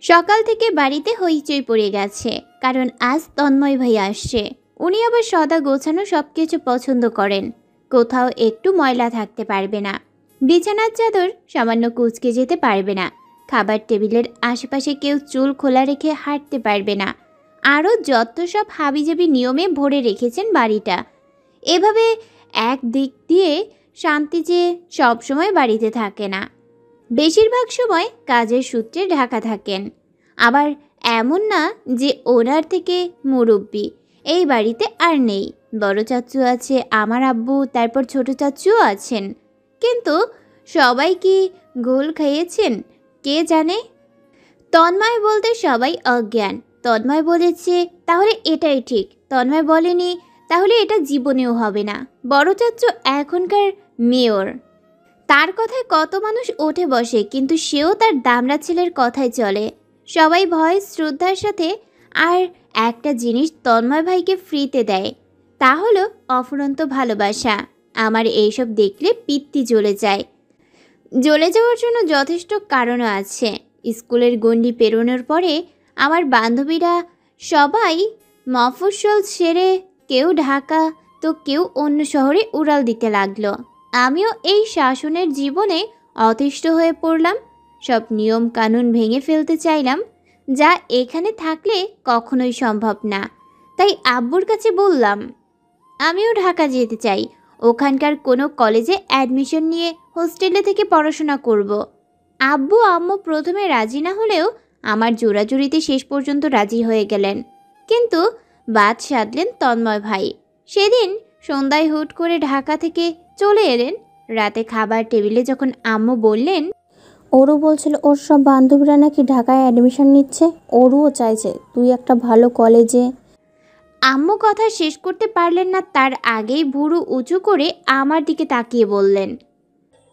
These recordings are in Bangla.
সকাল থেকে বাড়িতে হইচই পড়ে গেছে, কারণ আজ তন্ময় ভাই আসছে। উনি আবার সদা গোছানো সব কিছু পছন্দ করেন। কোথাও একটু ময়লা থাকতে পারবে না, বিছানার চাদর সামান্য কুঁচকে যেতে পারবে না, খাবার টেবিলের আশেপাশে কেউ চুল খোলা রেখে হাঁটতে পারবে না। আরও যত সব হাবিজাবি নিয়মে ভরে রেখেছেন বাড়িটা। এভাবে এক দিক দিয়ে শান্তি যে সবসময় বাড়িতে থাকে না, বেশিরভাগ সময় কাজের সূত্রে ঢাকা থাকেন। আবার এমন না যে ওনার থেকে মুরব্বি এই বাড়িতে আর নেই। বড় চাচু আছে, আমার আব্বু, তারপর ছোট চাচুও আছেন। কিন্তু সবাই কি ঘোল খাইয়েছেন কে জানে। তন্ময় বলতে সবাই অজ্ঞান। তন্ময় বলেছে তাহলে এটাই ঠিক, তন্ময় বলেনি তাহলে এটা জীবনেও হবে না। বড় চাচু এখনকার মেয়র, তার কথায় কত মানুষ ওঠে বসে, কিন্তু সেও তার দামড়া ছেলের কথায় চলে। সবাই ভয় শ্রদ্ধার সাথে আর একটা জিনিস তন্ময় ভাইকে ফ্রিতে দেয়, তা হলো অফুরন্ত ভালোবাসা। আমার এইসব দেখলে পিত্তি জ্বলে যায়। জ্বলে যাওয়ার জন্য যথেষ্ট কারণও আছে। স্কুলের গণ্ডি পেরোনোর পরে আমার বান্ধবীরা সবাই মফস্বল ছেড়ে কেউ ঢাকা তো কেউ অন্য শহরে উড়াল দিতে লাগলো। আমিও এই শাসনের জীবনে অতিষ্ঠ হয়ে পড়লাম। সব নিয়ম কানুন ভেঙে ফেলতে চাইলাম, যা এখানে থাকলে কখনোই সম্ভব না। তাই আব্বুর কাছে বললাম আমিও ঢাকা যেতে চাই, ওখানকার কোনো কলেজে অ্যাডমিশন নিয়ে হোস্টেলে থেকে পড়াশোনা করব। আব্বু আম্মু প্রথমে রাজি না হলেও আমার জোরাজুরিতে শেষ পর্যন্ত রাজি হয়ে গেলেন। কিন্তু বাদ সাধলেন তন্ময় ভাই। সেদিন সন্ধ্যায় হুট করে ঢাকা থেকে চলে এলেন। রাতে খাবার টেবিলে যখন আম্মু বললেন ওরও বলছিল ওর সব বান্ধবীরা নাকি ঢাকায় অ্যাডমিশন নিচ্ছে, ওরও চাইছে তুই একটা ভালো কলেজে। আম্মু কথা শেষ করতে পারলেন না, তার আগেই ভুরু উঁচু করে আমার দিকে তাকিয়ে বললেন,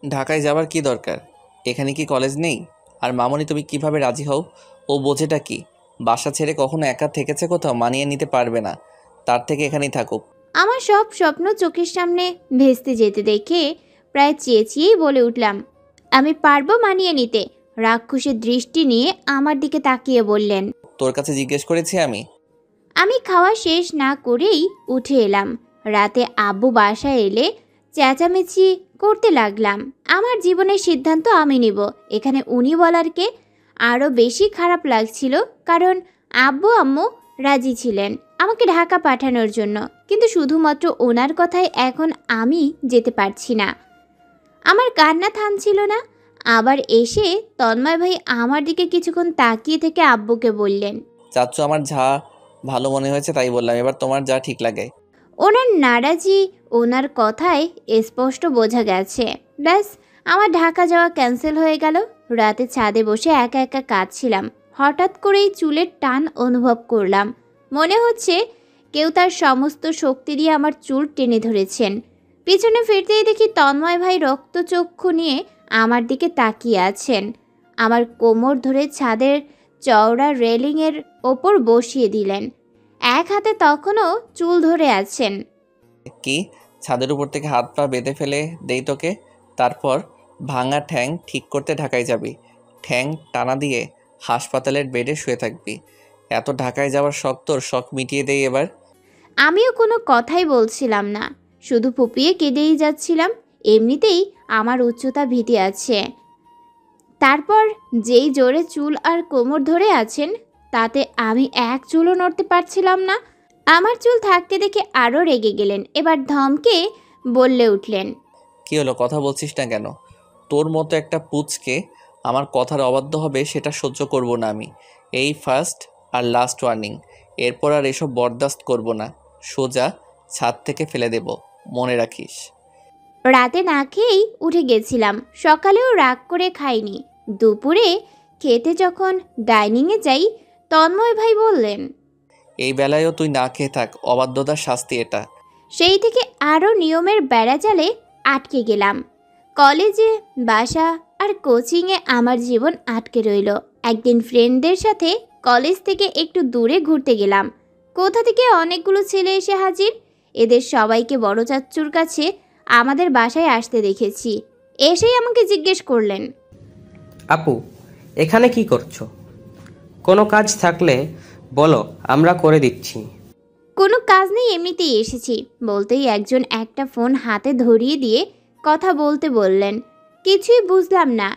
ঢাকায় যাবার কি দরকার? এখানে কি কলেজ নেই? আর মামনি তুমি কিভাবে রাজি হও? ও বোঝেটা কি? বাসা ছেড়ে কখনো একা থেকেছে কোথাও? মানিয়ে নিতে পারবে না, তার থেকে এখানেই থাকুক। আমার সব স্বপ্ন চোখের সামনে ভেস্তে যেতে দেখে প্রায় চেঁচিয়েই বলে উঠলাম, আমি পারবো মানিয়ে নিতে। রাক্ষসের দৃষ্টি নিয়ে আমার দিকে তাকিয়ে বললেন, তোর কাছে জিজ্ঞেস করেছি আমি? আমি খাওয়া শেষ না করেই উঠে এলাম। রাতে আব্বু বাসায় এলে চেঁচামেচি করতে লাগলাম। আমার জীবনের সিদ্ধান্ত আমি নিব, এখানে উনি বলার কে? আরও বেশি খারাপ লাগছিল, কারণ আব্বু আম্মু রাজি ছিলেন আমাকে ঢাকা পাঠানোর জন্য, কিন্তু শুধুমাত্র ওনার কথায় এখন আমি যেতে পারছি না। আমার কান্না থামছিল না। আবার এসে তন্ময় ভাই আমার দিকে কিছুক্ষণ তাকিয়ে থেকে আব্বুকে বললেন, চাচ্চু আমার যা ভালো মনে হয়েছে তাই বললাম, এবার তোমার যা ঠিক লাগে। ওনার নারাজি ওনার কথায় স্পষ্ট বোঝা গেছে। ব্যাস, আমার ঢাকা যাওয়া ক্যান্সেল হয়ে গেল। রাতে ছাদে বসে একা একা কাঁদছিলাম। হঠাৎ করেই চুলের টান অনুভব করলাম। মনে হচ্ছে কেউ তার সমস্ত শক্তি দিয়ে আমার চুল টেনে ধরেছেন। পিছনে ফিরতেই দেখি তন্ময় ভাই রক্তচক্ষু নিয়ে আমার দিকে তাকিয়ে আছেন। আমার কোমর ধরে ছাদের চওড়া রেলিংয়ের ওপর বসিয়ে দিলেন। এক হাতে তখনও চুল ধরে আছেন। কি, ছাদের উপর থেকে হাত পা বেঁধে ফেলে দেই তোকে? তারপর ভাঙা ঠ্যাং ঠিক করতে ঢাকায় যাবি। ঠ্যাং টানা দিয়ে হাসপাতালের বেডে শুয়ে থাকবি। এত ঢাকায় যাওয়ার শখ, তোর শখ মিটিয়ে দেই এবার। আমিও কোনো কথাই বলছিলাম না, শুধু ফুপিয়ে কেঁদেই যাচ্ছিলাম। এমনিতেই আমার উচ্চতা ভীতি আছে, তারপর যেই জোরে চুল আর কোমর ধরে আছেন, তাতে আমি এক চুলও নড়তে পারছিলাম না। আমার চুল থাকতে দেখে আরও রেগে গেলেন। এবার ধমকে বললে উঠলেন, কি হলো, কথা বলছিস না কেন? তোর মতো একটা পুচকে আমার কথার অবাধ্য হবে সেটা সহ্য করব না আমি। এই ফার্স্ট আর লাস্ট ওয়ার্নিং। এরপর আর এসব বরদাস্ত করব না। সোজা ছাদ থেকে ফেলে দেব, মনে রাখিস। রাতে না খেয়েই উঠে গেছিলাম। সকালেও রাগ করে খাইনি। দুপুরে খেতে যখন ডাইনিংয়ে যাই, তন্ময় ভাই বললেন, এই বেলায়ও তুই না খেয়ে থাক, অবাধ্যতার শাস্তি এটা। সেই থেকে আরও নিয়মের বেড়াজালে আটকে গেলাম। কলেজে, বাসা আর কোচিংয়ে আমার জীবন আটকে রইল। একদিন ফ্রেন্ডদের সাথে কলেজ থেকে একটু দূরে ঘুরতে গেলাম। কোথা থেকে অনেকগুলো ছেলে এসে হাজির। এদের সবাইকে বড় চাচ্চুর কাছে আমাদের বাসায় আসতে দেখেছি। এসেই আমাকে জিজ্ঞেস করলেন, আপু, এখানে কি করছো? কোনো কাজ থাকলে বলো, আমরা করে দিচ্ছি। কোনো কাজ নেই, এমনিতেই এসেছি বলতেই একজন একটা ফোন হাতে ধরিয়ে দিয়ে কথা বলতে বললেন। কিছুই বুঝলাম না।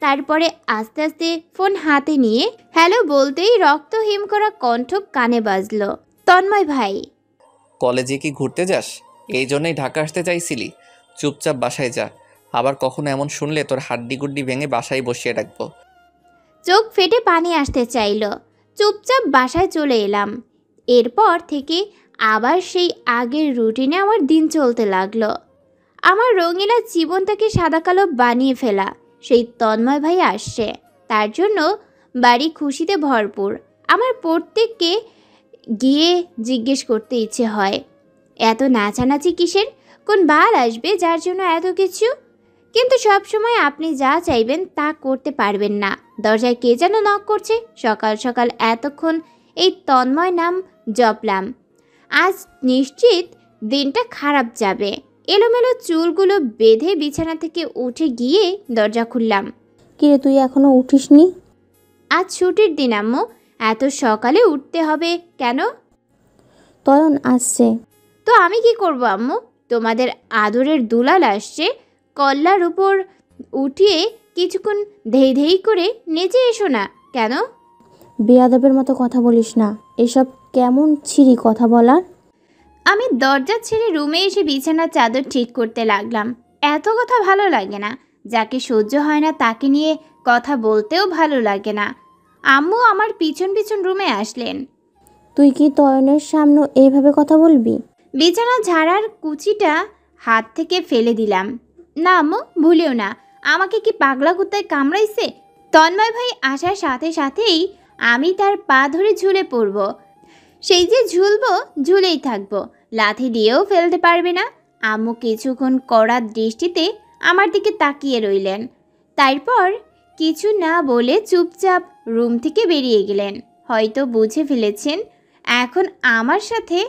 তারপরে আস্তে আস্তে ফোন হাতে নিয়ে হ্যালো বলতেই রক্ত হিম করা কণ্ঠ কানে বাজলো। তন্ময় ভাই। কলেজে কি ঘুরতে যাস? এই জন্যই ঢাকা আসতে চাইছিলি? চুপচাপ বাসায় যা। আবার কখনো এমন শুনলে তোর হাড্ডিগুড্ডি ভেঙে বাসায় বসিয়ে রাখবো। চোখ ফেটে পানি আসতে চাইল। চুপচাপ বাসায় চলে এলাম। এরপর থেকে আবার সেই আগের রুটিনে আমার দিন চলতে লাগলো। আমার রঙিলা জীবনটাকে সাদা কালো বানিয়ে ফেলা সেই তন্ময় ভাই আসছে। তার জন্য বাড়ি খুশিতে ভরপুর। আমার প্রত্যেককে গিয়ে জিজ্ঞেস করতে ইচ্ছে হয়, এত নাচানাচি কিসের? কোন বাল আসবে যার জন্য এত কিছু? কিন্তু সব সময় আপনি যা চাইবেন তা করতে পারবেন না। দরজায় কে যেন নক করছে। সকাল সকাল এতক্ষণ এই তন্ময় নাম জপলাম। আজ নিশ্চিত দিনটা খারাপ যাবে। এলোমেলো চুলগুলো বেঁধে বিছানা থেকে উঠে গিয়ে দরজা খুললাম। কিরে, তুই এখনো উঠিসনি? আজ ছুটির দিন আম্মু। এত সকালে উঠতে হবে কেন? তয়ন আসছে। তো আমি কি করব আম্মু? তোমাদের আদরের দুলাল আসছে। কল্লার উপর উঠিয়ে কিছুক্ষণ ধেই ধেই করে নেচে এসো না। কেন? বেয়াদবের মতো কথা বলিস না। এসব কেমন ছিরি কথা বলার? আমি দরজা ছেড়ে রুমে এসে বিছানার চাদর ঠিক করতে লাগলাম। এত কথা ভালো লাগে না। যাকে সহ্য হয় না তাকে নিয়ে কথা বলতেও ভালো লাগে না। আম্মু আমার পিছন পিছন রুমে আসলেন। তুই কি তয়নের সামনে এইভাবে কথা বলবি? বিছানা ঝাড়ার কুচিটা হাত থেকে ফেলে দিলাম। না আম্মু, ভুলেও না। আমাকে কি পাগলা কুত্তায় কামড়াইছে? তন্ময় ভাই আসার সাথে সাথেই আমি তার পা ধরে ঝুলে পড়ব। সেই যে ঝুলবো, ঝুলেই থাকবো। লাথি দিয়েও ফেলতে পারবে না। আম্মু কিছুক্ষণ কড়া দৃষ্টিতে আমার দিকে তাকিয়ে রইলেন। তারপর কিছু না বলে চুপচাপ রুম থেকে বেরিয়ে গেলেন। হয়তো বুঝে ফেলেছেন এখন আমার সাথে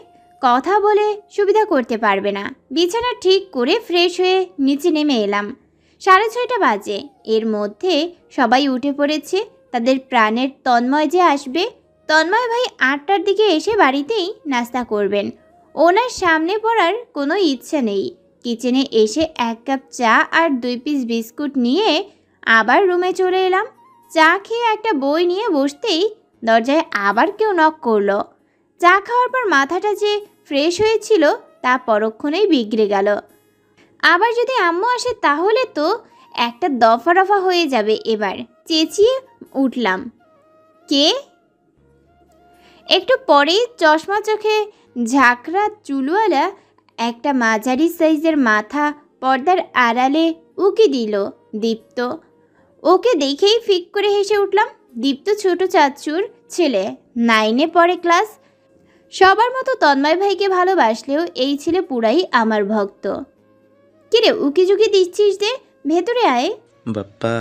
কথা বলে সুবিধা করতে পারবে না। বিছানা ঠিক করে ফ্রেশ হয়ে নিচে নেমে এলাম। 6:30 বাজে। এর মধ্যে সবাই উঠে পড়েছে। তাদের প্রাণের তন্ময় যে আসবে। তন্ময় ভাই 8টার দিকে এসে বাড়িতেই নাস্তা করবেন। ওনার সামনে পড়ার কোনো ইচ্ছা নেই। কিচেনে এসে 1 কাপ চা আর 2 পিস বিস্কুট নিয়ে আবার রুমে চলে এলাম। চা খেয়ে একটা বই নিয়ে বসতেই দরজায় আবার কেউ নক করলো। চা খাওয়ার পর মাথাটা যে ফ্রেশ হয়েছিল তা পরক্ষণেই বিগড়ে গেল। আবার যদি আম্মু আসে তাহলে তো একটা দফা রফা হয়ে যাবে। এবার চেঁচিয়ে উঠলাম, কে? একটু পরেই চশমা চোখে ঝাঁকড়া চুলওয়ালা একটা মাঝারি সাইজের মাথা পর্দার আড়ালে উকি দিল দীপ্ত। ওকে দেখেই ফিক করে হেসে উঠলাম। দীপ্ত ছোট চাচুর ছেলে, 9-এ পড়ে ক্লাস। সবার মতো তন্ময় ভাইকে ভালোবাসলেও এই ছেলে পুরাই আমার ভক্ত। কিরে উকি ঝুঁকি দিচ্ছিস যে? ভেতরে আয়। বাপ্পা,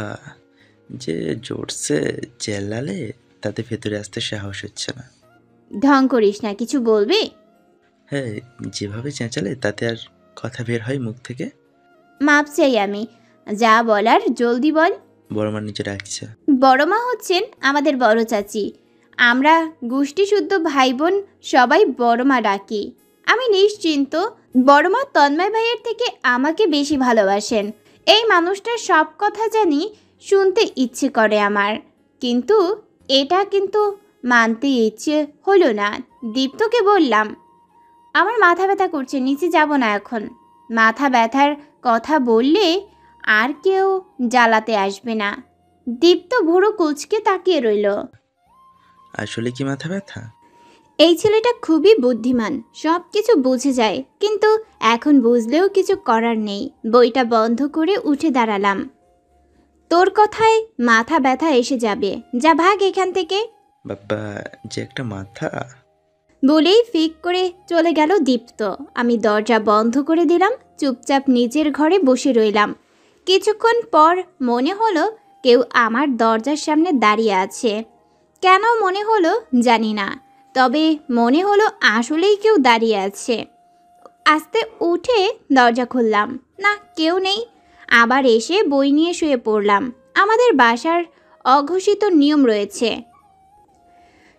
যে জোরসে চেল্লালে তাতে ভেতরে আসতে সাহস হচ্ছে না। ঢং করিস না, কিছু বলবি? হ্যাঁ, যেভাবে চেঁচালে তাতে আর কথা বের হয় মুখ থেকে। মাপ চাই আমি। যা বলার জলদি বল। বড় মা নিচে ডাকছে। বড় মা হচ্ছেন আমাদের বড় চাচি। আমরা গোষ্ঠী শুদ্ধ ভাই বোন সবাই বড় মা ডাকি। আমি নিশ্চিন্ত বড় মা তন্ময় ভাইয়ের থেকে আমাকে বেশি ভালোবাসেন। এই মানুষটার সব কথা জানি, শুনতে ইচ্ছে করে আমার। কিন্তু এটা মানতে ইচ্ছে হলো না। দীপ্তকে বললাম, আমার মাথা ব্যথা করছে, নিচে যাব না এখন। মাথা ব্যথার কথা বললে আর কেউ জ্বালাতে আসবে না। দীপ্ত ভুরু কুচকে তাকিয়ে রইল। আসলে কি মাথা ব্যথা? এই ছেলেটা খুবই বুদ্ধিমান, সব কিছু বুঝে যায়। কিন্তু এখন বুঝলেও কিছু করার নেই। বইটা বন্ধ করে উঠে দাঁড়ালাম। তোর কথায় মাথা ব্যথা এসে যাবে, যা ভাগ এখান থেকে। বাপ্পা, যে একটা মাথা। বলেই ফিক করে চলে গেল দীপ্ত। আমি দরজা বন্ধ করে দিলাম। চুপচাপ নিজের ঘরে বসে রইলাম। কিছুক্ষণ পর মনে হলো কেউ আমার দরজার সামনে দাঁড়িয়ে আছে। কেন মনে হলো জানি না, তবে মনে হলো আসলেই কেউ দাঁড়িয়ে আছে। আস্তে উঠে দরজা খুললাম, না কেউ নেই। আবার এসে বই নিয়ে শুয়ে পড়লাম। আমাদের বাসার অঘোষিত নিয়ম রয়েছে,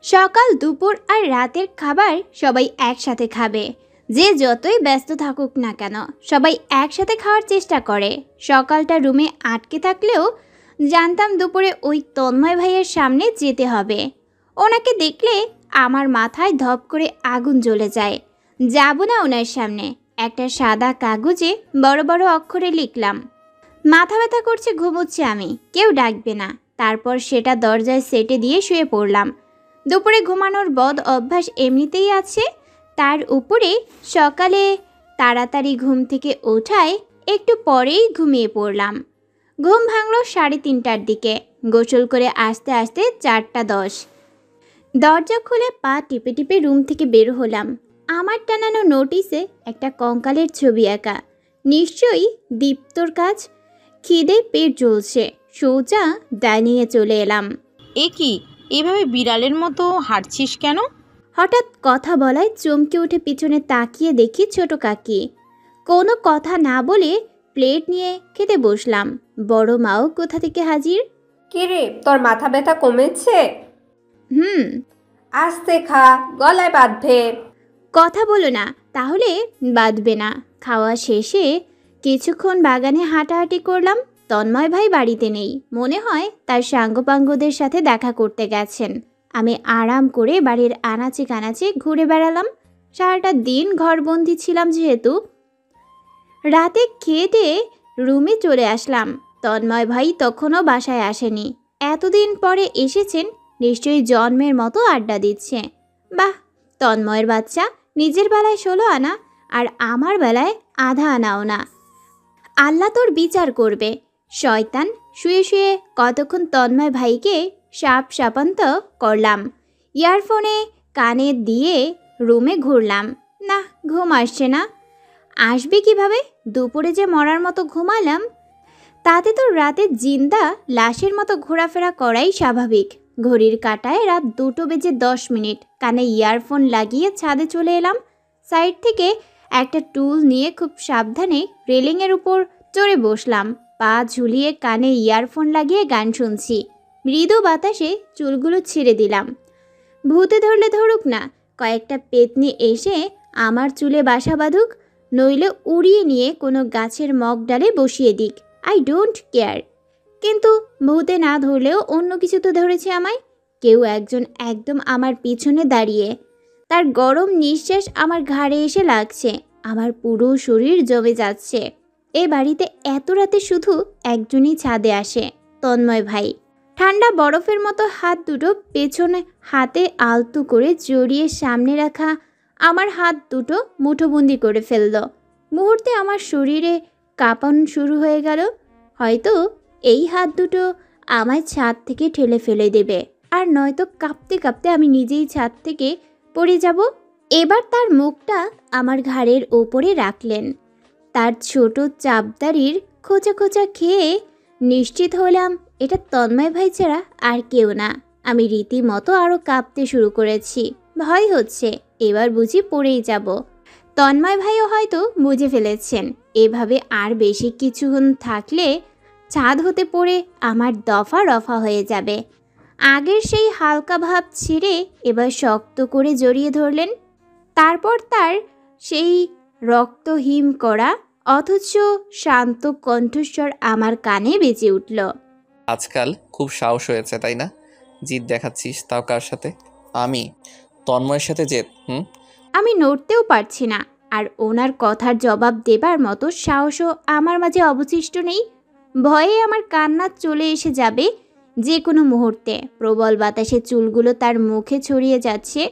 সকাল দুপুর আর রাতের খাবার সবাই একসাথে খাবে। যে যতই ব্যস্ত থাকুক না কেন সবাই একসাথে খাওয়ার চেষ্টা করে। সকালটা রুমে আটকে থাকলেও জানতাম দুপুরে ওই তন্ময় ভাইয়ের সামনে যেতে হবে। ওনাকে দেখলে আমার মাথায় ধপ করে আগুন জ্বলে যায়। যাব না ওনার সামনে। একটা সাদা কাগজে বড় বড় অক্ষরে লিখলাম, মাথা ব্যথা করছে, ঘুমোচ্ছে আমি, কেউ ডাকবে না। তারপর সেটা দরজায় সেটে দিয়ে শুয়ে পড়লাম। দুপুরে ঘুমানোর বদ অভ্যাস এমনিতেই আছে, তার উপরে সকালে তাড়াতাড়ি ঘুম থেকে ওঠায় একটু পরেই ঘুমিয়ে পড়লাম। ঘুম ভাঙল 3:30টার দিকে। গোসল করে আস্তে আস্তে 4:10। দরজা খুলে পা টিপে টিপে রুম থেকে বের হলাম। আমার টানানো নোটিসে একটা কঙ্কালের ছবি আঁকা। নিশ্চয়ই দীপ্তর কাজ। খিদে পেট জ্বলছে, সোজা ডাইনিংয়ে চলে এলাম। এ কি, এভাবে বিড়ালের মতো হাঁটছিস কেন? হঠাৎ কথা বলায় চমকে উঠে পিছনে তাকিয়ে দেখি ছোট কাকি। কোনো কথা না বলে প্লেট নিয়ে খেতে বসলাম। বড় মাও কোথা থেকে হাজির। কে রে, তোর মাথা ব্যথা কমেছে? হুম। আস্তে খা, গলায় বাঁধবে। কথা বলো না, তাহলে বাঁধবে না। খাওয়া শেষে কিছুক্ষণ বাগানে হাঁটাহাঁটি করলাম। তন্ময় ভাই বাড়িতে নেই, মনে হয় তার সাঙ্গপাঙ্গদের সাথে দেখা করতে গেছেন। আমি আরাম করে বাড়ির আনাচে কানাচে ঘুরে বেড়ালাম। সারাটা দিন ঘরবন্দি ছিলাম যেহেতু। রাতে খেয়ে রুমে চলে আসলাম। তন্ময় ভাই তখনও বাসায় আসেনি। এতদিন পরে এসেছেন, নিশ্চয়ই জন্মের মতো আড্ডা দিচ্ছে। বাহ, তন্ময়ের বাচ্চা নিজের বেলায় 16 আনা আর আমার বেলায় আধা আনাও না। আল্লাহ তোর বিচার করবে। শয়তান। শুয়ে শুয়ে কতক্ষণ তন্ময় ভাইকে সাপান্ত করলাম। ইয়ারফোনে কানে দিয়ে রুমে ঘুরলাম। না, ঘুম আসছে না। আসবে কিভাবে? দুপুরে যে মরার মতো ঘুমালাম, তাতে তো রাতে জিন্দা লাশের মতো ঘোরাফেরা করাই স্বাভাবিক। ঘড়ির কাঁটায় রাত 2:10। কানে ইয়ারফোন লাগিয়ে ছাদে চলে এলাম। সাইড থেকে একটা টুল নিয়ে খুব সাবধানে রেলিংয়ের উপর চড়ে বসলাম। পা ঝুলিয়ে কানে ইয়ারফোন লাগিয়ে গান শুনছি। মৃদু বাতাসে চুলগুলো ছিঁড়ে দিলাম। ভূতে ধরলে ধরুক না, কয়েকটা পেতনি এসে আমার চুলে বাসা বাঁধুক, নইলে উড়িয়ে নিয়ে কোনো গাছের মগ ডালে বসিয়ে দিক। I don't care. কিন্তু ভূতে না ধরলেও অন্য কিছু তো ধরেছে আমায়। কেউ একজন একদম আমার পিছনে দাঁড়িয়ে, তার গরম নিঃশ্বাস আমার ঘাড়ে এসে লাগছে। আমার পুরো শরীর জমে যাচ্ছে। এ বাড়িতে এত রাতে শুধু একজনই ছাদে আসে, তন্ময় ভাই। ঠান্ডা বরফের মতো হাত দুটো পেছনে হাতে আলতো করে জড়িয়ে সামনে রাখা আমার হাত দুটো মুঠোবন্দি করে ফেলল। মুহূর্তে আমার শরীরে কাঁপানো শুরু হয়ে গেল। হয়তো এই হাত দুটো আমায় ছাদ থেকে ঠেলে ফেলে দেবে, আর নয়তো কাঁপতে কাঁপতে আমি নিজেই ছাদ থেকে পড়ে যাব। এবার তার মুখটা আমার ঘাড়ের ওপরে রাখলেন। তার ছোট চাপদারির খোঁচা খোঁচা খেয়ে নিশ্চিত হলাম এটা তন্ময় ভাই ছাড়া আর কেউ না। আমি রীতিমতো আরও কাঁপতে শুরু করেছি। ভয় হচ্ছে, এবার বুঝি পড়েই যাব। তন্ময় ভাইও হয়তো বুঝে ফেলেছেন এভাবে আর বেশি কিছুক্ষণ থাকলে ছাদ হতে পড়ে আমার দফা রফা হয়ে যাবে। আগের সেই হালকা ভাব ছেড়ে এবার শক্ত করে জড়িয়ে ধরলেন। তারপর তার সেই রক্তহিম করা অথচ শান্ত কণ্ঠস্বর আমার কানে বেজে উঠল। আজকাল খুব সাহস হয়েছে, তাই না? জিদ দেখাচ্ছিস, তাও কার সাথে? আমি তন্ময়ের সাথে জেদ? আমি নড়তেও পারছি না, আর ওনার কথার জবাব দেবার মতো সাহসও আমার মাঝে অবশিষ্ট নেই। ভয়ে আমার কান্না চলে এসে যাবে যে কোনো মুহূর্তে। প্রবল বাতাসে চুলগুলো তার মুখে ছড়িয়ে যাচ্ছে।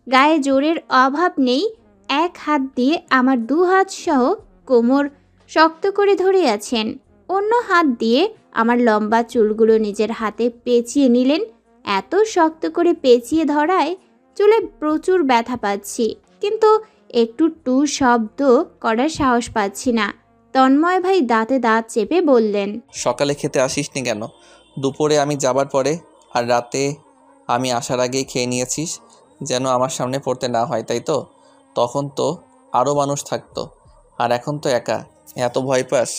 গায়ে জোরের অভাব নেই। এক হাত দিয়ে আমার 2 হাত সহ কোমর শক্ত করে ধরে আছেন। অন্য হাত দিয়ে আমার লম্বা চুলগুলো নিজের হাতে পেঁচিয়ে নিলেন। এত শক্ত করে পেঁচিয়ে ধরায় চুলে প্রচুর ব্যথা পাচ্ছি, কিন্তু একটু টু শব্দ করার সাহস পাচ্ছি না। তন্ময় ভাই দাঁতে দাঁত চেপে বললেন, সকালে খেতে আসিসনি কেন? দুপুরে আমি যাবার পরে আর রাতে আমি আসার আগেই খেয়ে নিয়েছিস, যেন আমার সামনে পড়তে না হয়, তাই তো? তখন তো আরও মানুষ থাকতো, আর এখন তো একা। এত ভয় পাস?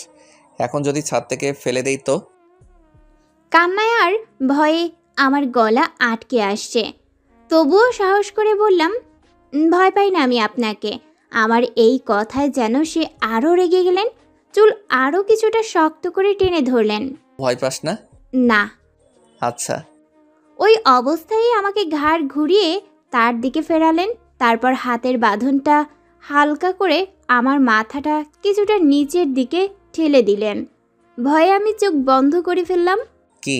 এখন যদি ছাদ থেকে ফেলে দেই তো? কান্নায় আর ভয়ে আমার গলা আটকে আসছে। তবুও সাহস করে বললাম, ভয় পাই না আমি আপনাকে। আমার এই কথায় যেন সে আরও রেগে গেলেন, চুল আরও কিছুটা শক্ত করে টেনে ধরলেন। ভয় পাস না? না। আচ্ছা। ওই অবস্থায় আমাকে ঘাড় ঘুরিয়ে তার দিকে ফেরালেন, তারপর হাতের বাঁধনটা হালকা করে আমার মাথাটা কিছুটা নিচের দিকে ঠেলে দিলেন। ভয়ে আমি চোখ বন্ধ করে ফেললাম। কি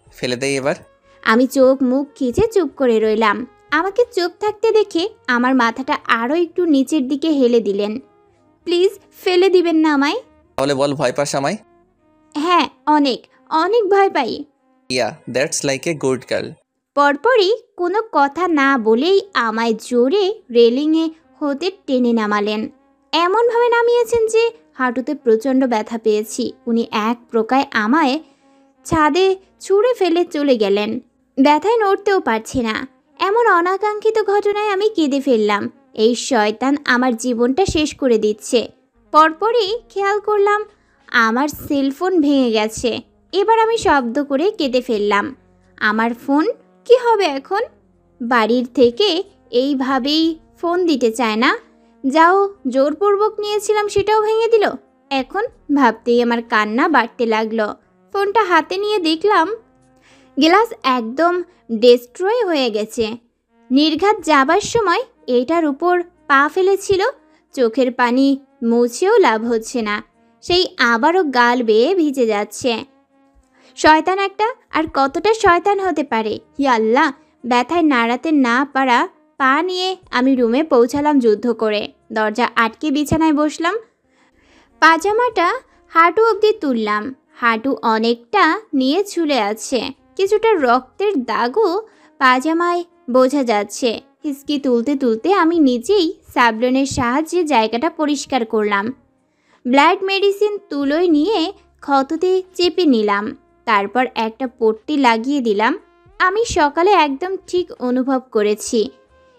ফেলে দেই এবার? আমি চোখ মুখ খিচে চুপ করে রইলাম। আমাকে চুপ থাকতে দেখে আমার মাথাটা আরও একটু নিচের দিকে হেলে দিলেন। প্লিজ ফেলে দিবেন না আমায়। তাহলে বল, ভয় পাস আমায়? হ্যাঁ, অনেক অনেক ভয় পাই। Yeah, that's like a good girl. পরপরই কোনো কথা না বলেই আমায় জোরে রেলিংয়ে হতে টেনে নামালেন। এমনভাবে নামিয়েছেন যে হাঁটুতে প্রচণ্ড ব্যথা পেয়েছি। উনি এক প্রকার আমায় ছাদে ছুঁড়ে ফেলে চলে গেলেন। ব্যথায় নড়তেও পারছি না। এমন অনাকাঙ্ক্ষিত ঘটনায় আমি কেঁদে ফেললাম। এই শয়তান আমার জীবনটা শেষ করে দিচ্ছে। পরপরই খেয়াল করলাম আমার সেলফোন ভেঙে গেছে। এবার আমি শব্দ করে কেঁদে ফেললাম। আমার ফোন কি হবে এখন? বাড়ির থেকে এইভাবেই ফোন দিতে চায় না, যাও জোরপূর্বক নিয়েছিলাম সেটাও ভেঙে দিল। এখন ভাবতেই আমার কান্না বাড়তে লাগলো। ফোনটা হাতে নিয়ে দেখলাম গ্লাস একদম ডেস্ট্রয় হয়ে গেছে। নির্ঘাত যাবার সময় এটার উপর পা ফেলেছিল। চোখের পানি মুছেও লাভ হচ্ছে না, সেই আবারও গাল বেয়ে ভিজে যাচ্ছে। শয়তান একটা, আর কতটা শয়তান হতে পারে? হি আল্লাহ! ব্যথায় নাড়াতে না পারা পা নিয়ে আমি রুমে পৌঁছালাম যুদ্ধ করে। দরজা আটকে বিছানায় বসলাম। পাজামাটা হাঁটু অবধি তুললাম। হাঁটু অনেকটা নিয়ে ঝুলে আছে, কিছুটা রক্তের দাগও পাজামায় বোঝা যাচ্ছে। হিসকি তুলতে তুলতে আমি নিজেই সাবলনের সাহায্যে জায়গাটা পরিষ্কার করলাম। ব্লাড মেডিসিন তুলোয় নিয়ে ক্ষততে চেপে নিলাম, তারপর একটা পট্টি লাগিয়ে দিলাম। আমি সকালে একদম ঠিক অনুভব করেছি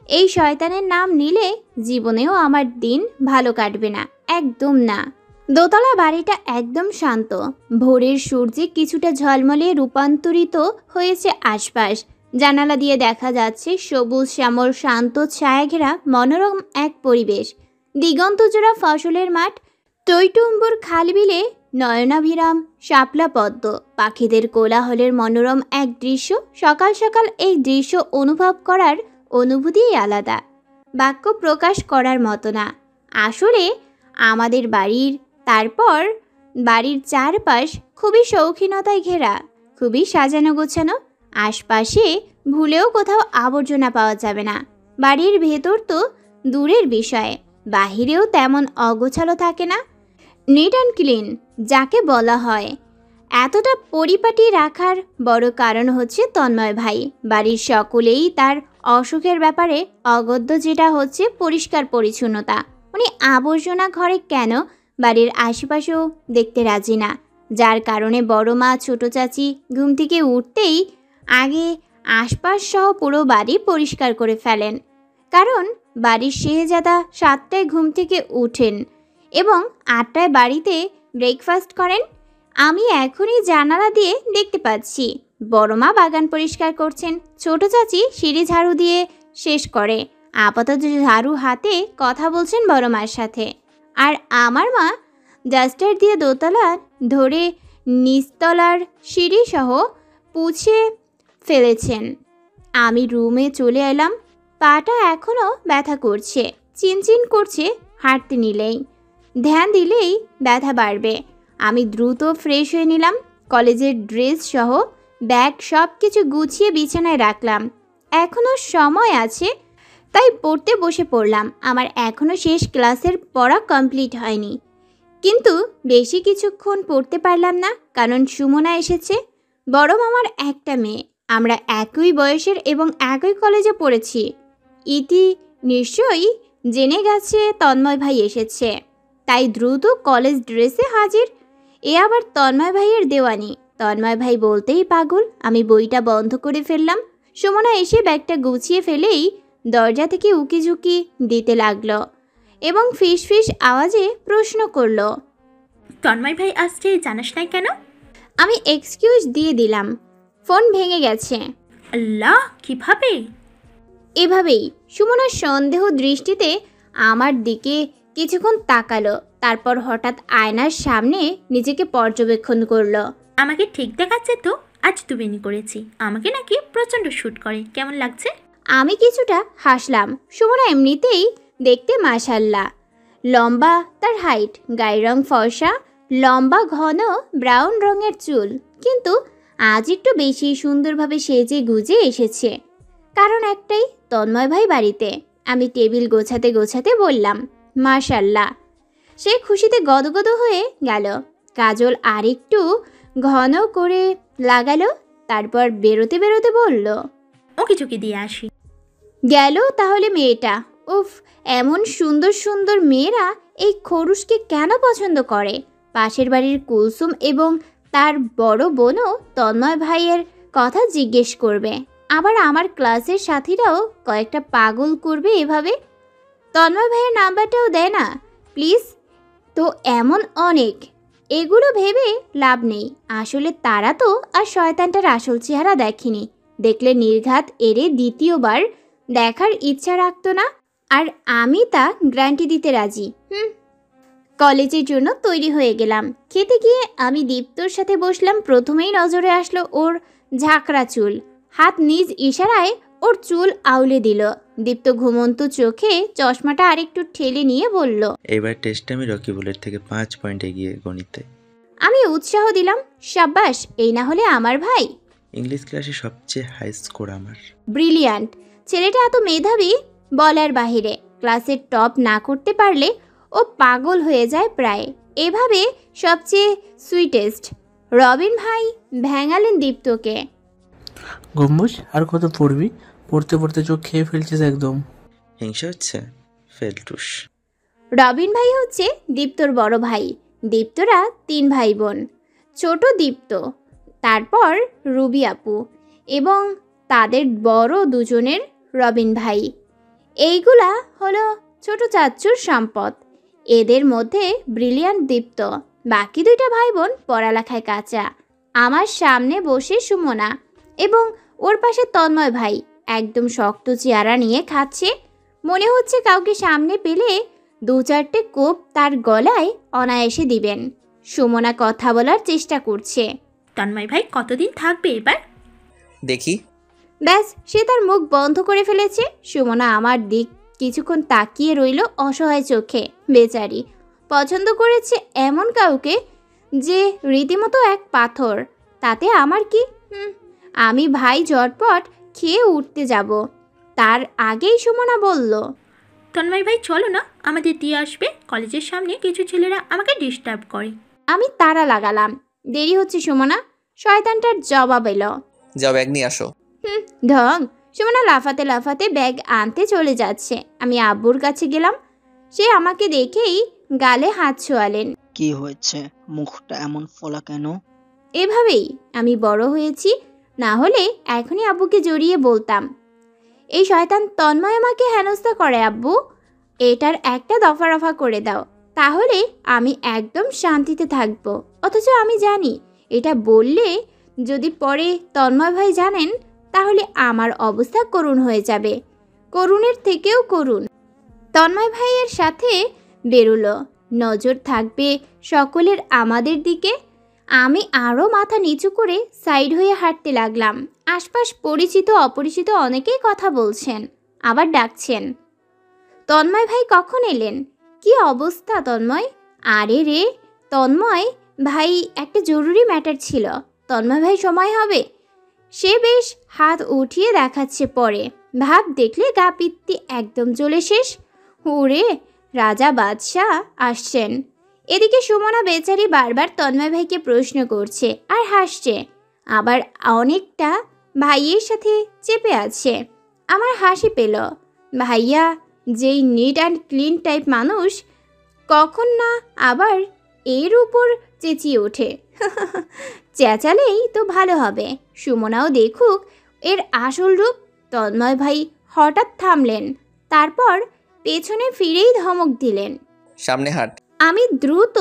এই শয়তানের নাম নিলে জীবনেও আমার দিন ভালো কাটবে না, একদম না। দোতলা বাড়িটা একদম শান্ত। ভোরের সূর্যে কিছুটা ঝলমলে রূপান্তরিত হয়েছে আশপাশ। জানালা দিয়ে দেখা যাচ্ছে সবুজ শ্যামল শান্ত ছায়া ঘেরা মনোরম এক পরিবেশ। দিগন্তজোড়া ফসলের মাঠ, টইটুম্বুর খালবিলে নয়নাভিরাম শাপলা পদ্ম, পাখিদের কোলাহলের মনোরম এক দৃশ্য। সকাল সকাল এই দৃশ্য অনুভব করার অনুভূতিই আলাদা, বাক্য প্রকাশ করার মতো না। আসলে আমাদের বাড়ির, তারপর বাড়ির চারপাশ খুবই শৌখিনতায় ঘেরা, খুবই সাজানো গোছানো। আশপাশে ভুলেও কোথাও আবর্জনা পাওয়া যাবে না। বাড়ির ভেতর তো দূরের বিষয়, বাহিরেও তেমন অগোছালো থাকে না। নিট অ্যান্ড ক্লিন যাকে বলা হয়। এতটা পরিপাটি রাখার বড় কারণ হচ্ছে তন্ময় ভাই। বাড়ির সকলেই তার অসুখের ব্যাপারে অগদ্য, যেটা হচ্ছে পরিষ্কার পরিচ্ছন্নতা। উনি আবর্জনা ঘরে কেন বাড়ির আশেপাশেও দেখতে রাজি না, যার কারণে বড় মা ছোট চাচি ঘুম থেকে উঠতেই আগে আশপাশ সহ পুরো বাড়ি পরিষ্কার করে ফেলেন। কারণ বাড়ির শেহজাদা 7টায় ঘুম থেকে উঠেন এবং 8টায় বাড়িতে ব্রেকফাস্ট করেন। আমি এখনই জানালা দিয়ে দেখতে পাচ্ছি বড় মা বাগান পরিষ্কার করছেন, ছোট চাচি সিঁড়ি ঝাড়ু দিয়ে শেষ করে আপাতত ঝাড়ু হাতে কথা বলছেন বড় মায়ের সাথে। আর আমার মা ডাস্টার দিয়ে দোতলা ধরে নিচতলার সিঁড়ি সহ পুছে ফেলেছেন। আমি রুমে চলে এলাম। পাটা এখনও ব্যথা করছে, চিনচিন করছে। হাঁটতে নিলেই, ধ্যান দিলেই ব্যথা বাড়বে। আমি দ্রুত ফ্রেশ হয়ে নিলাম। কলেজের ড্রেস সহ ব্যাগ সব কিছু গুছিয়ে বিছানায় রাখলাম। এখনও সময় আছে, তাই পড়তে বসে পড়লাম। আমার এখনও শেষ ক্লাসের পড়া কমপ্লিট হয়নি, কিন্তু বেশি কিছুক্ষণ পড়তে পারলাম না, কারণ সুমনা এসেছে। বড় মামার একটা মেয়ে, আমরা একই বয়সের এবং একই কলেজে পড়েছি। ইতি নিশ্চয়ই জেনে গেছে তন্ময় ভাই এসেছে, তাই দ্রুত কলেজ ড্রেসে হাজির। এ আবার তন্ময় ভাইয়ের দেওয়ানি। তন্ময় ভাই বলতেই পাগল। আমি বইটা বন্ধ করে ফেললাম। সুমনা এসে ব্যাগটা গুছিয়ে ফেলেই দরজা থেকে উকিঝুঁকি দিতে লাগলো এবং ফিস ফিস আওয়াজে প্রশ্ন করলো, তন্ময় ভাই আসছে জানাস নাই কেন? আমি এক্সকিউজ দিয়ে দিলাম, ফোন ভেঙে গেছে। আল্লাহ, কিভাবে? এভাবেই সুমনা সন্দেহ দৃষ্টিতে আমার দিকে কিছুক্ষণ তাকালো, তারপর হঠাৎ আয়নার সামনে নিজেকে পর্যবেক্ষণ করলো। আমাকে ঠিক দেখাচ্ছে তো? আজ দুবেনি করেছি, আমাকে নাকি প্রচণ্ড শ্যুট করে, কেমন লাগছে? আমি কিছুটা হাসলাম। সুমনা এমনিতেই দেখতে মাশাল্লাহ, লম্বা তার হাইট, গায়ের রং ফর্সা, লম্বা ঘন ব্রাউন রঙের চুল, কিন্তু আজ একটু বেশি সুন্দরভাবে সেজে গুজে এসেছে। কারণ একটাই, তন্ময় ভাই বাড়িতে। আমি টেবিল গোছাতে গোছাতে বললাম, মাশাল্লাহ। সে খুশিতে গদগদ হয়ে গেল। কাজল আরেকটু ঘন করে লাগালো, তারপর বেরোতে বেরোতে বলল, ওকে চুকি দিয়ে আসি। গেল তাহলে মেয়েটা। উফ, এমন সুন্দর সুন্দর মেয়েরা এই খরুশকে কেন পছন্দ করে? পাশের বাড়ির কুলসুম এবং তার বড় বোনও তন্ময় ভাইয়ের কথা জিজ্ঞেস করবে, আবার আমার ক্লাসের সাথীরাও কয়েকটা পাগল করবে এভাবে। তন্ময় ভাইয়ের নাম্বারটাও দেয় না প্লিজ। তো এমন অনেক, এগুলো ভেবে লাভ নেই। আসলে তারা তো আর শয়তানটার আসল চেহারা দেখেনি, দেখলে নির্ঘাত এরে দ্বিতীয়বার দেখার ইচ্ছা রাখতো না। আর আমি তা গ্যারান্টি দিতে রাজি। কলেজের জন্য তৈরি হয়ে গেলাম। খেতে গিয়ে আমি দীপ্তর সাথে বসলাম। প্রথমেই নজরে আসলো ওর ঝাঁকড়া চুল। হাত নিজ ইশারায় ওর চুল আউলে দিল। দীপ্ত ঘুমন্ত চোখে চশমাটা আরেকটু ঠেলে নিয়ে বলল, এবার টেস্টে আমি রকিবুলের থেকে 5 পয়েন্ট এগিয়ে গণিতে। আমি উৎসাহ দিলাম, সাব্বাস, এই না হলে আমার ভাই। ইংলিশ ক্লাসে সবচেয়ে হাই স্কোর আমার। ব্রিলিয়ান্ট। ছেলেটা এত মেধাবী বলার বাহিরে। ক্লাসের টপ না করতে পারলে ও পাগল হয়ে যায় প্রায়। এভাবে সবচেয়ে সুইটেস্ট। রবিন ভাই ভেঙালেন দীপ্তকে। গম্বুজ, আর কত পড়বি? পড়তে পড়তে চোখ খেয়ে ফেলছিস একদম। হিংসা হচ্ছে? ফেলটুস। রবিন ভাই হচ্ছে দীপ্তর বড় ভাই। দীপ্তরা 3 ভাই বোন। ছোট দীপ্ত, তারপর রুবি আপু এবং তাদের বড় দুজনের রবিন ভাই। এইগুলা হলো ছোট চাচ্চুর সম্পদ। এদের মধ্যে ব্রিলিয়ান্ট দীপ্ত। বাকি 2টা ভাই বোন পড়ালেখায় কাঁচা। আমার সামনে বসে সুমনা এবং ওর পাশে তন্ময় ভাই একদম শক্ত চেয়ারা নিয়ে খাচ্ছে। মনে হচ্ছে কাউকে সামনে পেলে 2-4টে কোপ তার গলায় অনায়াসে দিবেন। সুমনা কথা বলার চেষ্টা করছে। তন্ময় ভাই কতদিন থাকবে এবার? দেখি। ব্যাস, সে তার মুখ বন্ধ করে ফেলেছে। সুমনা আমার দিক কিছুক্ষণ তাকিয়ে রইল অসহায় চোখে। বেচারি পছন্দ করেছে এমন কাউকে যে রীতিমতো এক পাথর। তাতে আমার কি? আমি ভাই ঝটপট খেয়ে উঠতে যাব, তার আগেই সুমনা বলল, তন্ময় ভাই চলো না, আমাদের দিয়ে আসবে। কলেজের সামনে কিছু ছেলেরা আমাকে ডিস্টার্ব করে। আমি তাড়া লাগালাম, দেরি হচ্ছে সুমনা। শয়তানটার জবাব এলো, যাও ব্যাগ নিয়ে আসো। ঢং। সুমনা লাফাতে লাফাতে ব্যাগ আনতে চলে যাচ্ছে। আমি আব্বুর কাছে গেলাম। সে আমাকে দেখেই গালে হাত ছোঁয়ালেন। কি হয়েছে, মুখটা এমন ফোলা কেন? এভাবেই আমি বড় হয়েছি, না হলে এখনই আব্বুকে জড়িয়ে বলতাম, এই শয়তান তন্ময় আমাকে হেনস্থা করে আব্বু, এটার একটা দফা রফা করে দাও, তাহলে আমি একদম শান্তিতে থাকব। অথচ আমি জানি এটা বললে যদি পরে তন্ময় ভাই জানেন তাহলে আমার অবস্থা করুণ হয়ে যাবে, করুণের থেকেও করুণ। তন্ময় ভাইয়ের সাথে বেরোলো। নজর থাকবে সকলের আমাদের দিকে। আমি আরও মাথা নিচু করে সাইড হয়ে হাঁটতে লাগলাম। আশপাশ পরিচিত অপরিচিত অনেকেই কথা বলছেন, আবার ডাকছেন। তন্ময় ভাই কখন এলেন? কি অবস্থা তন্ময়? আরে রে তন্ময় ভাই, একটা জরুরি ম্যাটার ছিল। তন্ময় ভাই সময় হবে? সে বেশ হাত উঠিয়ে দেখাচ্ছে পরে। ভাব দেখলে গা পিত্তি একদম চলে শেষ। ওরে রাজা বাদশাহ আসছেন। এদিকে সুমনা বেচারি বারবার তন্ময় ভাইকে প্রশ্ন করছে আর হাসছে, আবার অনেকটা ভাইয়ের সাথে চেপে আছে। আমার হাসি পেল। ভাইয়া যেই নিট অ্যান্ড ক্লিন টাইপ মানুষ, কখন না আবার এর উপর চেঁচিয়ে ওঠে। চেঁচালেই তো ভালো হবে, সুমনাও দেখুক এর আসল রূপ। তন্ময় ভাই হঠাৎ থামলেন, তারপর পেছনে ফিরেই ধমক দিলেন, সামনে হাট। আমি দ্রুত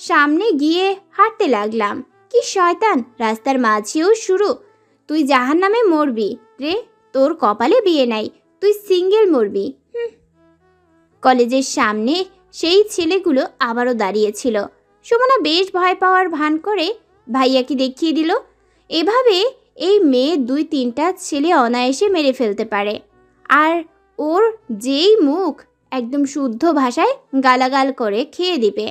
সামনে গিয়ে হাঁটতে লাগলাম। কি শয়তান, রাস্তার মাঝেও শুরু। তুই জাহান্নামে মরবি রে, তোর কপালে বিয়ে নাই। তুই সিঙ্গেল মরবি। কলেজের সামনে সেই ছেলেগুলো আবারও দাঁড়িয়েছিল। সুমনা বেশ ভয় পাওয়ার ভান করে ভাইয়াকে দেখিয়ে দিল। এভাবে এই মেয়ে 2-3টা ছেলে অনায়াসে মেরে ফেলতে পারে। আর ওর যেই মুখ একদম শুদ্ধ ভাষায় গালাগাল করে খেয়ে দিবে।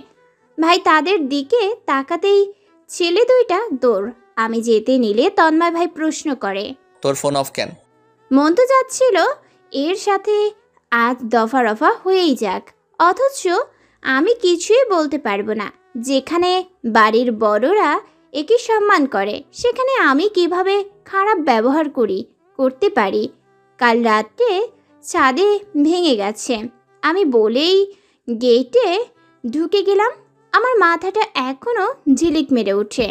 ভাই তাদের দিকে তাকাতেই ছেলে 2টা দৌড়। আমি যেতে নিলে তন্ময় ভাই প্রশ্ন করে, তোর ফোন অফ কেন? মন তো যাচ্ছিল এর সাথে আজ দফা রফা হয়েই যাক, অথচ আমি কিছুই বলতে পারবো না। যেখানে বাড়ির বড়রা একে সম্মান করে সেখানে আমি কিভাবে খারাপ ব্যবহার করতে পারি? কাল রাতে ছাদে ভেঙে গেছে আমি বলেই গেটে ঢুকে গেলাম। আমার মাথাটা এখনো ঝিলিক মেরে ওঠে।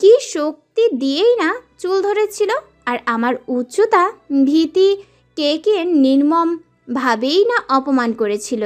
কি শক্তি দিয়েই না চুল ধরেছিল, আর আমার উচ্চতা ভীতি কে নির্মম ভাবেই না অপমান করেছিল।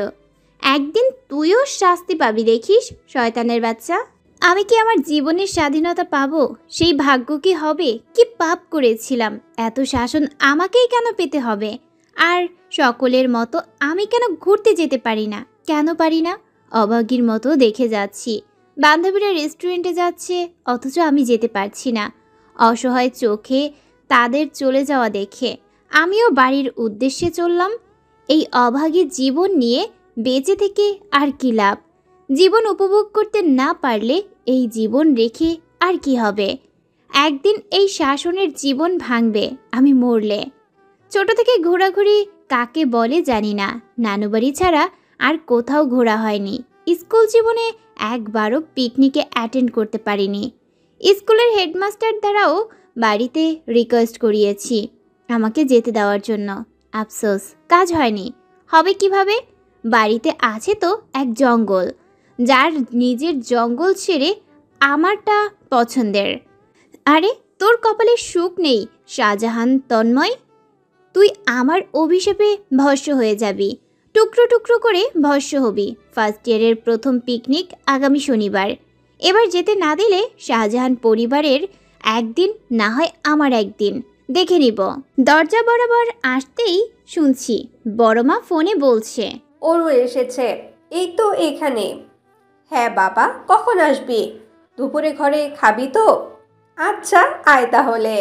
একদিন তুইও শাস্তি পাবি দেখিস, শয়তানের বাচ্চা। আমি কি আমার জীবনের স্বাধীনতা পাবো? সেই ভাগ্য কি হবে? কি পাপ করেছিলাম? এত শাসন আমাকেই কেন পেতে হবে? আর সকলের মতো আমি কেন ঘুরতে যেতে পারি না? কেন পারি না? অভাগীর মতো দেখে যাচ্ছি বান্ধবীরা রেস্টুরেন্টে যাচ্ছে, অথচ আমি যেতে পারছি না। অসহায় চোখে তাদের চলে যাওয়া দেখে আমিও বাড়ির উদ্দেশ্যে চললাম। এই অভাগী জীবন নিয়ে বেঁচে থেকে আর কি লাভ? জীবন উপভোগ করতে না পারলে এই জীবন রেখে আর কি হবে? একদিন এই শাসনের জীবন ভাঙবে আমি মরলে। ছোট থেকে ঘোরাঘুরি কাকে বলে জানি না, নানুবাড়ি ছাড়া আর কোথাও ঘোরা হয়নি। স্কুল জীবনে একবারও পিকনিকে অ্যাটেন্ড করতে পারিনি। স্কুলের হেডমাস্টার দ্বারাও বাড়িতে রিকোয়েস্ট করিয়েছি আমাকে যেতে দেওয়ার জন্য। আফসোস, কাজ হয়নি। হবে কিভাবে? বাড়িতে আছে তো এক জঙ্গল, যার নিজের জঙ্গল ছেড়ে আমারটা পছন্দের। আরে তোর কপালে সুখ নেই শাহজাহান তন্ময়, তুই আমার অভিশাপে ভস্য হয়ে যাবি, টুকরো টুকরো করে ভস্য হবি। ফার্স্ট ইয়ারের প্রথম পিকনিক আগামী শনিবার। এবার যেতে না দিলে শাহজাহান পরিবারের একদিন, না হয় আমার একদিন, দেখে নিব। দরজা বরাবর আসতেই শুনছি বড়মা ফোনে বলছে, ওরও এসেছে, এই তো এখানে। হ্যাঁ বাবা, কখন আসবি? দুপুরে ঘরে খাবি তো? আচ্ছা আয় তাহলে।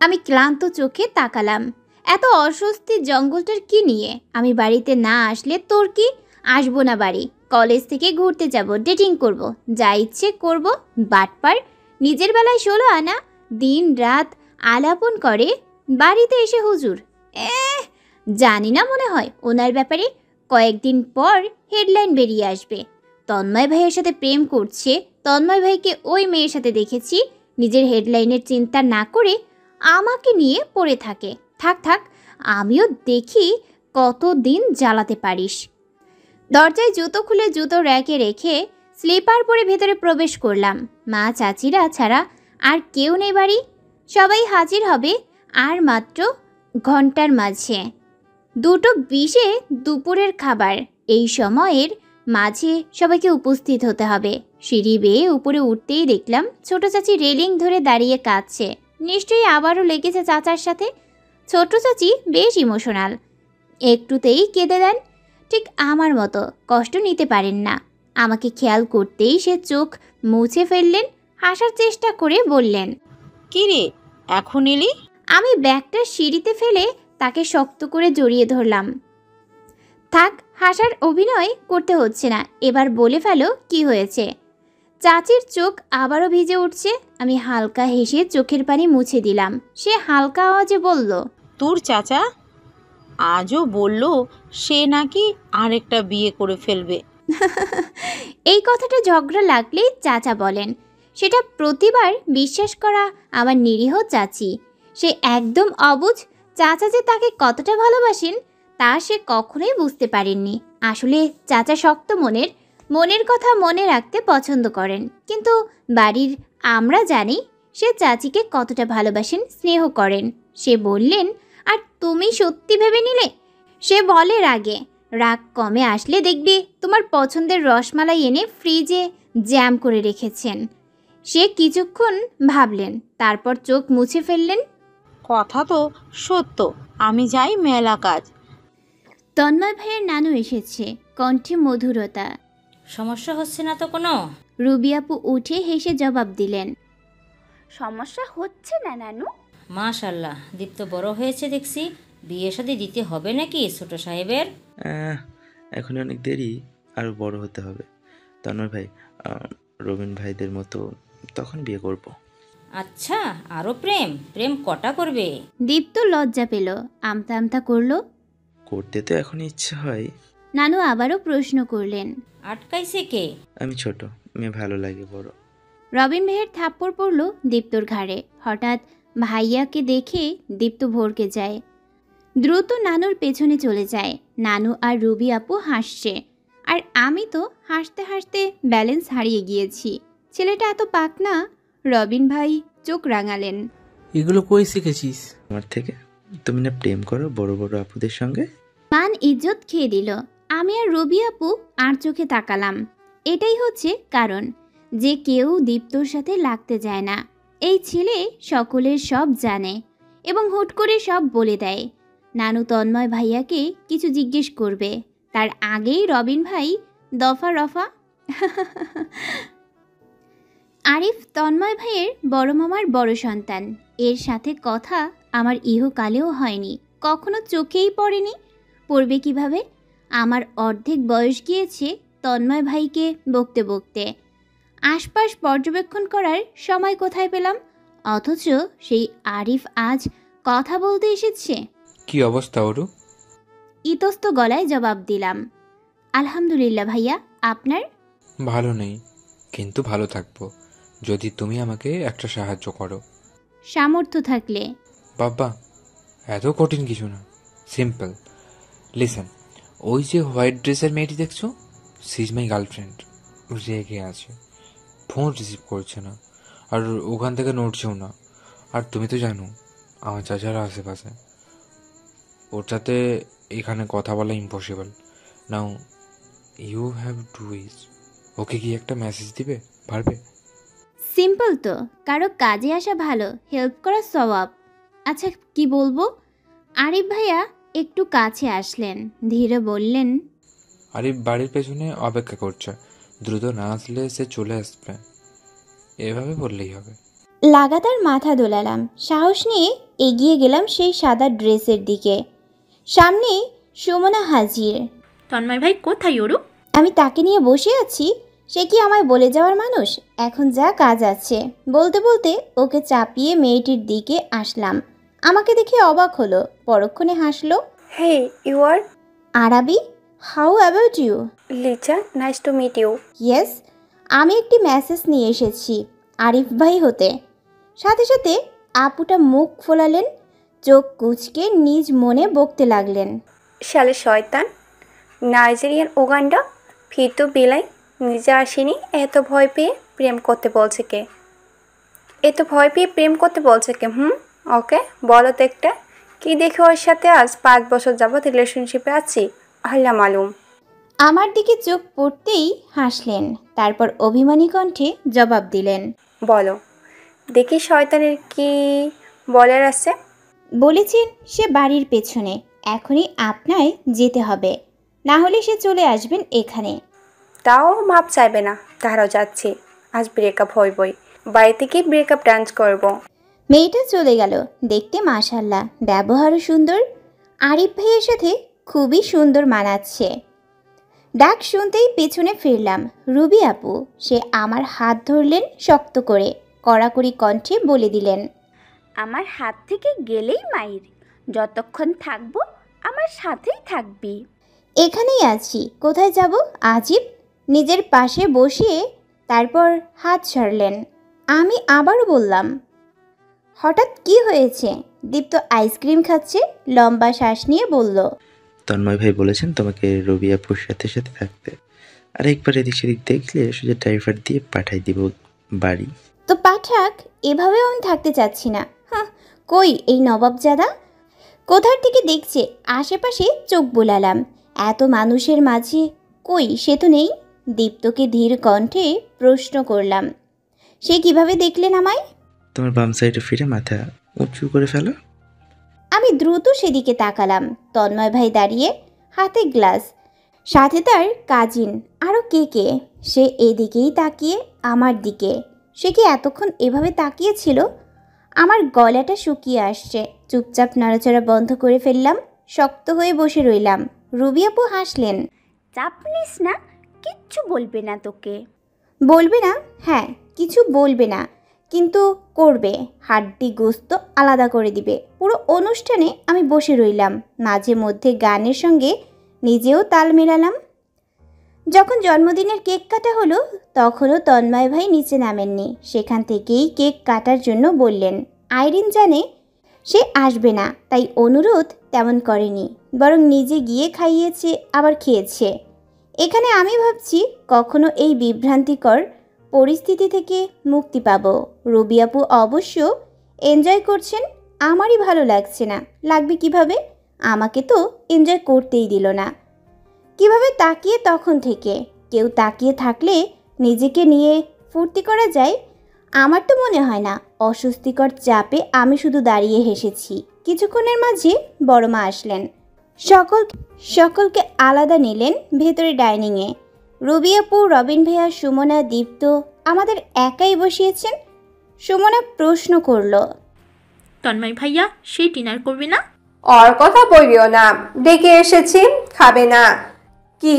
আমি ক্লান্ত চোখে তাকালাম। এত অস্বস্তি জঙ্গলটার কি নিয়ে? আমি বাড়িতে না আসলে তোর কি? আসবো না বাড়ি। কলেজ থেকে ঘুরতে যাব, ডেটিং করব, যা ইচ্ছে করব। বাটপার, নিজের বেলায় 16 আনা, দিন রাত আলাপন করে, বাড়িতে এসে হুজুর। জানি না, মনে হয় ওনার ব্যাপারে কয়েকদিন পর হেডলাইন বেরিয়ে আসবে। তন্ময় ভাইয়ের সাথে প্রেম করছে, তন্ময় ভাইকে ওই মেয়ের সাথে দেখেছি। নিজের হেডলাইনের চিন্তা না করে আমাকে নিয়ে পড়ে থাকে। থাক থাক, আমিও দেখি কতদিন জ্বালাতে পারিস। দরজায় জুতো খুলে জুতো র্যাকে রেখে স্লিপার পরে ভেতরে প্রবেশ করলাম। মা চাচিরা ছাড়া আর কেউ নেই বাড়ি। সবাই হাজির হবে আর মাত্র ঘন্টার মাঝে। 2:20 দুপুরের খাবার। এই সময়ের মাঝে সবাইকে উপস্থিত হতে হবে। সিঁড়ি বেয়ে উপরে উঠতেই দেখলাম ছোট চাচি রেলিং ধরে দাঁড়িয়ে কাঁদছে। নিশ্চয়ই আবারও লেগেছে চাচার সাথে। ছোট চাচি বেশ ইমোশনাল, একটুতেই কেঁদে দেন। ঠিক আমার মতো কষ্ট নিতে পারেন না। আমাকে খেয়াল করতেই সে চোখ মুছে ফেললেন, হাসার চেষ্টা করে বললেন, কি রে, এখন এলি? আমি ব্যাগটা সিঁড়িতে ফেলে তাকে শক্ত করে জড়িয়ে ধরলাম। থাক, হাসার অভিনয় করতে হচ্ছে না, এবার বলে ফেলো কি হয়েছে। চাচির চোখ আবারও ভিজে উঠছে। আমি হালকা হেসে চোখের পানি মুছে দিলাম। সে হালকা আওয়াজে বলল, তোর চাচা আজও বলল সে নাকি আরেকটা বিয়ে করে ফেলবে। এই কথাটা ঝগড়া লাগলেই চাচা বলেন। সেটা প্রতিবার বিশ্বাস করা আমার নিরীহ চাচি। সে একদম অবুঝ। চাচা যে তাকে কতটা ভালোবাসেন তা সে কখনোই বুঝতে পারেননি। আসলে চাচা শক্ত মনের কথা মনে রাখতে পছন্দ করেন। কিন্তু বাড়ির আমরা জানি সে চাচিকে কতটা ভালোবাসেন, স্নেহ করেন। সে বললেন, আর তুমি সত্যি ভেবে নিলে? সে বলে রাগে। রাগ কমে আসলে দেখবে তোমার পছন্দের রসমালাই এনে ফ্রিজে জ্যাম করে রেখেছেন। সে কিছুক্ষণ ভাবলেন, তারপর চোখ মুছে ফেললেন। কথা তো সত্য, আমি যাই মেলা কাজ, তন্ময় ভাইয়ের নানু এসেছে, কণ্ঠে মধুরতা। সমস্যা হচ্ছে না তো কোনো? রুবি আপু উঠে হেসে জবাব দিলেন, সমস্যা হচ্ছে না নানু। মাশাল্লাহ, দীপ্ত বড় হয়েছে দেখছি। বিয়ে শাদী দিতে হবে নাকি ছোট সাহেবের? এখন অনেক দেরি, আরও বড় হতে হবে। তন্ময় ভাই, রবিন ভাইদের মতো তখন বিয়ে করব। আচ্ছা, আরও প্রেম প্রেম কটা করবে? দীপ্ত লজ্জা পেল, আমতা আমতা করল। করতে তো এখন ইচ্ছে হয়। নানু আবারও প্রশ্ন করলেন, আটকাইছে কে? আমি ছোট, মেয়ে ভালো লাগে বড়। রবিন ভাইয়ের থাপ্পড় পড়ল দীপ্তর ঘাড়ে। হঠাৎ ভাইয়াকে দেখে দীপ্ত ভরকে যায়, দ্রুত নানুর পেছনে চলে যায়। নানু আর রুবি আপু হাসছে, আর আমি তো হাসতে হাসতে ব্যালেন্স হারিয়ে গিয়েছি। ছেলেটা এত পাকনা। রবিন ভাই চোখ রাঙালেন। এগুলো কই শিখেছিস? আমার থেকে। তুমি না প্রেম করো বড় বড় আপুদের সঙ্গে? মান ইজ্জত খেয়ে দিল। আমি আর রবি আপু আর চোখে তাকালাম। এটাই হচ্ছে কারণ যে কেউ দীপ্তর সাথে লাগতে যায় না। এই ছেলে সকলের সব জানে এবং হুট করে সব বলে দেয়। নানু তন্ময় ভাইয়াকে কিছু জিজ্ঞেস করবে, তার আগেই রবিন ভাই দফা রফা। আরিফ তন্ময় ভাইয়ের বড় মামার বড় সন্তান। এর সাথে কথা আমার ইহকালেও হয়নি, কখনো চোখেই পড়েনি। পড়বে কিভাবে? আমার অর্ধেক বয়স গিয়েছে তন্ময় ভাইকে বকতে বকতে। আশপাশ পর্যবেক্ষণ করার সময় কোথায় পেলাম? অথচ সেই আরিফ আজ কথা বলতে এসেছে। কি অবস্থা ওরু? ইতস্ত গলায় জবাব দিলাম, আলহামদুলিল্লাহ ভাইয়া, আপনার? ভালো নেই, কিন্তু ভালো থাকবো যদি তুমি আমাকে একটা সাহায্য করো। সামর্থ্য থাকলে। বাবা, এত কঠিন কিছু না, সিম্পল। লিসেন, ওই যে হোয়াইট ড্রেসের মেয়েটি দেখছো, সি ইজ মাই গার্লফ্রেন্ড। রেগে আছে, ফোন রিসিভ করছে না, আর ওখান থেকে নড়ছেও না। আর তুমি তো জানো আমার চাচারা আশেপাশে, ওর সাথে এখানে কথা বলা impossible. Now you have to wish. Okay কি একটা মেসেজ দিবে, পারবে? সিম্পল তো, কারো কাজে আসা ভালো, হেল্প করা সওয়াব। আচ্ছা কি বলবো? আরিফ ভাইয়া একটু কাছে আসলেন, ধীরে বললেন, আরিফ বাড়ির পেছনে অপেক্ষা করছে, দ্রুত না আসলে সে চলে আসবে। এভাবে বললেই হবে। লাগাতার মাথা দোলালাম, সাহস নিয়ে এগিয়ে গেলাম সেই সাদা ড্রেসের দিকে। সামনে সুমনা হাজির। তন্ময় ভাই কোথায় ওরু? আমি তাকে নিয়ে বসে আছি, সে কি আমায় বলে যাওয়ার মানুষ? এখন যা কাজ আছে। বলতে বলতে ওকে চাপিয়ে মেয়েটির দিকে আসলাম। আমাকে দেখে অবাক হলো, পরক্ষণে হাসলো। Hey, you are Aarabi? How about you? Lisa, nice to meet you. Yes, আমি একটি মেসেজ নিয়ে এসেছি আরিফ ভাই হতে। সাথে সাথে আপুটা মুখ ফোলালেন, চোখ কুঁচকে নিজ মনে বকতে লাগলেন, শালে শয়তান, নাইজেরিয়ান উগান্ডা, ফিরতো বেলাই, নিজে আসেনি, এত ভয় পেয়ে প্রেম করতে বলছে কে? এত ভয় পেয়ে প্রেম করতে বলছে কে? ওকে বলো তো একটা, কি দেখে ওর সাথে আজ 5 বছর যাবৎ রিলেশনশিপে আছি, আল্লাহ মালুম। আমার দিকে চোখ পড়তেই হাসলেন, তারপর অভিমানী কণ্ঠে জবাব দিলেন, বলো দেখি শয়তানের কি বলার আছে। বলেছেন সে বাড়ির পেছনে, এখনই আপনায় যেতে হবে, না হলে সে চলে আসবেন এখানে। তাও মাপ চাইবে না, তারাও যাচ্ছি, আজ ব্রেকআপ হইবই, বাড়িতে গিয়ে ব্রেকআপ ডান্স করব। মেয়েটা চলে গেল। দেখতে মাশাল্লাহ, ব্যবহারও সুন্দর। আরিফ ভাইয়ের সাথে খুবই সুন্দর মানাচ্ছে। ডাক শুনতেই পেছনে ফিরলাম। রুবি আপু, সে আমার হাত ধরলেন শক্ত করে, কড়াকড়ি কণ্ঠে বলে দিলেন, আমার হাত থেকে গেলেই মাইর, যতক্ষণ থাকবো আমার সাথেই থাকবি। এখানেই আছি, কোথায় যাব? আজিব। নিজের পাশে বসিয়ে তারপর হাত ছাড়লেন। আমি আবারও বললাম, হঠাৎ কি হয়েছে? দীপ্ত আইসক্রিম খাচ্ছে, লম্বা শ্বাস নিয়ে বলল, তন্ময় ভাই বলেছেন তোমাকে রবি আপুর সাথে সাথে থাকতে, আর একবার এদিক সেদিক দেখলে সোজা ড্রাইভার দিয়ে পাঠাই দিব বাড়ি। তো পাঠাক, এভাবেও আমি থাকতে চাচ্ছি না। কই এই নবাবজাদা? কোথার থেকে দেখছে? আশেপাশে চোখ বোলালাম, এত মানুষের মাঝে কই সে তো নেই। দীপ্তকে ধীর কণ্ঠে প্রশ্ন করলাম, সে কিভাবে দেখলেন আমায়? তোমার বাম সাইডে ফিরে মাথা উঁচু করে ফেলো। আমি দ্রুত সেদিকে তাকালাম। তন্ময় ভাই দাঁড়িয়ে হাতে গ্লাস, সাথে তার কাজিন, আরও কে কে। সে এদিকেই তাকিয়ে আমার দিকে। সে কি এতক্ষণ এভাবে তাকিয়েছিল? আমার গলাটা শুকিয়ে আসছে। চুপচাপ নড়াচড়া বন্ধ করে ফেললাম, শক্ত হয়ে বসে রইলাম। রুবি আপু হাসলেন। চাপ নিস না, কিচ্ছু বলবে না তোকে। বলবে না? হ্যাঁ, কিছু বলবে না, কিন্তু করবে। হাড্ডি গোস্ত আলাদা করে দিবে। পুরো অনুষ্ঠানে আমি বসে রইলাম, মাঝে মধ্যে গানের সঙ্গে নিজেও তাল মেলালাম। যখন জন্মদিনের কেক কাটা হলো, তখনও তন্ময় ভাই নিচে নামেননি। সেখান থেকেই কেক কাটার জন্য বললেন। আইরিন জানে সে আসবে না, তাই অনুরোধ তেমন করেনি, বরং নিজে গিয়ে খাইয়েছে, আবার খেয়েছে। এখানে আমি ভাবছি কখনো এই বিভ্রান্তিকর পরিস্থিতি থেকে মুক্তি পাব। রবি আপু অবশ্য এনজয় করছেন, আমারই ভালো লাগছে না। লাগবে কিভাবে? আমাকে তো এনজয় করতেই দিল না। কিভাবে তাকিয়ে তখন থেকে? কেউ তাকিয়ে থাকলে নিজেকে নিয়ে ফুর্তি করা যায়? আমার তো মনে হয় না। অস্বস্তিকর চাপে আমি শুধু দাঁড়িয়ে হেসেছি। কিছুক্ষণের মাঝে বড়মা আসলেন। সকলকে আলাদা নিলেন ভেতরে ডাইনিংয়ে। রবি আপু, রবিন ভাইয়া, সুমনা, দীপ্ত আমাদের একাই বসিয়েছেন। সুমনা প্রশ্ন করল, তন্ময় ভাইয়া সেই ডিনার করবে না? ওর কথা বলিও না, ডেকে এসেছি, খাবে না। কি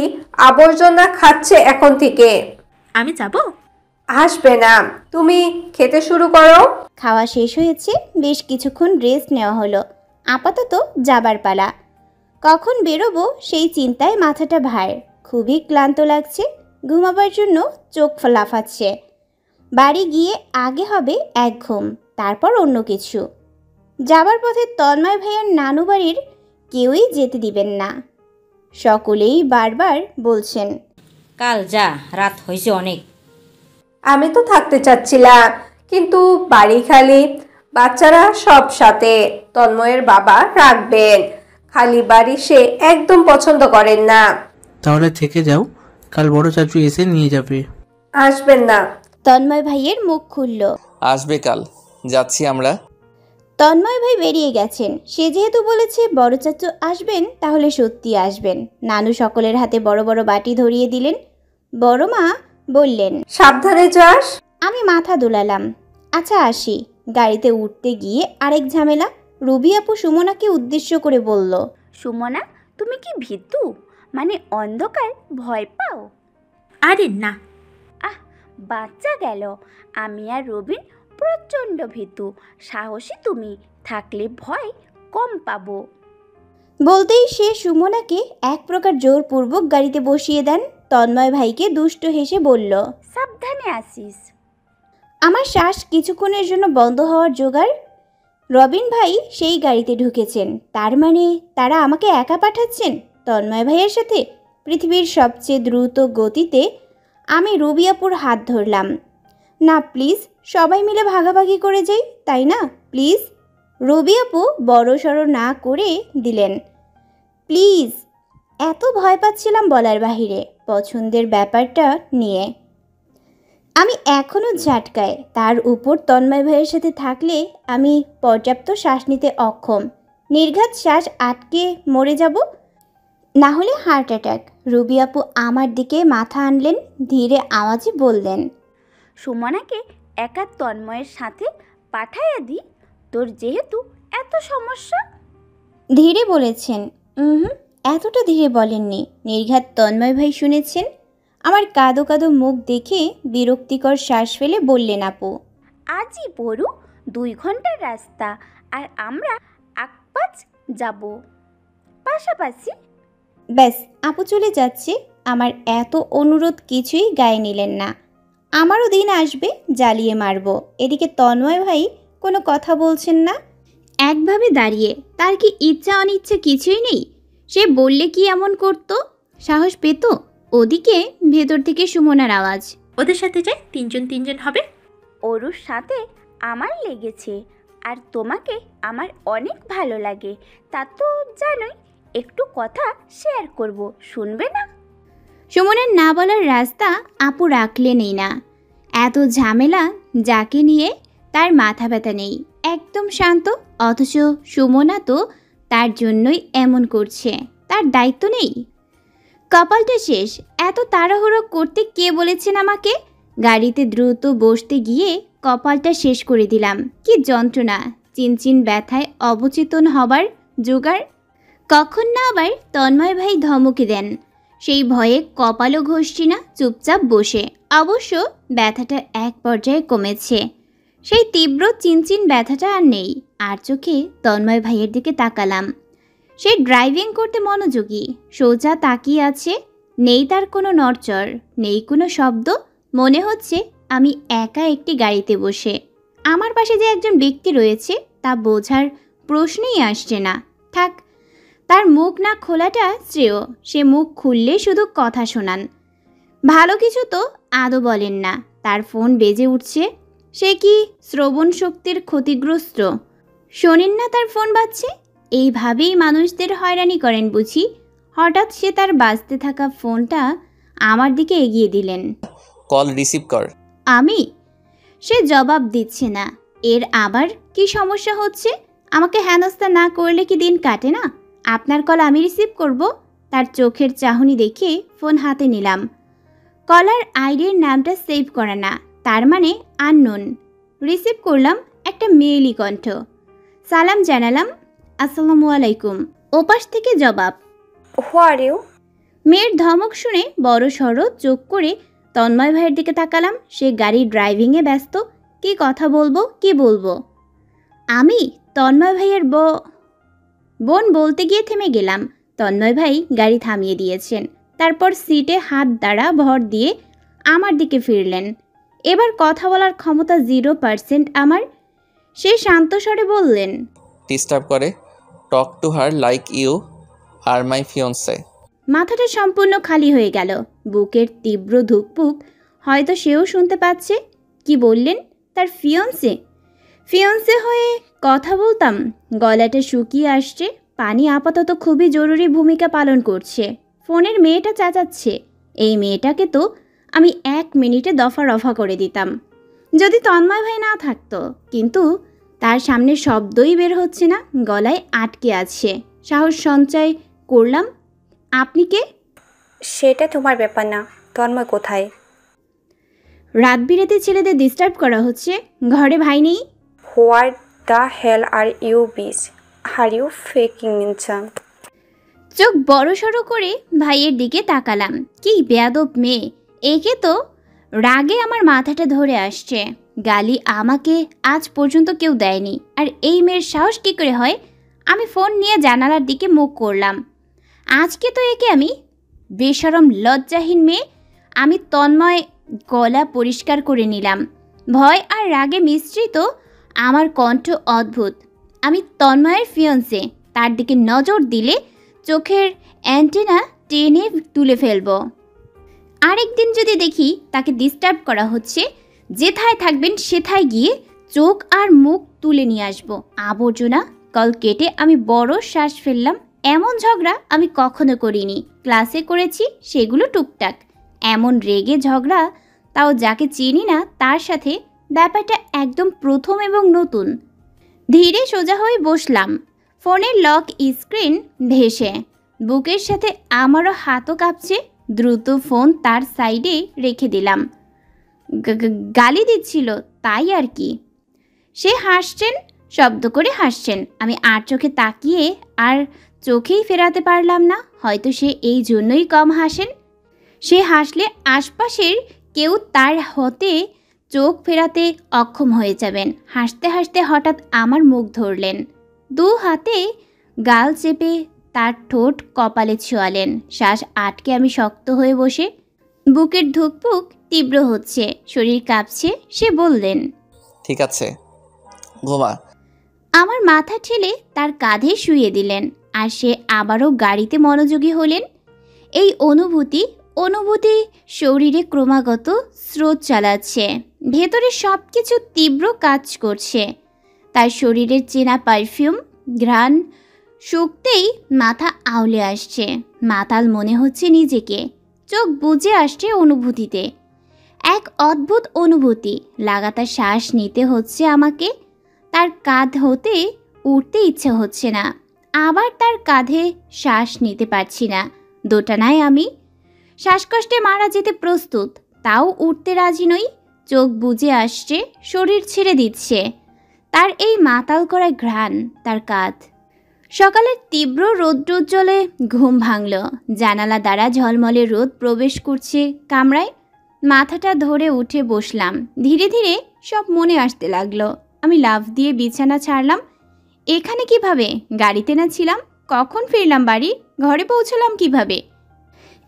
আবর্জনা খাচ্ছে এখন থেকে। আমি যাব? আসবে না, তুমি খেতে শুরু করো। খাওয়া শেষ হয়েছে, বেশ কিছুক্ষণ রেস্ট নেওয়া হলো। আপাতত যাবার পালা। কখন বেরোবো সেই চিন্তায় মাথাটা ভার। খুবই ক্লান্ত লাগছে, ঘুমাবার জন্য চোখ লাফাচ্ছে। বাড়ি গিয়ে আগে হবে এক ঘুম, তারপর অন্য কিছু। যাবার পথে তন্ময় ভাইয়ের নানু বাড়ির কেউই যেতে দিবেন না। সকলেই বারবার বলছেন, কাল যা, রাত হয়েছে অনেক। আমি তো থাকতে চাচ্ছিলাম, কিন্তু বাড়ি খালি, বাচ্চারা সব সাথে। তন্ময়ের বাবা রাখবেন, খালি বাড়ি সে একদম পছন্দ করেন না। তাহলে থেকে যাও, কাল বড় চাচু এসে নিয়ে যাবে। আসবেন না। তন্ময় ভাইয়ের মুখ খুলল। আসবে কাল, যাচ্ছি আমরা। তন্ময় ভাই বেরিয়ে গেছেন। সে যেহেতু বলেছে বড় চাচু আসবেন, তাহলে সত্যি আসবেন। নানু সকলের হাতে বড় বড় বাটি ধরিয়ে দিলেন। বড় মা বললেন, সাবধানে যাস। আমি মাথা দোলালাম। আচ্ছা আসি। গাড়িতে উঠতে গিয়ে আরেক ঝামেলা। রুবি আপু সুমনাকে উদ্দেশ্য করে বলল, সুমনা, তুমি কি ভীতু? মানে অন্ধকার ভয় পাও? আরে না। বাচ্চা গেল। আমি আর রবিন প্রচণ্ড ভীতু। সাহসী তুমি, থাকলে ভয় কম পাবো। বলতেই সে সুমনাকে এক প্রকার জোরপূর্বক গাড়িতে বসিয়ে দেন। তন্ময় ভাইকে দুষ্ট হেসে বলল, সাবধানে আসিস। আমার শ্বাস কিছুক্ষণের জন্য বন্ধ হওয়ার জোগাড়। রবিন ভাই সেই গাড়িতে ঢুকেছেন। তার মানে তারা আমাকে একা পাঠাচ্ছেন তন্ময় ভাইয়ের সাথে? পৃথিবীর সবচেয়ে দ্রুত গতিতে আমি রবি আপুর হাত ধরলাম। না প্লিজ, সবাই মিলে ভাগাভাগি করে যাই, তাই না? প্লিজ। রবি আপু বড় সড়ো না করে দিলেন, প্লিজ। এত ভয় পাচ্ছিলাম বলার বাহিরে, পছন্দের ব্যাপারটা নিয়ে। আমি এখনও ঝাটকায়। তার উপর তন্ময় ভাইয়ের সাথে থাকলে আমি পর্যাপ্ত শ্বাস নিতে অক্ষম। নির্ঘাত শ্বাস আটকে মরে যাব, না হলে হার্ট অ্যাটাক। রবি আপু আমার দিকে মাথা আনলেন, ধীরে আওয়াজে বললেন, সুমনাকে একা তন্ময়ের সাথে পাঠাইয়া দি, তোর যেহেতু এত সমস্যা। ধীরে বলেছেন। এতটা ধীরে বলেননি। নির্ঘাত তন্ময় ভাই শুনেছেন। আমার কাদো কাদো মুখ দেখে বিরক্তিকর শ্বাস ফেলে বললেন, আপু আজই বড় 2 ঘন্টার রাস্তা, আর আমরা আকপাচ যাব পাশাপাশি। ব্যাস, আপু চলে যাচ্ছে। আমার এত অনুরোধ কিছুই গায়ে নিলেন না। আমারও দিন আসবে, জ্বালিয়ে মারব। এদিকে তন্ময় ভাই কোনো কথা বলছেন না, একভাবে দাঁড়িয়ে। তার কি ইচ্ছা অনিচ্ছা কিছুই নেই? সে বললে কি এমন করত? সাহস পেত? ওদিকে ভেতর থেকে সুমনার আওয়াজ, ওদের সাথে যাই, 3 জন হবে। ওর সাথে আমার লেগেছে, আর তোমাকে আমার অনেক ভালো লাগে, তা তো জানোই। একটু কথা শেয়ার করব, শুনবে না? সুমনের না বলার রাস্তা আপু রাখলেনই না। এত ঝামেলা যাকে নিয়ে তার মাথা ব্যথা নেই, একদম শান্ত। অথচ সুমনা তো তার জন্যই এমন করছে। তার দায়িত্ব নেই? কপালটা শেষ। এত তাড়াহুড়ো করতে কে বলেছেন আমাকে? গাড়িতে দ্রুত বসতে গিয়ে কপালটা শেষ করে দিলাম। কি যন্ত্রণা! চিনচিন ব্যথায় অবচেতন হবার জোগাড়। কখন না আবার তন্ময় ভাই ধমকে দেন, সেই ভয়ে কপালও ঘষছি না, চুপচাপ বসে। অবশ্য ব্যথাটা এক পর্যায়ে কমেছে, সেই তীব্র চিনচিন ব্যথাটা আর নেই। আর চোখে তন্ময় ভাইয়ের দিকে তাকালাম। সে ড্রাইভিং করতে মনোযোগী, সোজা তাকিয়ে আছে। নেই তার কোনো নড়চড়, নেই কোনো শব্দ। মনে হচ্ছে আমি একা একটি গাড়িতে বসে। আমার পাশে যে একজন ব্যক্তি রয়েছে তা বোঝার প্রশ্নই আসছে না। থাক, তার মুখ না খোলাটা শ্রেয়। সে মুখ খুললে শুধু কথা শোনান, ভালো কিছু তো আদৌ বলেন না। তার ফোন বেজে উঠছে। সে কি শ্রবণ শক্তির ক্ষতিগ্রস্ত? শোনেন না তার ফোন বাজছে? এইভাবেই মানুষদের হয়রানি করেন বুঝি? হঠাৎ সে তার বাজতে থাকা ফোনটা আমার দিকে এগিয়ে দিলেন। কল রিসিভ কর। আমি? সে জবাব দিচ্ছে না। এর আবার কি সমস্যা হচ্ছে? আমাকে হেনস্থা না করলে কি দিন কাটে না? আপনার কল আমি রিসিভ করব? তার চোখের চাহনি দেখে ফোন হাতে নিলাম। কলার আইডির নামটা সেভ করা না, তার মানে আননোন। রিসিভ করলাম একটা মেয়েলি কণ্ঠ। সালাম জানালাম, আসসালামু আলাইকুম। ওপাশ থেকে জবাব, হু আর ইউ? মেয়ের ধমক শুনে বড় সড়ো চোখ করে তন্ময় ভাইয়ের দিকে তাকালাম। সে গাড়ি ড্রাইভিংয়ে ব্যস্ত। কি কথা বলবো, কি বলবো? আমি তন্ময় ভাইয়ের বোন বলতে গিয়ে থেমে গেলাম। তন্ময় ভাই গাড়ি থামিয়ে দিয়েছেন, তারপর সিটে হাত দ্বারা ভর দিয়ে আমার দিকে ফিরলেন। এবার কথা বলার ক্ষমতা 0% আমার। সে শান্ত স্বরে বললেন, ডিস্টার্ব করে? Talk to her like you are my fiancee. মাথাটা সম্পূর্ণ খালি হয়ে গেল। বুকের তীব্র ধুকপুক হয়তো সেও শুনতে পাচ্ছে। কি বললেন? তার ফিয়ন্সে? ফিয়ন্সে হয়ে কথা বলতাম? গলাটা শুকিয়ে আসছে। পানি আপাতত খুবই জরুরি ভূমিকা পালন করছে। ফোনের মেয়েটা চেঁচাচ্ছে। এই মেয়েটাকে তো আমি 1 মিনিটে দফা রফা করে দিতাম যদি তন্ময় ভাই না থাকতো। কিন্তু তার সামনে শব্দই বের হচ্ছে না, গলায় আটকে আছে। সাহস সঞ্চয় করলাম, আপনি কে? সেটা তোমার ব্যাপার না। তন্ময় কোথায়? রাত বিরেতে ছেলেদের ডিস্টার্ব করা হচ্ছে। ঘরে ভাই নেই? What the hell are you bitch? Are you faking Minchan? চোখ বড় সড়ো করে ভাইয়ের দিকে তাকালাম। কি বেয়াদব মেয়ে! একে তো রাগে আমার মাথাটা ধরে আসছে। গালি আমাকে আজ পর্যন্ত কেউ দেয়নি, আর এই মেয়ের সাহস কী করে হয়? আমি ফোন নিয়ে জানালার দিকে মুখ করলাম। আজকে তো একে আমি বেশরম লজ্জাহীন মেয়ে। আমি তন্ময় গলা পরিষ্কার করে নিলাম। ভয় আর রাগে মিশ্রিত আমার কণ্ঠ অদ্ভুত। আমি তন্ময়ের ফিয়ন্সে। তার দিকে নজর দিলে চোখের অ্যান্টেনা টেনে তুলে ফেলব। আরেকদিন যদি দেখি তাকে ডিস্টার্ব করা হচ্ছে, যেথায় থাকবেন সেথায় গিয়ে চোখ আর মুখ তুলে নিয়ে আসবো। আবর্জনা। কল কেটে আমি বড় শ্বাস ফেললাম। এমন ঝগড়া আমি কখনো করিনি। ক্লাসে করেছি, সেগুলো টুকটাক। এমন রেগে ঝগড়া, তাও যাকে চিনি না তার সাথে, ব্যাপারটা একদম প্রথম এবং নতুন। ধীরে সোজা হয়ে বসলাম। ফোনের লক স্ক্রিন ভেসে বুকের সাথে আমারও হাতও কাঁপছে। দ্রুত ফোন তার সাইডে রেখে দিলাম। গালি দিচ্ছিল তাই আর কি। সে হাসছেন, শব্দ করে হাসছেন। আমি আর চোখে তাকিয়ে আর চোখেই ফেরাতে পারলাম না। হয়তো সে এই জন্যই কম হাসেন। সে হাসলে আশপাশের কেউ তার হতে চোখ ফেরাতে অক্ষম হয়ে যাবেন। হাসতে হাসতে হঠাৎ আমার মুখ ধরলেন। 2 হাতে গাল চেপে তার ঠোঁট কপালে ছোঁয়ালেন। শ্বাস আটকে আমি শক্ত হয়ে বসে। বুকের ধুকপুক তীব্র হচ্ছে, শরীর কাঁপছে। সে বললেন, ঠিক আছে, ঘুমা। আমার মাথা ঠেলে তার কাঁধে শুইয়ে দিলেন। আর সে আবারও গাড়িতে মনোযোগী হলেন। এই অনুভূতি শরীরে ক্রমাগত স্রোত চালাচ্ছে। ভেতরে সব কিছু তীব্র কাজ করছে। তার শরীরের চেনা পারফিউম ঘ্রাণ শুকতেই মাথা আউলে আসছে। মাতাল মনে হচ্ছে নিজেকে। চোখ বুজে আসছে অনুভূতিতে। এক অদ্ভুত অনুভূতি। লাগাতার শ্বাস নিতে হচ্ছে আমাকে। তার কাঁধ হতে উঠতে ইচ্ছে হচ্ছে না। আবার তার কাঁধে শ্বাস নিতে পারছি না। দোটানায় আমি শ্বাসকষ্টে মারা যেতে প্রস্তুত, তাও উঠতে রাজি নই। চোখ বুজে আসছে, শরীর ছেড়ে দিচ্ছে তার এই মাতাল করা ঘ্রাণ, তার কাঁধ। সকালের তীব্র রৌদ্রোজ্জ্বলে ঘুম ভাঙল। জানালা দ্বারা ঝলমলে রোদ প্রবেশ করছে কামরায়। মাথাটা ধরে উঠে বসলাম। ধীরে ধীরে সব মনে আসতে লাগলো। আমি লাফ দিয়ে বিছানা ছাড়লাম। এখানে কিভাবে? গাড়িতে না ছিলাম? কখন ফিরলাম বাড়ি? ঘরে পৌঁছলাম কিভাবে?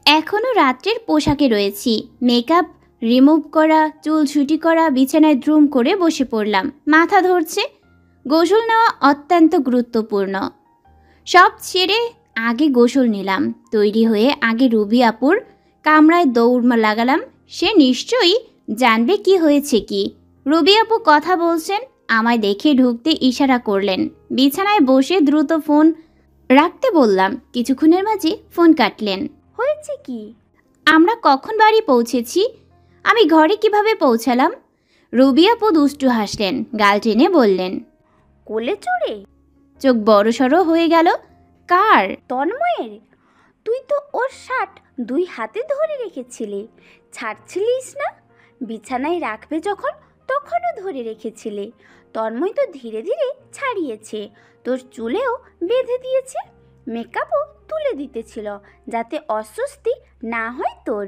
এখনও রাত্রের পোশাকে রয়েছি। মেকআপ রিমুভ করা, চুল ছুটি করা, বিছানায় দ্রুম করে বসে পড়লাম। মাথা ধরছে। গোসল নেওয়া অত্যন্ত গুরুত্বপূর্ণ। সব ছেড়ে আগে গোসল নিলাম। তৈরি হয়ে আগে রুবি আপুর কামরায় দৌড় লাগালাম। সে নিশ্চয়ই জানবে কি হয়েছে কি। রুবি আপু কথা বলছেন। আমায় দেখে ঢুকতে ইশারা করলেন। বিছানায় বসে দ্রুত ফোন রাখতে বললাম। কিছুক্ষণের মাঝে ফোন কাটলেন। হয়েছে কি? আমরা কখন বাড়ি পৌঁছেছি? আমি ঘরে কিভাবে পৌঁছালাম? রুবি আপু দুষ্টু হাসলেন, গাল টেনে বললেন, কোলে চড়ে? চোখ বড়সড় হয়ে গেল। কার? তন্ময়ের। তুই তো ওর শার্ট 2 হাতে ধরে রেখেছিলি, ছাড়ছিলিস না। বিছানায় রাখবে যখন তখনও ধরে রেখেছিলে। তন্ময় তো ধীরে ধীরে ছাড়িয়েছে, তোর চুলেও বেঁধে দিয়েছে, মেকআপও তুলে দিতেছিল যাতে অস্বস্তি না হয় তোর।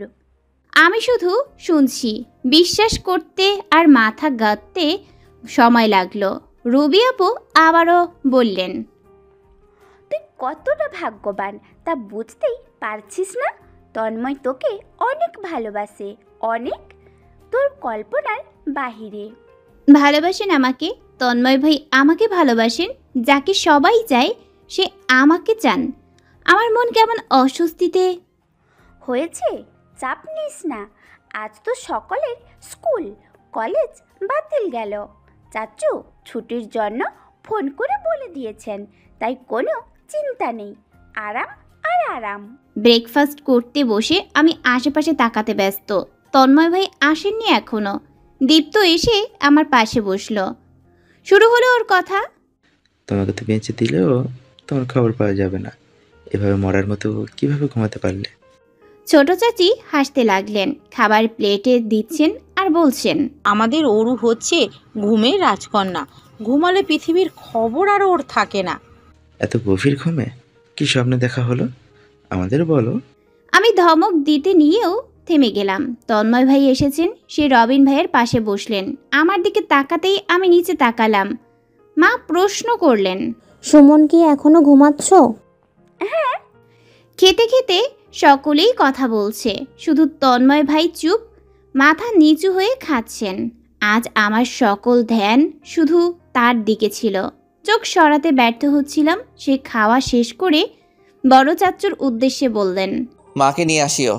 আমি শুধু শুনছি, বিশ্বাস করতে আর মাথা গাঁততে সময় লাগলো। রুবি আপু আবারও বললেন, তুই কতটা ভাগ্যবান তা বুঝতেই পারছিস না? তন্ময় তোকে অনেক ভালোবাসে, অনেক, তোর কল্পনার বাহিরে। ভালোবাসেন আমাকে? তন্ময় ভাই আমাকে ভালোবাসেন? যাকে সবাই চায় সে আমাকে চান। আমার মন কেমন অস্বস্তিতে। হয়েছে, চাপ নিস না। আজ তো সকলের স্কুল কলেজ বাতিল গেল। চাচু ছুটির জন্য ফোন করে বলে দিয়েছেন, তাই কোনো চিন্তা নেই, আরাম আর আরাম। ব্রেকফাস্ট করতে বসে আমি আশেপাশে তাকাতে ব্যস্ত। তন্ময় ভাই আসেননি এখনো। দীপ্ত এসে আমার পাশে বসলো। শুরু হলো ওর কথা। তোমাকে তো বেঁচে দিলেও তোমার খবর পাওয়া যাবে না। এভাবে মরার মতো কিভাবে ঘুমাতে পারলে? ছোট চাচি হাসতে লাগলেন। খাবার প্লেটে দিচ্ছেন আর বলছেন, আমাদের অরু হচ্ছে ঘুমের রাজকন্যা। ঘুমালে পৃথিবীর খবর আর ওর থাকে না। এত গভীর ঘুমে কি স্বপ্নে দেখা হলো আমাদের বলো? আমি ধমক দিতে নিয়েও থেমে গেলাম। তন্ময় ভাই এসেছেন। সে রবিন ভাইয়ের পাশে বসলেন। আমার দিকে তাকাতেই আমি নিচে তাকালাম। মা প্রশ্ন করলেন, সুমন কি এখনো ঘুমাচ্ছ? হ্যাঁ। খেতে খেতে সকলেই কথা বলছে, শুধু তন্ময় ভাই চুপ, মাথা নিচু হয়ে খাচ্ছেন। আজ আমার সকল ধ্যান শুধু তার দিকে ছিল। চোখ সরাতে ব্যর্থ হচ্ছিলাম। সে খাওয়া শেষ করে বড় চাচ্চুর উদ্দেশ্যে বললেন, মাকে নিয়ে আসিও।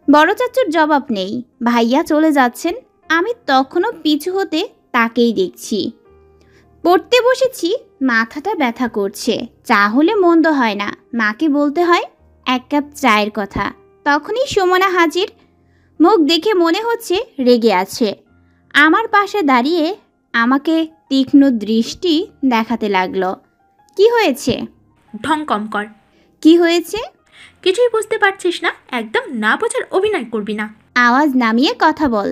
বড় চাচ্চুর জবাব নেই। ভাইয়া চলে যাচ্ছেন। আমি তখনও পিছু হতে তাকেই দেখছি। পড়তে বসেছি, মাথাটা ব্যথা করছে। চা হলে মন্দ হয় না। মাকে বলতে হয় 1 কাপ চায়ের কথা। তখনই সুমনা হাজির। মুখ দেখে মনে হচ্ছে রেগে আছে। আমার পাশে দাঁড়িয়ে আমাকে তীক্ষ্ণ দৃষ্টি দেখাতে লাগলো। কি হয়েছে? ঢং কম কর। কি হয়েছে? কিছুই বুঝতে পারছিস না? একদম না বোঝার অভিনয় করবি না। আওয়াজ নামিয়ে কথা বল।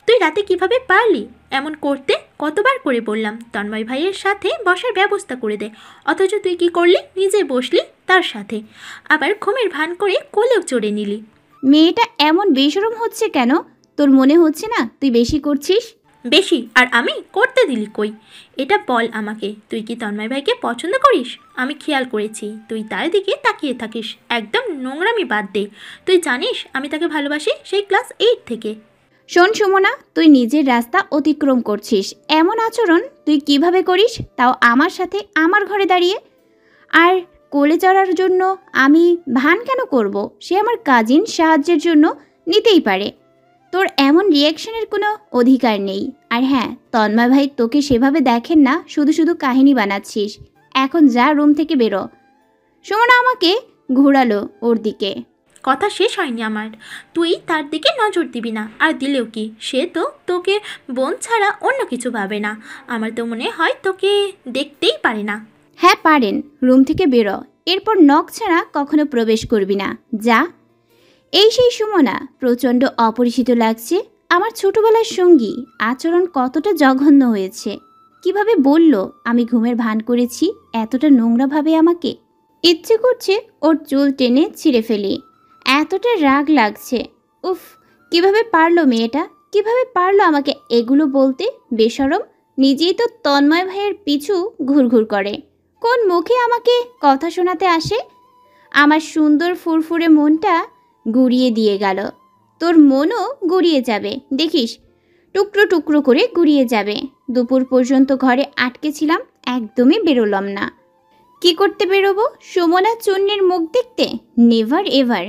তুই রাতে কিভাবে পারলি এমন করতে? কতবার করে বললাম তন্ময় ভাইয়ের সাথে বসার ব্যবস্থা করে দে, অথচ তুই কি করলি? নিজে বসলি তার সাথে, আবার ঘুমের ভান করে কোলেও চড়ে নিলি। মেয়েটা এমন বেশরম হচ্ছে কেন? তোর মনে হচ্ছে না তুই বেশি করছিস? বেশি আর আমি করতে দিলি কই? এটা বল আমাকে, তুই কি তন্ময় ভাইকে পছন্দ করিস? আমি খেয়াল করেছি তুই তার দিকে তাকিয়ে থাকিস। একদম নোংরামি বাদ দে। তুই জানিস আমি তাকে ভালোবাসি সেই ক্লাস 8 থেকে। শোন সুমনা, তুই নিজের রাস্তা অতিক্রম করছিস। এমন আচরণ তুই কিভাবে করিস, তাও আমার সাথে, আমার ঘরে দাঁড়িয়ে? আর কোলে চড়ার জন্য আমি ভান কেন করব? সে আমার কাজিন, সাহায্যের জন্য নিতেই পারে। তোর এমন রিয়াকশনের কোনো অধিকার নেই। আর হ্যাঁ, তন্ময় ভাই তোকে সেভাবে দেখেন না, শুধু শুধু কাহিনী বানাচ্ছিস। এখন যা, রুম থেকে বেরো। সুমনা আমাকে ঘোরালো ওর দিকে। কথা শেষ হয়নি আমার। তুই তার দিকে নজর দিবি না, আর দিলেও কি, সে তো তোকে বোন ছাড়া অন্য কিছু ভাবে না। আমার তো মনে হয় তোকে দেখতেই পারে না। হ্যাঁ পারেন, রুম থেকে বেরো, এরপর নখ ছাড়া কখনো প্রবেশ করবি না, যা। এই সেই সুমনা, প্রচণ্ড অপরিচিত লাগছে। আমার ছোটবেলার সঙ্গী, আচরণ কতটা জঘন্য হয়েছে। কিভাবে বলল আমি ঘুমের ভান করেছি এতটা নোংরাভাবে আমাকে? ইচ্ছে করছে ওর চুল টেনে ছিঁড়ে ফেলি, এতটা রাগ লাগছে। উফ, কিভাবে পারলো মেয়েটা, কিভাবে পারলো আমাকে এগুলো বলতে? বেশরম, নিজেই তো তন্ময় ভাইয়ের পিছু ঘুরঘুর করে। কোন মুখে আমাকে কথা শোনাতে আসে? আমার সুন্দর ফুরফুরে মনটা গুড়িয়ে দিয়ে গেল। তোর মনও গুড়িয়ে যাবে দেখিস, টুকরো টুকরো করে গুড়িয়ে যাবে। দুপুর পর্যন্ত ঘরে আটকে ছিলাম, একদমই বেরোলাম না। কি করতে বেরোবো? সুমনা চুন্নির মুখ দেখতে? Never ever.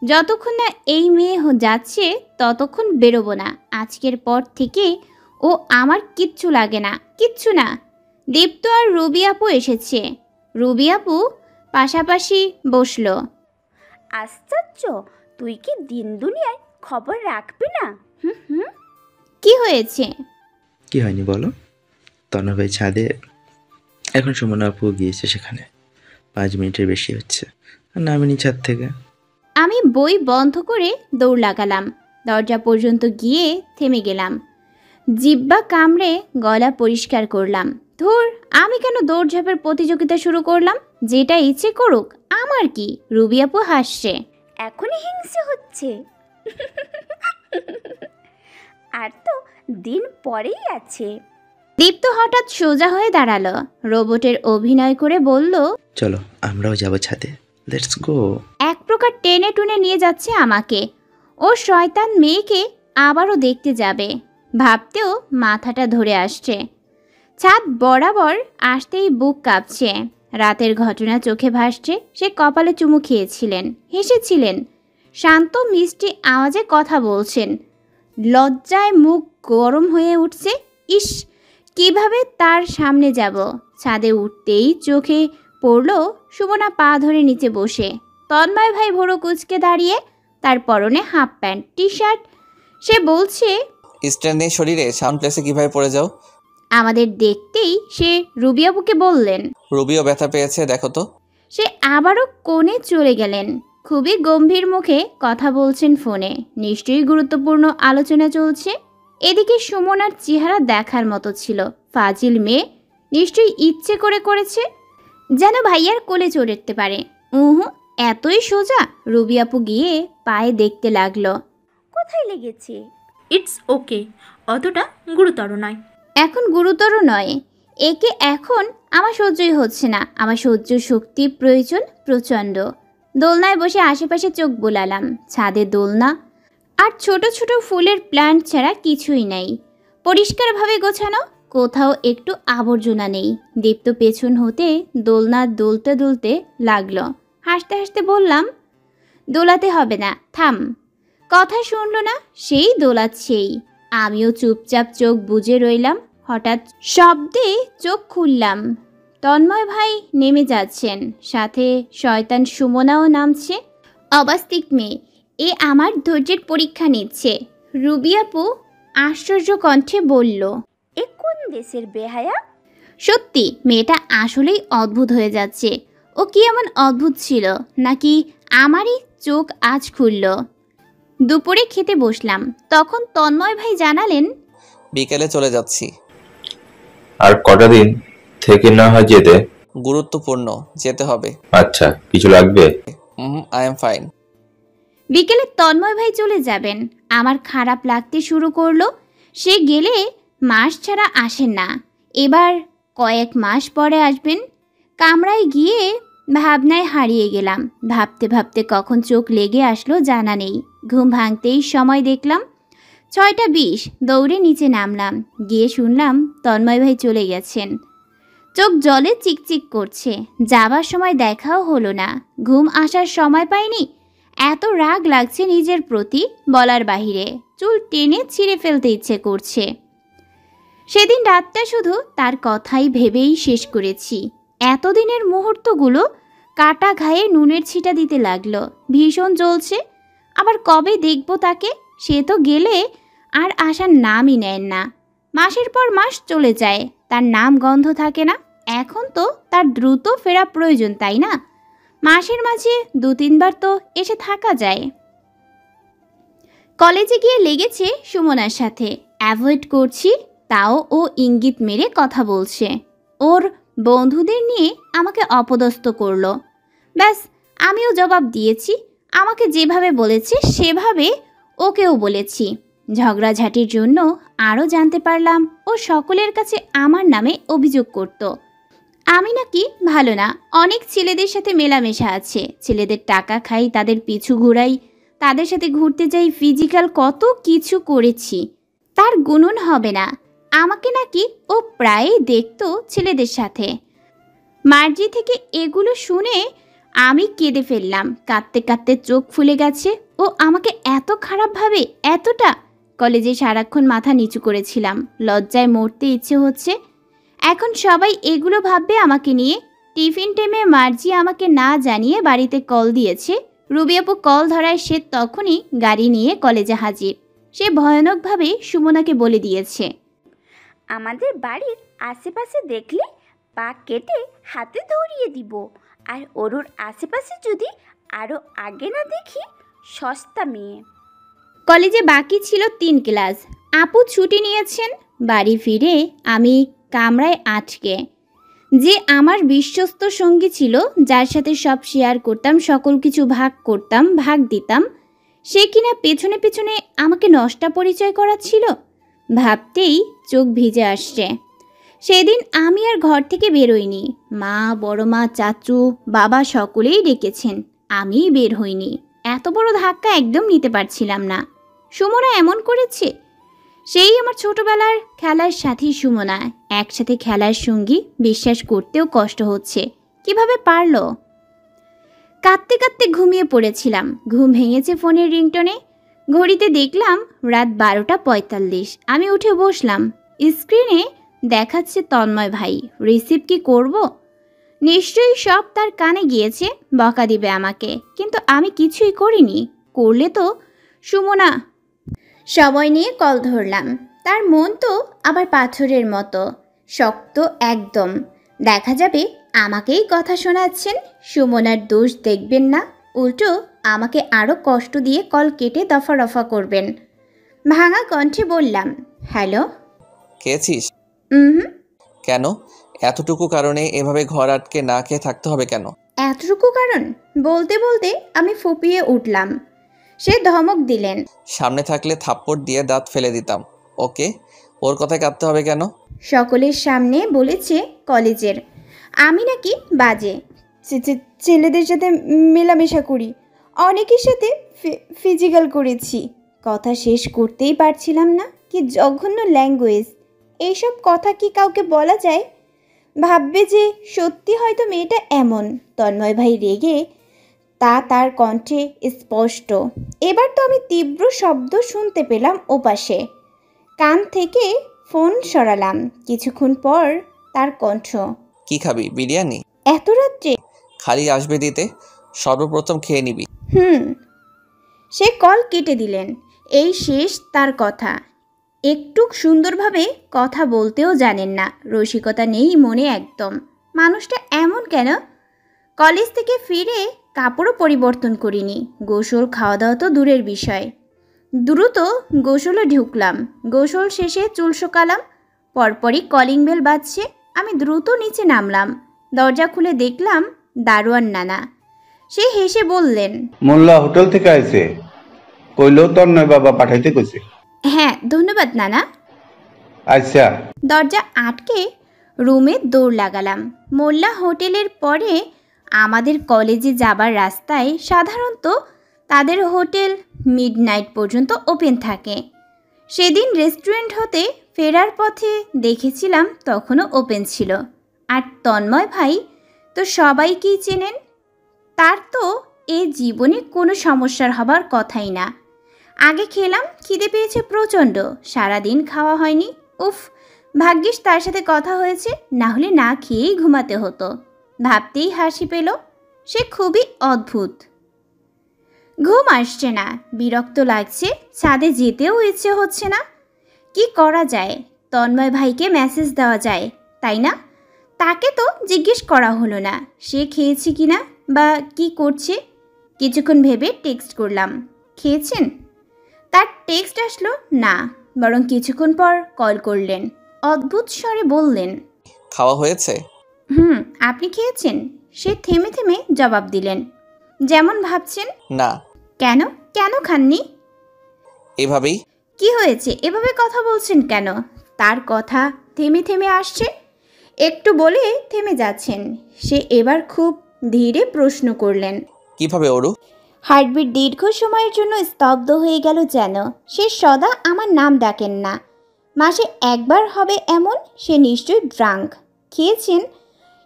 যতক্ষণ না এই মেয়ে যাচ্ছে ততক্ষণ বেরোবো না। আজকের পর থেকে ও আমার কিচ্ছু লাগে না, কিচ্ছু না। দীপ্ত আর রবি আপু এসেছে। রবি আপু পাশাপাশি বসলো। আশ্চর্য, তুই কি দিন দুনিয়ায় খবর রাখবি না? হুম। কি হয়েছে? কি হয়নি বলো? তন্ময় ভাই ছাদে, এখন সুমনা আপু গিয়েছে সেখানে। 5 মিনিটের বেশি হচ্ছে, আর নামিনি ছাদ থেকে। আমি বই বন্ধ করে দৌড় লাগালাম। দরজা পর্যন্ত গিয়ে থেমে গেলাম। জিব্বা কামড়ে গলা পরিষ্কার করলাম। ধুর, আমি কেন দৌড়ঝাঁপের প্রতিযোগিতা শুরু করলাম? যেটা ইচ্ছে করুক, আমার কি? রবি আপু হাসছে। এখনই হিংসে হচ্ছে? আর তো দিন পরেই আছে। দীপ্ত হঠাৎ সোজা হয়ে দাঁড়ালো, রোবটের অভিনয় করে বলল, চলো আমরাও যাব ছাদে, লেটস গো। এক প্রকার টেনে টুনে নিয়ে যাচ্ছে আমাকে। ও শয়তান মেয়েকে আবারও দেখতে যাবে ভাবতেও মাথাটা ধরে আসছে। ছাদ বরাবর আসতেই বুক কাঁপছে। রাতের ঘটনা চোখে ভাসছে। সে কপালে চুমু খেয়েছিলেন, হেসেছিলেন, শান্ত মিষ্টি আওয়াজে কথা বলছেন। লজ্জায় মুখ গরম হয়ে উঠছে। ইস, কিভাবে তার সামনে যাব? ছাদে উঠতেই চোখে পড়ল সুমনা পা ধরে নিচে বসে। তন্ময় ভাই ভোরো কুচকে দাঁড়িয়ে, তার পরনে হাফ প্যান্ট টি শার্ট। সে বলছে, স্ট্যান্ড নেই শরীরে, সাউন্ড প্লেসে কিভাবে পড়ে যাও? আমাদের দেখতেই সে রুবিয়াবুকে বললেন, রুবিও ব্যথা পেয়েছে, দেখো তো। সে আবারও কোণে চলে গেলেন। খুবই গম্ভীর মুখে কথা বলছেন ফোনে। নিশ্চয়ই গুরুত্বপূর্ণ আলোচনা চলছে। এদিকে সুমনার চেহারা দেখার মতো ছিল। ফাজিল মেয়ে, নিশ্চয়ই ইচ্ছে করে করেছে, যেন ভাইয়ার কোলে চড়তে পারে। এতই সোজা? রবি আপু গিয়ে পায়ে দেখতে লাগলো। কোথায় লেগেছে? ইটস ওকে, অতটা গুরুতর নয়। এখন গুরুতর নয়, একে এখন আমার সহ্যই হচ্ছে না। আমার সহ্য শক্তি প্রয়োজন প্রচণ্ড। দোলনায় বসে আশেপাশে চোখ বোলালাম। ছাদে দোলনা আর ছোট ছোট ফুলের প্ল্যান্ট ছাড়া কিছুই নেই। পরিষ্কারভাবে গোছানো, কোথাও একটু আবর্জনা নেই। দীপ্ত পেছন হতে দোলনা দুলতে দুলতে লাগলো। হাসতে হাসতে বললাম, দোলাতে হবে না, থাম। কথা শুনলো না, সেই দোলাচ্ছেই। আমিও চুপচাপ চোখ বুজে রইলাম। হঠাৎ শব্দে চোখ খুললাম। তন্ময় ভাই নেমে যাচ্ছেন, সাথে শয়তান সুমনাও নামছে। অবাস্তিক মেয়ে, এ আমার ধৈর্যের পরীক্ষা নিচ্ছে। রুবি আপু আশ্চর্য কণ্ঠে বলল, এ কোন দেশের বেহায়া? সত্যি মেয়েটা আসলেই অদ্ভুত হয়ে যাচ্ছে। ও কি এমন অদ্ভুত ছিল, নাকি আমারই চোখ আজ খুলল? দুপুরে খেতে বসলাম, তখন তন্ময় ভাই জানালেন, বিকেলে চলে যাচ্ছি। আর কটা দিন থেকে না হয় যেতে? গুরুত্বপূর্ণ, যেতে হবে। আচ্ছা, কিছু লাগবে? I am fine. বিকেলে তন্ময় ভাই চলে যাবেন। আমার খারাপ লাগতে শুরু করলো। সে গেলে মাস ছাড়া আসেন না, এবার কয়েক মাস পরে আসবেন। কামরায় গিয়ে ভাবনায় হারিয়ে গেলাম। ভাবতে ভাবতে কখন চোখ লেগে আসলো জানা নেই। ঘুম ভাঙতেই সময় দেখলাম 6:20। দৌড়ে নিচে নামলাম। গিয়ে শুনলাম তন্ময় ভাই চলে গেছেন। চোখ জলে চিকচিক করছে। যাবার সময় দেখাও হলো না। ঘুম আসার সময় পাইনি। এত রাগ লাগছে নিজের প্রতি, বলার বাহিরে। চুল টেনে ছিঁড়ে ফেলতে ইচ্ছে করছে। সেদিন রাতটা শুধু তার কথাই ভেবেই শেষ করেছি। এতদিনের মুহূর্তগুলো কাটা ঘায়ে নুনের ছিটা দিতে লাগলো। ভীষণ জ্বলছে। আবার কবে দেখব তাকে? সে তো গেলে আর আসার নামই নেন না। মাসের পর মাস চলে যায়, তার নাম গন্ধ থাকে না। এখন তো তার দ্রুত ফেরা প্রয়োজন, তাই না? মাসের মাঝে 2-3 বার তো এসে থাকা যায়। কলেজে গিয়ে লেগেছে সুমনার সাথে, অ্যাভয়েড করছি তাও ও ইঙ্গিত মেরে কথা বলছে। ওর বন্ধুদের নিয়ে আমাকে অপদস্থ করলো। ব্যাস, আমিও জবাব দিয়েছি। আমাকে যেভাবে বলেছে সেভাবে ওকেও বলেছি। ঝগড়াঝাটির জন্য আরও জানতে পারলাম ও সকলের কাছে আমার নামে অভিযোগ করত। আমি নাকি ভালো না, অনেক ছেলেদের সাথে মেলামেশা আছে, ছেলেদের টাকা খাই, তাদের পিছু ঘুরাই, তাদের সাথে ঘুরতে যাই, ফিজিক্যাল কত কিছু করেছি, তার গুণন হবে না। আমাকে নাকি ও প্রায়ই দেখতো ছেলেদের সাথে। মার্জি থেকে এগুলো শুনে আমি কেঁদে ফেললাম। কাঁদতে কাঁদতে চোখ ফুলে গেছে। ও আমাকে এত খারাপভাবে, এতটা। কলেজে সারাক্ষণ মাথা নিচু করেছিলাম, লজ্জায় মরতে ইচ্ছে হচ্ছে। এখন সবাই এগুলো ভাববে আমাকে নিয়ে। টিফিন টাইমে মার্জি আমাকে না জানিয়ে বাড়িতে কল দিয়েছে। রুবি আপু কল ধরায় সে তখনই গাড়ি নিয়ে কলেজে হাজির। সে ভয়ানকভাবে সুমনাকে বলে দিয়েছে, আমাদের বাড়ির আশেপাশে দেখলে পা কেটে হাতে ধরিয়ে দিব, আর ওর আশেপাশে যদি আরও আগে না দেখি, সস্তা মেয়ে। কলেজে বাকি ছিল 3 ক্লাস। আপু ছুটি নিয়েছেন। বাড়ি ফিরে আমি কামরায় আটকে। যে আমার বিশ্বস্ত সঙ্গী ছিল, যার সাথে সব শেয়ার করতাম, সকল কিছু ভাগ করতাম, ভাগ দিতাম, সে কিনা পেছনে পেছনে আমাকে নষ্টা পরিচয় করাচ্ছিল। ভাবতেই চোখ ভিজে আসছে। সেদিন আমি আর ঘর থেকে বেরোইনি। মা, বড় মা, চাচু, বাবা সকলেই ডেকেছেন, আমিই বের হইনি। এত বড় ধাক্কা একদম নিতে পারছিলাম না। সুমনা এমন করেছে। সেই আমার ছোটবেলার খেলার সাথী সুমনা, একসাথে খেলার সঙ্গী, বিশ্বাস করতেও কষ্ট হচ্ছে। কিভাবে পারলো? কাঁদতে কাঁদতে ঘুমিয়ে পড়েছিলাম। ঘুম ভেঙেছে ফোনের রিংটনে। ঘড়িতে দেখলাম রাত 12:45। আমি উঠে বসলাম। স্ক্রিনে দেখাচ্ছে তন্ময় ভাই। রিসিভ কি করব? নিশ্চয়ই সব তার কানে গিয়েছে, বকা দিবে আমাকে। কিন্তু আমি কিছুই করিনি। করলে তো সুমনা। সময় নিয়ে কল ধরলাম। তার মন তো আবার পাথরের মতো শক্ত একদম। দেখা যাবে আমাকেই কথা শোনাচ্ছেন। সুমনার দোষ দেখবেন না, উল্টো আমাকে আরও কষ্ট দিয়ে কল কেটে দফা রফা করবেন। ভাঙা কণ্ঠে বললাম, হ্যালো। খেয়েছিস? হুম। কেন? এতটুকু কারণে এভাবে ঘর আটকে না খেয়ে থাকতে হবে কেন? এতটুকু কারণ? বলতে বলতে আমি ফুপিয়ে উঠলাম। সে ধমক দিলেন, সামনে থাকলে থাপ্পড় দিয়ে দাঁত ফেলে দিতাম। ওকে, ওর কথায় কাঁদতে হবে কেন? সকলের সামনে বলেছে কলেজের আমি নাকি বাজে, ছেলেদের সাথে মেলামেশা করি, অনেকের সাথে ফিজিক্যাল করেছি। কথা শেষ করতেই পারছিলাম না। কি জঘন্য ল্যাঙ্গুয়েজ! এইসব কথা কি কাউকে বলা যায়? ভাববে যে সত্যি হয়তো মেয়েটা এমন। তন্ময় ভাই রেগে তার কণ্ঠে স্পষ্ট। এবার তো আমি তীব্র শব্দ শুনতে পেলাম ওপাশে। কান থেকে ফোন সরালাম। কিছুক্ষণ পর তার কণ্ঠ, কি খাবি? বিরিয়ানি? এত রাত্রে? খালি আসবে দিতে, সর্বপ্রথম খেয়ে নিবি। সে কল কেটে দিলেন। এই শেষ তার কথা। একটু সুন্দরভাবে কথা বলতেও জানেন না, রসিকতা নেই মনে একদম। মানুষটা এমন কেন? কলেজ থেকে ফিরে কাপড়ও পরিবর্তন করিনি। গোসল খাওয়া দাওয়া তো দূরের বিষয়। দ্রুত গোসলে ঢুকলাম। গোসল শেষে চুল শুকালাম। পরপরই কলিং বেল বাজছে। আমি দ্রুত নিচে নামলাম। দরজা খুলে দেখলাম দারোয়ান নানা। সে হেসে বললেন, মোল্লা হোটেল থেকে আইছে, কইলো তন্ময় বাবা পাঠাইতে কইছে। হ্যাঁ ধন্যবাদ নানা। আচ্ছা। দরজা আটকে রুমে দৌড় লাগালাম। মোল্লা হোটেলের পরে আমাদের কলেজে যাবার রাস্তায় সাধারণত তাদের হোটেল মিডনাইট পর্যন্ত ওপেন থাকে। সেদিন রেস্টুরেন্ট হতে ফেরার পথে দেখেছিলাম তখনও ওপেন ছিল। আর তন্ময় ভাই তো সবাইকেই চেনেন। তার তো এ জীবনে কোনো সমস্যার হবার কথাই না। আগে খেলাম, খিদে পেয়েছে প্রচণ্ড, সারাদিন খাওয়া হয়নি। উফ, ভাগ্যিস তার সাথে কথা হয়েছে, না হলে না খেয়েই ঘুমাতে হতো। ভাবতেই হাসি পেল। সে খুবই অদ্ভুত। ঘুম আসছে না, বিরক্ত লাগছে, ছাদে যেতেও ইচ্ছে হচ্ছে না। কি করা যায়? তন্ময় ভাইকে মেসেজ দেওয়া যায়, তাই না? তাকে তো জিজ্ঞেস করা হলো না সে খেয়েছে কি না বা কি করছে। কিছুক্ষণ ভেবে টেক্সট করলাম, খেয়েছেন? তার টেক্সট আসলো না, বরং কিছুক্ষণ পর কল করলেন। অদ্ভুত স্বরে বললেন, খাওয়া হয়েছে? আপনি খেয়েছেন? সে থেমে থেমে জবাব দিলেন, যেমন ভাবছেন। না। কেন? কেন খাননি? এভাবেই। কি হয়েছে এভাবে কথা বলছেন কেন? তার কথা থেমে থেমে আসছে, একটু বলে থেমে যাচ্ছেন। সে এবার খুব ধীরে প্রশ্ন করলেন, কিভাবে অরু? হার্টবিট দীর্ঘ সময়ের জন্য স্তব্ধ হয়ে গেল যেন। সে সদা আমার নাম ডাকেন না, মাসে একবার হবে এমন। সে নিশ্চয়ই ড্রাঙ্ক। খেয়েছেন?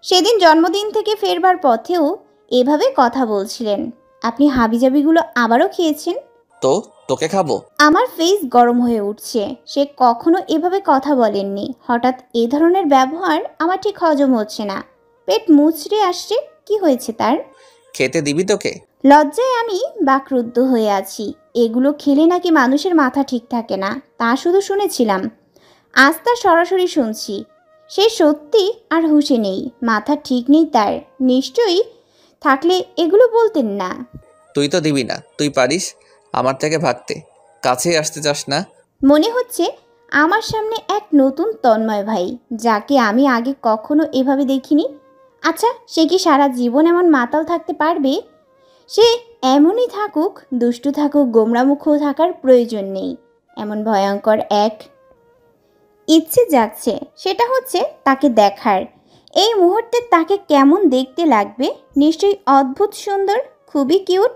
সেদিন জন্মদিন থেকে ফেরবার পথেও এভাবে কথা বলছিলেন। আপনি হাবিজাবিগুলো আবারও খেয়েছেন? তো তোকে খাবো? আমার ফেস গরম হয়ে উঠছে। সে কখনো এভাবে কথা বলেননি। হঠাৎ এ ধরনের ব্যবহার আমার ঠিক হজম হচ্ছে না। পেট মুচড়ে আসছে। কি হয়েছে তার? খেতে দিবি তোকে? লজ্জায় আমি বাকরুদ্ধ হয়ে আছি। এগুলো খেলে নাকি মানুষের মাথা ঠিক থাকে না, তা শুধু শুনেছিলাম। আজ তা সরাসরি শুনছি। সে সত্যি আর হুঁশে নেই, মাথা ঠিক নেই তার। নিশ্চয়ই থাকলে এগুলো বলতেন না। তুই তো দিবি না। তুই পারিস আমার থেকে ভাগতে, কাছেই আসতে চাস না। মনে হচ্ছে আমার সামনে এক নতুন তন্ময় ভাই, যাকে আমি আগে কখনো এভাবে দেখিনি। আচ্ছা, সে কি সারা জীবন এমন মাতাল থাকতে পারবে? সে এমনই থাকুক, দুষ্টু থাকুক, গোমরামুখও থাকার প্রয়োজন নেই। এমন ভয়ঙ্কর এক ইচ্ছে জাগছে, সেটা হচ্ছে তাকে দেখার। এই মুহূর্তে তাকে কেমন দেখতে লাগবে? নিশ্চয়ই অদ্ভুত সুন্দর, খুবই কিউট।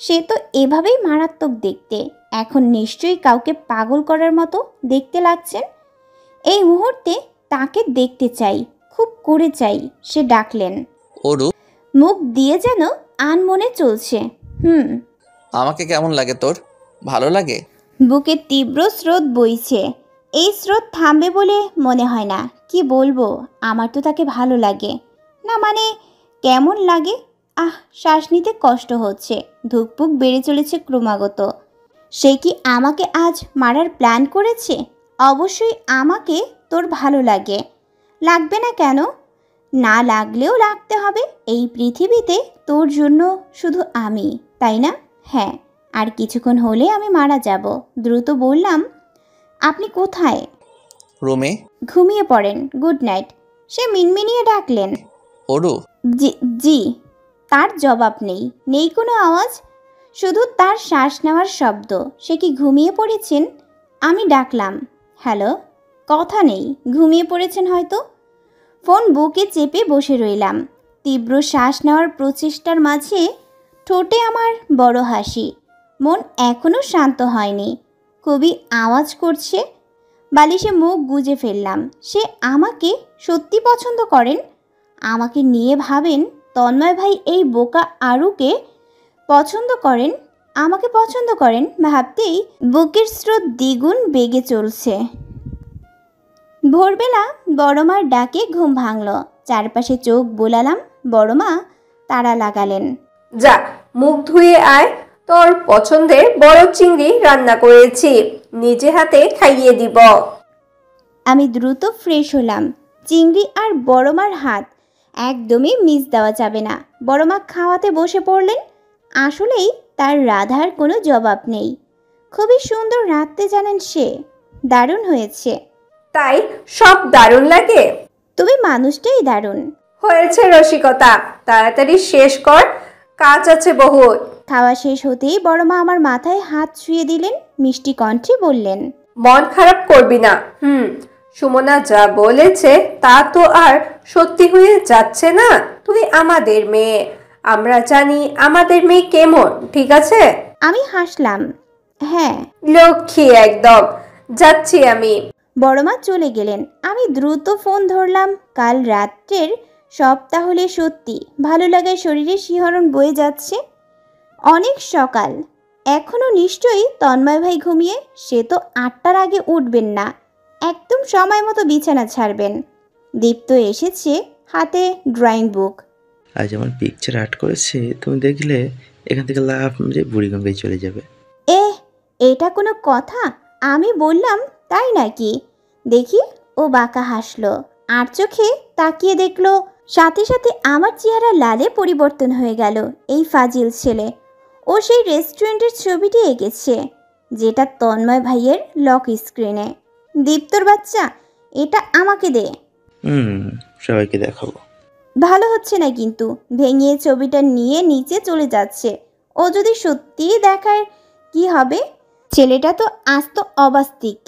সে তো এভাবেই মারাত্মক দেখতে। এখন নিশ্চয়ই কাউকে পাগল করার মতো দেখতে লাগছেন। এই মুহূর্তে তাকে দেখতে চাই, খুব করে চাই। সে ডাকলেন, অরু। মুখ দিয়ে যেন আনমনে চলছে। আমাকে কেমন লাগে তোর? ভালো লাগে? বুকে তীব্র স্রোত বইছে। এই স্রোত থামবে বলে মনে হয় না। কি বলবো, আমার তো তাকে ভালো লাগে না। মানে কেমন লাগে? শ্বাস নিতে কষ্ট হচ্ছে, ধুকপুক বেড়ে চলেছে ক্রমাগত। সে কি আমাকে আজ মারার প্ল্যান করেছে? অবশ্যই আমাকে তোর ভালো লাগে। লাগবে না কেন? না লাগলেও লাগতে হবে। এই পৃথিবীতে তোর জন্য শুধু আমি, তাই না? হ্যাঁ, আর কিছুক্ষণ হলে আমি মারা যাব। দ্রুত বললাম, আপনি কোথায়? রুমে। ঘুমিয়ে পড়েন। Good night. সে মিনমিনিয়ে ডাকলেন, অরু। জি জি। তার জবাব নেই, নেই কোনো আওয়াজ, শুধু তার শ্বাস নেওয়ার শব্দ। সে কি ঘুমিয়ে পড়েছেন? আমি ডাকলাম, হ্যালো। কথা নেই, ঘুমিয়ে পড়েছেন হয়তো। ফোন বুকে চেপে বসে রইলাম। তীব্র শ্বাস নেওয়ার প্রচেষ্টার মাঝে ঠোঁটে আমার বড় হাসি। মন এখনও শান্ত হয়নি, খুবই আওয়াজ করছে। বালিশে মুখ গুজে ফেললাম। সে আমাকে সত্যি পছন্দ করেন? আমাকে নিয়ে ভাবেন তন্ময় ভাই এই বোকা আরুকে পছন্দ করেন? আমাকে পছন্দ করেন ভাবতেই বুকের স্রোত দ্বিগুণ বেগে চলছে। ভোরবেলা বড়মার ডাকে ঘুম ভাঙল। চারপাশে চোখ বোলালাম। বড়মা তাড়া লাগালেন, যা মুখ ধুয়ে আয়, তোর পছন্দের বড় চিংড়ি রান্না করেছি, নিজে হাতে খাইয়ে দিব। আমি দ্রুত ফ্রেশ হলাম। চিংড়ি আর বড়মার হাত একদমই মিস দেওয়া যাবে না। বড়মা খাওয়াতে বসে পড়লেন। আসলেই তার রাধার কোনো জবাব নেই। খুবই সুন্দর রাঁধতে জানেন সে। দারুণ হয়েছে। তাই সব দারুণ লাগে? তুমি মানুষটাই দারুণ। হয়েছে রসিকতা, তাড়াতাড়ি শেষ কর, কাজ আছে বহুত। খাওয়া শেষ হতেই বড়মা আমার মাথায় হাত ছুঁয়ে দিলেন। মিষ্টি কণ্ঠে বললেন, মন খারাপ করবি না। সুমনা যা বলেছে তা তো আর সত্যি হয়ে যাচ্ছে না। তুই আমাদের মেয়ে, আমরা জানি আমাদের মেয়ে কেমন, ঠিক আছে? আমি হাসলাম, হ্যাঁ। লক্ষ্মী একদম। যাচ্ছি আমি। বড়মা চলে গেলেন। আমি দ্রুত ফোন ধরলাম। কাল রাত্রের সব তাহলে সত্যি। ভালো লাগায় শরীরে শিহরণ বয়ে যাচ্ছে। অনেক সকাল, এখনও নিশ্চয়ই তন্ময় ভাই ঘুমিয়ে। সে তো 8টার আগে উঠবেন না, একদম সময় মতো বিছানা ছাড়বেন। দীপ্ত এসেছে, হাতে ড্রয়িং বুক। আজ আমার পিকচার আর্ট করেছে, তুমি দেখলে এখান থেকে লাফ মেরে বুড়িগঙ্গায় চলে যাবে। এটা কোনো কথা? আমি বললাম, তাই নাকি? দেখি ও বাঁকা হাসলো। আর চোখে তাকিয়ে দেখলো সাথে সাথে আমার চেহারা লালে পরিবর্তন হয়ে গেল। এই ফাজিল ছেলে, ও সেই রেস্টুরেন্টের ছবিটি এঁকেছে যেটা তন্ময় ভাইয়ের লক স্ক্রিনে। দীপ্তর বাচ্চা, এটা আমাকে দে। সবাইকে দেখাবো। ভালো হচ্ছে না কিন্তু। ভেঙে ছবিটা নিয়ে নিচে চলে যাচ্ছে। ও যদি সত্যিই দেখায় কি হবে? ছেলেটা তো আস্ত অবাস্তিক।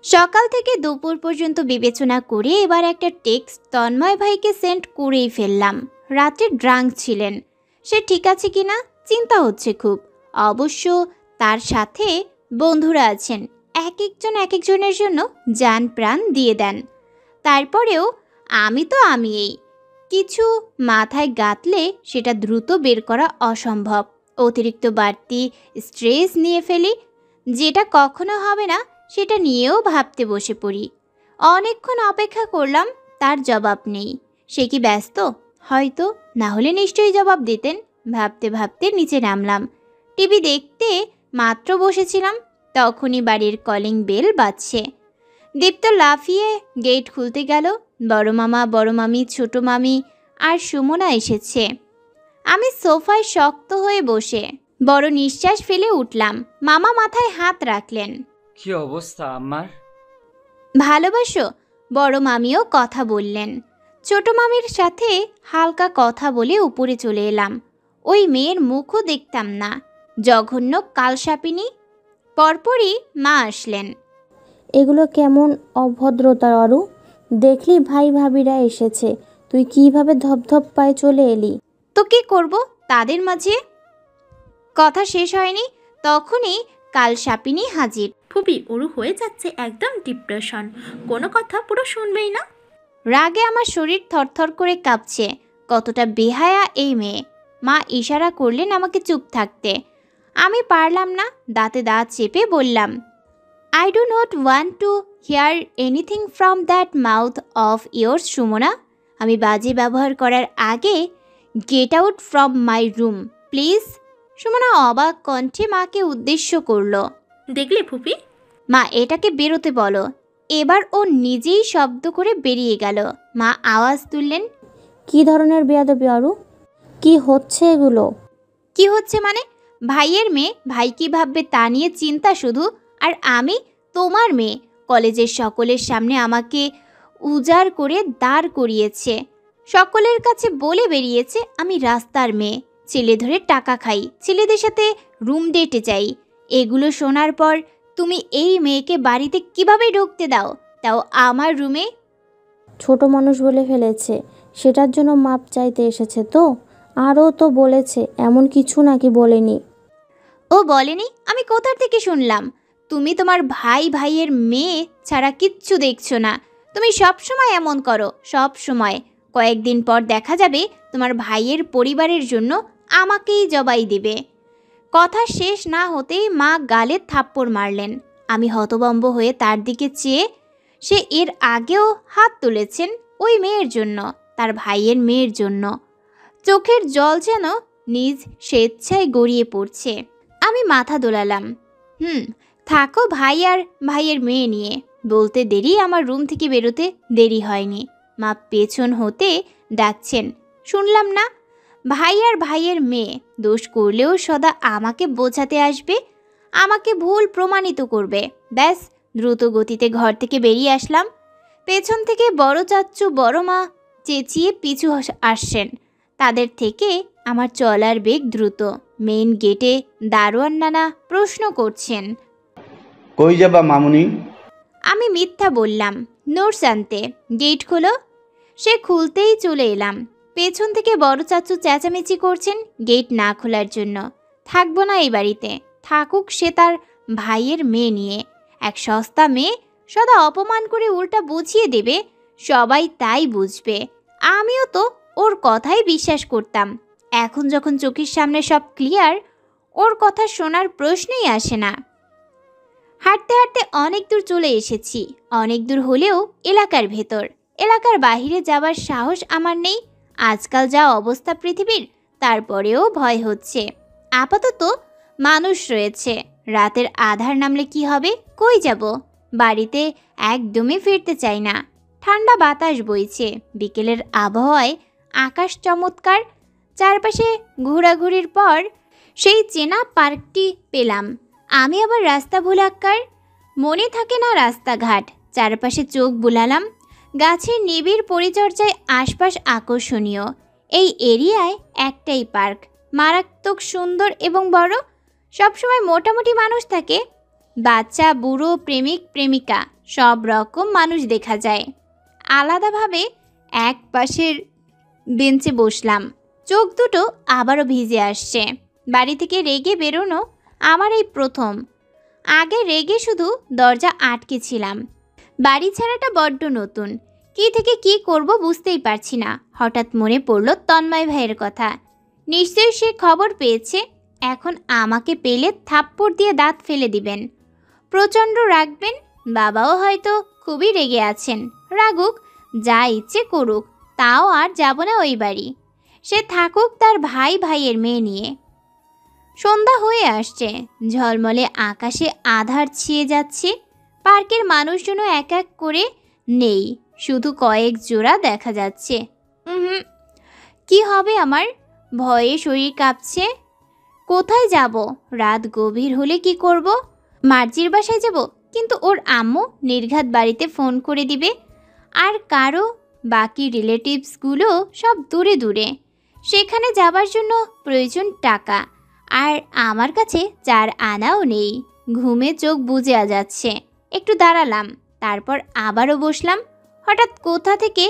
সকাল থেকে দুপুর পর্যন্ত বিবেচনা করে এবার একটা টেক্সট তন্ময় ভাইকে সেন্ড করেই ফেললাম। রাতে ড্রাঙ্ক ছিলেন, সে ঠিক আছে কিনা চিন্তা হচ্ছে খুব। অবশ্য তার সাথে বন্ধুরা আছেন, এক একজনের জন্য জান প্রাণ দিয়ে দেন। তারপরেও আমি এই কিছু মাথায় গাঁথলে সেটা দ্রুত বের করা অসম্ভব। অতিরিক্ত বাড়তি স্ট্রেস নিয়ে ফেলি, যেটা কখনো হবে না সেটা নিয়েও ভাবতে বসে পড়ি। অনেকক্ষণ অপেক্ষা করলাম, তার জবাব নেই। সে কি ব্যস্ত? হয়তো, না হলে নিশ্চয়ই জবাব দিতেন। ভাবতে ভাবতে নিচে নামলাম। টিভি দেখতে মাত্র বসেছিলাম, তখনই বাড়ির কলিং বেল বাজছে। দীপ্ত লাফিয়ে গেট খুলতে গেল। বড় মামা, বড় মামি, ছোট মামি আর সুমনা এসেছে। আমি সোফায় শক্ত হয়ে বসে বড় নিঃশ্বাস ফেলে উঠলাম। মামা মাথায় হাত রাখলেন। কি অবস্থা আমার? ভালোবাসো? বড় মামিও কথা বললেন। ছোট মামির সাথে হালকা কথা বলে উপরে চলে এলাম। ওই মেয়ের মুখও দেখতাম না, জঘন্য কালসাপিনী। পরপরই মা আসলেন। এগুলো কেমন অভদ্রতা অরু! দেখলি ভাই ভাবিরা এসেছে, তুই কিভাবে ধপধপ পায়ে চলে এলি? তো কি করব তাদের মাঝে? কথা শেষ হয়নি, তখনই কালসাপিনী হাজির। ফুপি, ওরু হয়ে যাচ্ছে একদম ডিপ্রেশন, কোনো কথা পুরো শুনবেই না। রাগে আমার শরীর থরথর করে কাঁপছে। কতটা বেহায়া এই মেয়ে। মা ইশারা করলেন আমাকে চুপ থাকতে। আমি পারলাম না, দাঁতে দাঁত চেপে বললাম, I do not want to hear anything from that mouth of yours, Sumana. আমি বাজে ব্যবহার করার আগে get out from my room please. Sumana অবাক কণ্ঠে মাকে উদ্দেশ্য করলো। দেখলে ফুপি? মা, এটাকে বেরোতে বলো। এবার ও নিজেই শব্দ করে বেরিয়ে গেল। মা আওয়াজ তুললেন, কি ধরনের বেয়াদবি অরু? কি হচ্ছে এগুলো? কি হচ্ছে মানে? ভাইয়ের মেয়ে, ভাই কি ভাববে তা নিয়ে চিন্তা শুধু। আর আমি তোমার মেয়ে। কলেজের সকলের সামনে আমাকে উজাড় করে দাঁড় করিয়েছে। সকলের কাছে বলে বেরিয়েছে আমি রাস্তার মেয়ে, ছেলে ধরে টাকা খাই, ছেলেদের সাথে রুম ডেটে যাই। এগুলো শোনার পর তুমি এই মেয়েকে বাড়িতে কিভাবে ঢুকতে দাও, তাও আমার রুমে? ছোট মানুষ বলে ফেলেছে, সেটার জন্য মাপ চাইতে এসেছে তো। আরও তো বলেছে, এমন কিছু নাকি বলেনি? ও বলেনি? আমি কোথা থেকে শুনলাম? তুমি তোমার ভাইয়ের মেয়ে ছাড়া কিচ্ছু দেখছো না। তুমি সব সময় এমন করো, সব সময়। কয়েকদিন পর দেখা যাবে তোমার ভাইয়ের পরিবারের জন্য আমাকেই জবাই দেবে। কথা শেষ না হতেই মা গালে থাপ্পড় মারলেন। আমি হতভম্ব হয়ে তার দিকে চেয়ে, সে এর আগেও হাত তুলেছেন ওই মেয়ের জন্য, তার ভাইয়ের মেয়ের জন্য। চোখের জল যেন নিজ স্বেচ্ছায় গড়িয়ে পড়ছে। আমি মাথা দোলালাম। থাকো ভাই আর ভাইয়ের মেয়ে নিয়ে। বলতে দেরি আমার রুম থেকে বেরোতে দেরি হয়নি। মা পেছন হতে ডাকছেন, শুনলাম না? ভাই আর ভাইয়ের মেয়ে দোষ করলেও সদা আমাকে বোঝাতে আসবে, আমাকে ভুল প্রমাণিত করবে। ব্যাস, দ্রুত গতিতে ঘর থেকে বেরিয়ে আসলাম। পেছন থেকে বড় চাচ্চু, বড় মা চেঁচিয়ে পিছু আসছেন। তাদের থেকে আমার চলার বেগ দ্রুত। মেইন গেটে দারোয়ান নানা প্রশ্ন করছেন, কই যাবা মামুনি? আমি মিথ্যা বললাম, নোটস আনতে। গেট খোলো। সে খুলতেই চলে এলাম। পেছন থেকে বড় চাচু চেঁচামেচি করছেন গেট না খোলার জন্য। থাকবো না এই বাড়িতে, থাকুক সে তার ভাইয়ের মেয়ে নিয়ে। এক সস্তা মেয়ে, সদা অপমান করে উল্টা বুঝিয়ে দেবে, সবাই তাই বুঝবে। আমিও তো ওর কথাই বিশ্বাস করতাম। এখন যখন চোখের সামনে সব ক্লিয়ার, ওর কথা শোনার প্রশ্নই আসে না। হাঁটতে হাঁটতে অনেক দূর চলে এসেছি। অনেক দূর হলেও এলাকার ভেতর। এলাকার বাহিরে যাবার সাহস আমার নেই। আজকাল যা অবস্থা পৃথিবীর, তারপরেও ভয় হচ্ছে। আপাতত মানুষ রয়েছে। রাতের আধার নামলে কি হবে? কই যাব? বাড়িতে একদমই ফিরতে চাই না। ঠান্ডা বাতাস বইছে, বিকেলের আবহাওয়ায় আকাশ চমৎকার। চারপাশে ঘোরাঘুরির পর সেই চেনা পার্কটি পেলাম। আমি আবার রাস্তা ভুলাক্কার, মনে থাকে না রাস্তাঘাট। চারপাশে চোখ বুলালাম। গাছের নিবিড় পরিচর্যায় আশপাশ আকর্ষণীয়। এই এরিয়ায় একটাই পার্ক, মারাত্মক সুন্দর এবং বড়। সবসময় মোটামুটি মানুষ থাকে, বাচ্চা, বুড়ো, প্রেমিক, প্রেমিকা, সব রকম মানুষ দেখা যায়। আলাদাভাবে এক পাশের বেঞ্চে বসলাম। চোখ দুটো আবারও ভিজে আসছে। বাড়ি থেকে রেগে বেরোনো আমার এই প্রথম। আগে রেগে শুধু দরজা আটকে ছিলাম। বাড়ি ছাড়াটা বড্ড নতুন, কী থেকে কি করব বুঝতেই পারছি না। হঠাৎ মনে পড়ল তন্ময় ভাইয়ের কথা। নিশ্চয়ই সে খবর পেয়েছে। এখন আমাকে পেলে থাপ্পড় দিয়ে দাঁত ফেলে দিবেন, প্রচণ্ড রাখবেন। বাবাও হয়তো খুবই রেগে আছেন। রাগুক, যা ইচ্ছে করুক, তাও আর যাব না ওই বাড়ি। সে থাকুক তার ভাই ভাইয়ের মেয়ে নিয়ে। সন্ধ্যা হয়ে আসছে, ঝলমলে আকাশে আধার ছিয়ে যাচ্ছে। পার্কের মানুষজনও এক এক করে নেই, শুধু কয়েক জোড়া দেখা যাচ্ছে। কি হবে আমার? ভয়ে শরীর কাঁপছে। কোথায় যাব? রাত গভীর হলে কি করব? মার্জির বাসায় যাব, কিন্তু ওর আম্মু নির্ঘাত বাড়িতে ফোন করে দিবে। আর কারো বাকি রিলেটিভসগুলো সব দূরে দূরে। সেখানে যাবার জন্য প্রয়োজন টাকা, আর আমার কাছে 4 আনাও নেই। ঘুমে চোখ বুজে যাচ্ছে। একটু দাঁড়ালাম, তারপর আবারও বসলাম। হঠাৎ কোথা থেকে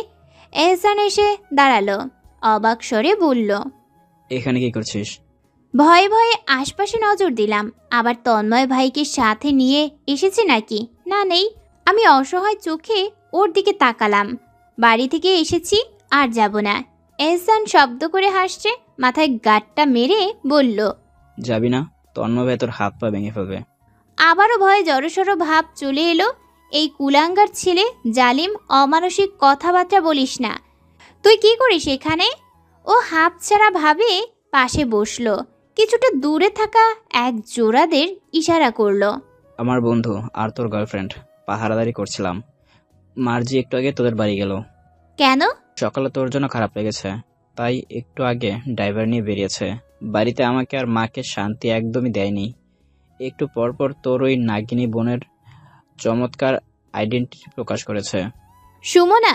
এহসান এসে দাঁড়ালো। অবাক স্বরে বলল, এখানে কি করছিস? ভয়ে ভয়ে আশপাশে নজর দিলাম। আবার তন্ময় ভাইকে সাথে নিয়ে এসেছে নাকি? না, নেই। আমি অসহায় চোখে ওর দিকে তাকালাম। বাড়ি থেকে এসেছি, আর যাব না। এহসান শব্দ করে হাসছে, মাথায় গাঁটটা মেরে বলল, যাবি না? তন্ময় ভাই তোর হাত পা ভেঙে ফেলবে। আবারও ভয়ে জড়সড় ভাব চলে এলো। এই কুলাঙ্গার ছেলে, জালিম, অমানসিক কথাবার্তা বলিস না। তুই কি করিস এখানে? ও হাঁপছাড়া ভাবে পাশে বসলো। কিছুটা দূরে থাকা এক জোড়াদের ইশারা করলো। আমার বন্ধু আর তোর গার্লফ্রেন্ড পাহারাদারি করছিলাম। মার্জি একটু আগে তোদের বাড়ি গেল। কেন? সকালে তোর জন্য খারাপ লেগেছে, তাই একটু আগে ড্রাইভার নিয়ে বেরিয়েছে। বাড়িতে আমাকে আর মাকে শান্তি একদমই দেয়নি। একটু পরপর তোর ওই নাগিনী বোনের চমৎকার আইডেন্টিটি প্রকাশ করেছে। সুমনা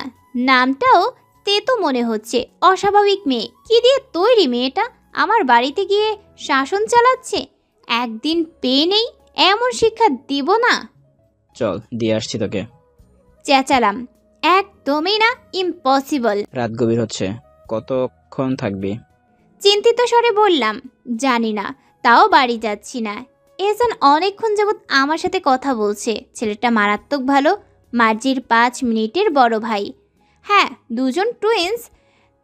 নামটাও তেতো মনে হচ্ছে। অস্বাভাবিক মেয়ে। কি দিয়ে তৈরি মেয়েটা? আমার বাড়িতে গিয়ে শাসন চালাচ্ছে। একদিন পেয়ে নেই, এমন শিক্ষা দিব না। চল দিয়ে আসছি তোকে। চেঁচালাম। একদমই না, ইম্পসিবল। রাত গভীর হচ্ছে, কতক্ষণ থাকবি? চিন্তিত স্বরে বললাম, জানি না, তাও বাড়ি যাচ্ছি না। এহসান অনেকক্ষণ যাবৎ আমার সাথে কথা বলছে। ছেলেটা মারাত্মক ভালো। মার্জির 5 মিনিটের বড় ভাই। হ্যাঁ, দুজন টুইন্স।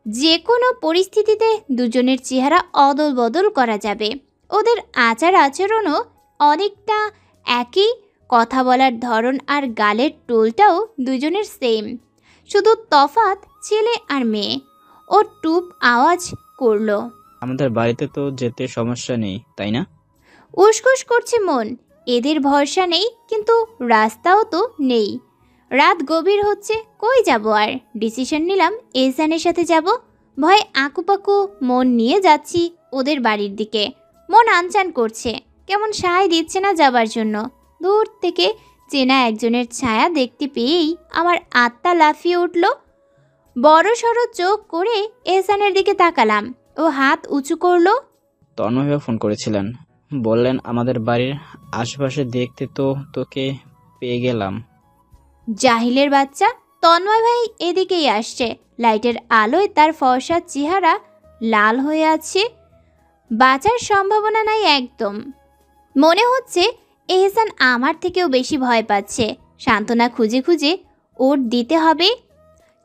যে কোনো পরিস্থিতিতে দুজনের চেহারা অদল বদল করা যাবে। ওদের আচার আচরণও অনেকটা একই। কথা বলার ধরন আর গালের টোলটাও দুজনের সেম, শুধু তফাৎ ছেলে আর মেয়ে। ও টুপ আওয়াজ করলো, আমাদের বাড়িতে তো যেতে সমস্যা নেই, তাই না? উসখুস করছে মন। এদের ভরসা নেই, কিন্তু রাস্তাও তো নেই। রাত গভীর হচ্ছে, কই যাব আর? ডিসিশন নিলাম এহসানের সাথে যাব। ভয়ে আঁকুপাকু মন নিয়ে যাচ্ছি ওদের বাড়ির দিকে। মন আনচান করছে, কেমন সায় দিচ্ছে না যাবার জন্য। দূর থেকে চেনা একজনের ছায়া দেখতে পেয়েই আমার আত্মা লাফিয়ে উঠল। বড় সড়ো চোখ করে এহসানের দিকে তাকালাম। ও হাত উঁচু করলো। তন্ময় ভাই ফোন করেছিলেন, বললেন আমাদের বাড়ির আশেপাশে দেখতে, তো তোকে পেয়ে গেলাম। জাহিলের বাচ্চা। তন্ময় ভাই এদিকেই আসছে। লাইটের আলোয় তার ফর্সা চেহারা লাল হয়ে আছে। বাঁচার সম্ভাবনা নাই একদম। মনে হচ্ছে এহসান আমার থেকেও বেশি ভয় পাচ্ছে। সান্ত্বনা খুঁজে খুঁজে ওর দিতে হবে,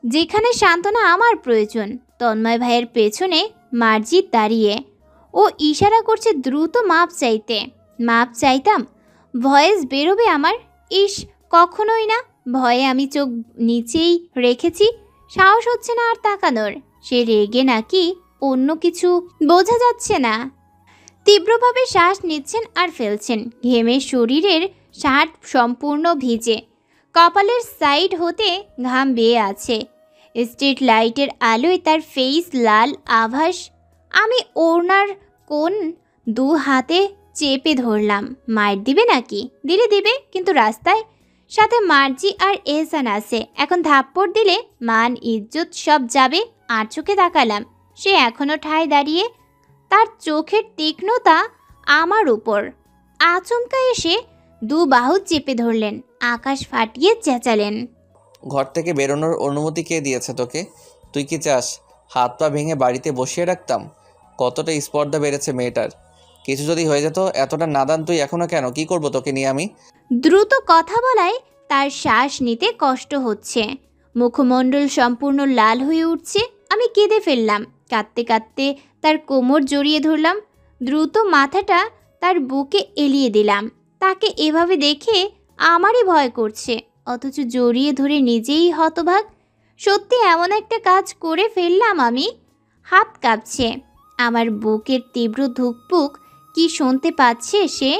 যেখানে সান্ত্বনা আমার প্রয়োজন। তন্ময় ভাইয়ের পেছনে মার্জি দাঁড়িয়ে। ও ইশারা করছে দ্রুত মাপ চাইতে। মাপ চাইতাম, ভয়েস বেরোবে আমার। ইস, কখনোই না। ভয়ে আমি চোখ নিচেই রেখেছি। সাহস হচ্ছে না আর তাকানোর। সে রেগে নাকি অন্য কিছু বোঝা যাচ্ছে না। তীব্রভাবে শ্বাস নিচ্ছেন আর ফেলছেন। ঘেমে শরীরের শার্ট সম্পূর্ণ ভিজে। কপালের সাইড হতে ঘাম বেয়ে আছে। স্ট্রিট লাইটের আলোয় তার ফেস লাল আভাস। আমি ওড়নার কোণ দু হাতে চেপে ধরলাম। মার দিবে নাকি? দিলে দিবে, কিন্তু রাস্তায় সাথে মার্জি আর এহসান আছে। এখন থাপ্পড় দিলে মান ইজ্জত সব যাবে। আর চোখে তাকালাম, সে এখনও ঠায় দাঁড়িয়ে, তার চোখের তীক্ষ্ণতা আমার উপর। আচমকা এসে দু বাহু চেপে ধরলেন, আকাশ ফাটিয়ে চেঁচালেন, ঘর থেকে বেরোনোর অনুমতি কে দিয়েছে তোকে? তুই কি চাস হাত পা ভেঙে বাড়িতে বসিয়ে রাখতাম? কতটা স্পর্ধা বেড়েছে মেয়েটার। কিছু যদি হয়ে যেত, এতটা নাদান তুই এখনো কেন? কি করব তোকে নিয়ে আমি? দ্রুত কথা বলায় তার শ্বাস নিতে কষ্ট হচ্ছে। মুখমণ্ডল সম্পূর্ণ লাল হয়ে উঠছে। আমি কেঁদে ফেললাম। কাঁদতে কাঁদতে তার কোমর জড়িয়ে ধরলাম। দ্রুত মাথাটা তার বুকে এলিয়ে দিলাম। তাকে এভাবে দেখে আমারই ভয় করছে, অথচ জড়িয়ে ধরে নিজেই হতভাগ। সত্যি এমন একটা কাজ করে ফেললাম আমি। হাত কাঁপছে। আমার বুকের তীব্র ধুকপুক কি শুনতে পাচ্ছে সে?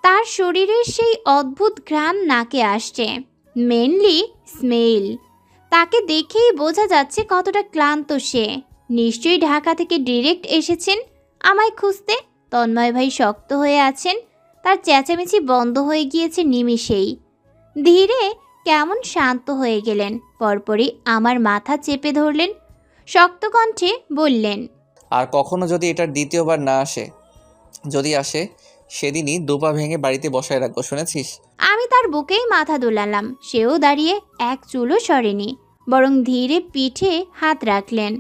তার শরীরের সেই অদ্ভুত ঘ্রাণ নাকে আসছে, মেনলি স্মেল। তাকে দেখেই বোঝা যাচ্ছে কতটা ক্লান্ত সে। নিশ্চয়ই ঢাকা থেকে ডিরেক্ট এসেছেন আমায় খুঁজতে। তন্ময় ভাই শক্ত হয়ে আছেন। তার চেঁচামেচি বন্ধ হয়ে গিয়েছে নিমিষেই। ধীরে কেমন শান্ত হয়ে গেলেন। পরপরই আমার মাথা চেপে ধরলেন, শক্ত কণ্ঠে বললেন, আর কখনো যদি এটার দ্বিতীয়বার না আসে, যদি আসে সেদিনই দুপা ভেঙে বাড়িতে বসায় রাখবো, শুনেছিস? আমি তার বুকেই মাথা দোলালাম। সেও দাঁড়িয়ে এক চুলও সরেনি, বরং ধীরে পিঠে হাত রাখলেন।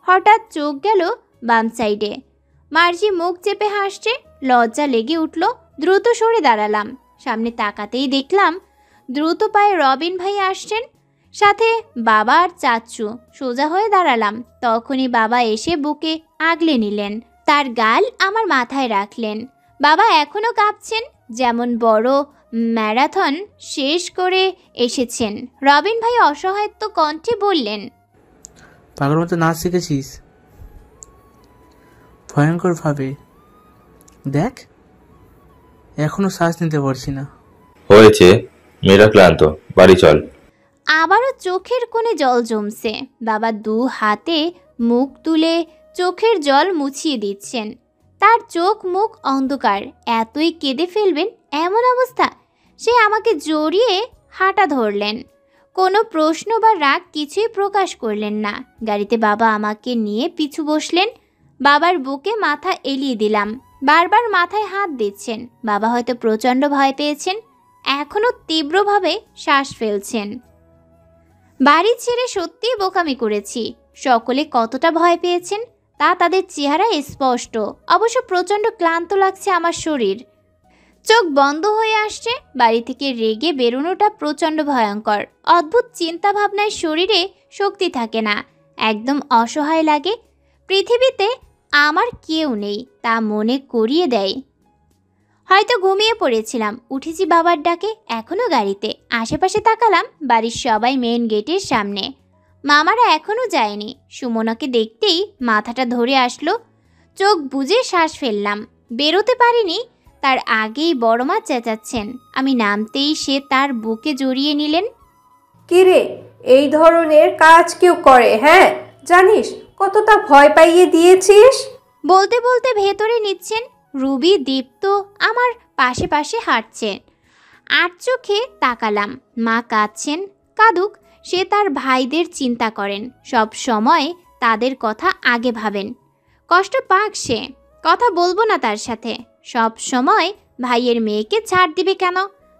হঠাৎ চোখ গেল বাম সাইডে। মার্জি মুখ চেপে হাসছে। লজ্জা লেগে উঠল। দ্রুত সরে দাঁড়ালাম। সামনে তাকাতেই দেখলাম দ্রুত পায়ে রবিন ভাই আসছেন, সাথে বাবা আর চাচ্চু। সোজা হয়ে দাঁড়ালাম। তখনই বাবা এসে বুকে আগলে নিলেন, তার গাল আমার মাথায় রাখলেন। বাবা এখনও কাঁপছেন, যেমন বড় ম্যারাথন শেষ করে এসেছেন। রবিন ভাই অসহায়ত্ব কণ্ঠে বললেন, পাগল মতো নাচ শিখেছিস ভয়ঙ্কর ভাবে। দেখ, এখনো শ্বাস নিতে পারছি না। হয়েছে, মেয়েরা ক্লান্ত, বাড়ি চল। আবারও চোখের কোণে জল জমছে। বাবা দু হাতে মুখ তুলে চোখের জল মুছিয়ে দিচ্ছেন। তার চোখ মুখ অন্ধকার। এতই কেঁদে ফেলবেন এমন অবস্থা। সে আমাকে জড়িয়ে হাঁটা ধরলেন। কোনো প্রশ্ন বা রাগ কিছুই প্রকাশ করলেন না। গাড়িতে বাবা আমাকে নিয়ে পিছু বসলেন। বাবার বুকে মাথা এলিয়ে দিলাম। বারবার মাথায় হাত দিচ্ছেন। বাবা হয়তো প্রচণ্ড ভয় পেয়েছেন, এখনও তীব্রভাবে শ্বাস ফেলছেন। বাড়ি ছেড়ে সত্যিই বোকামি করেছি। সকলে কতটা ভয় পেয়েছেন তা তাদের চেহারায় স্পষ্ট। অবশ্য প্রচণ্ড ক্লান্ত লাগছে আমার শরীর। চোখ বন্ধ হয়ে আসছে। বাড়ি থেকে রেগে বেরোনোটা প্রচণ্ড ভয়ঙ্কর। অদ্ভুত চিন্তা ভাবনায় শরীরে শক্তি থাকে না, একদম অসহায় লাগে। পৃথিবীতে আমার কেউ নেই তা মনে করিয়ে দেয়। হয়তো ঘুমিয়ে পড়েছিলাম। উঠেছি বাবার ডাকে, এখনও গাড়িতে। আশেপাশে তাকালাম, বাড়ির সবাই মেন গেটের সামনে। মামারা এখনও যায়নি। সুমনাকে দেখতেই মাথাটা ধরে আসলো। চোখ বুজে শ্বাস ফেললাম। বেরোতে পারিনি, তার আগেই বড় মা চেঁচাচ্ছেন। আমি নামতেই সে তার বুকে জড়িয়ে নিলেন। কিরে, এই ধরনের কাজ কেউ করে? হ্যাঁ, জানিস কতটা ভয় পাইয়ে দিয়েছিস? বলতে বলতে ভেতরে নিচ্ছেন। রুবি দীপ্ত আমার পাশে পাশে হাঁটছেন। আর চোখে তাকালাম। মা কাঁদছেন। কাঁদুক, সে তার ভাইদের চিন্তা করেন। সব সময় তাদের কথা আগে ভাবেন। কষ্ট পাক সে, কথা বলবো না তার সাথে। সব সময় ভাইয়ের মেয়েকে ছাড় দিবে কেন?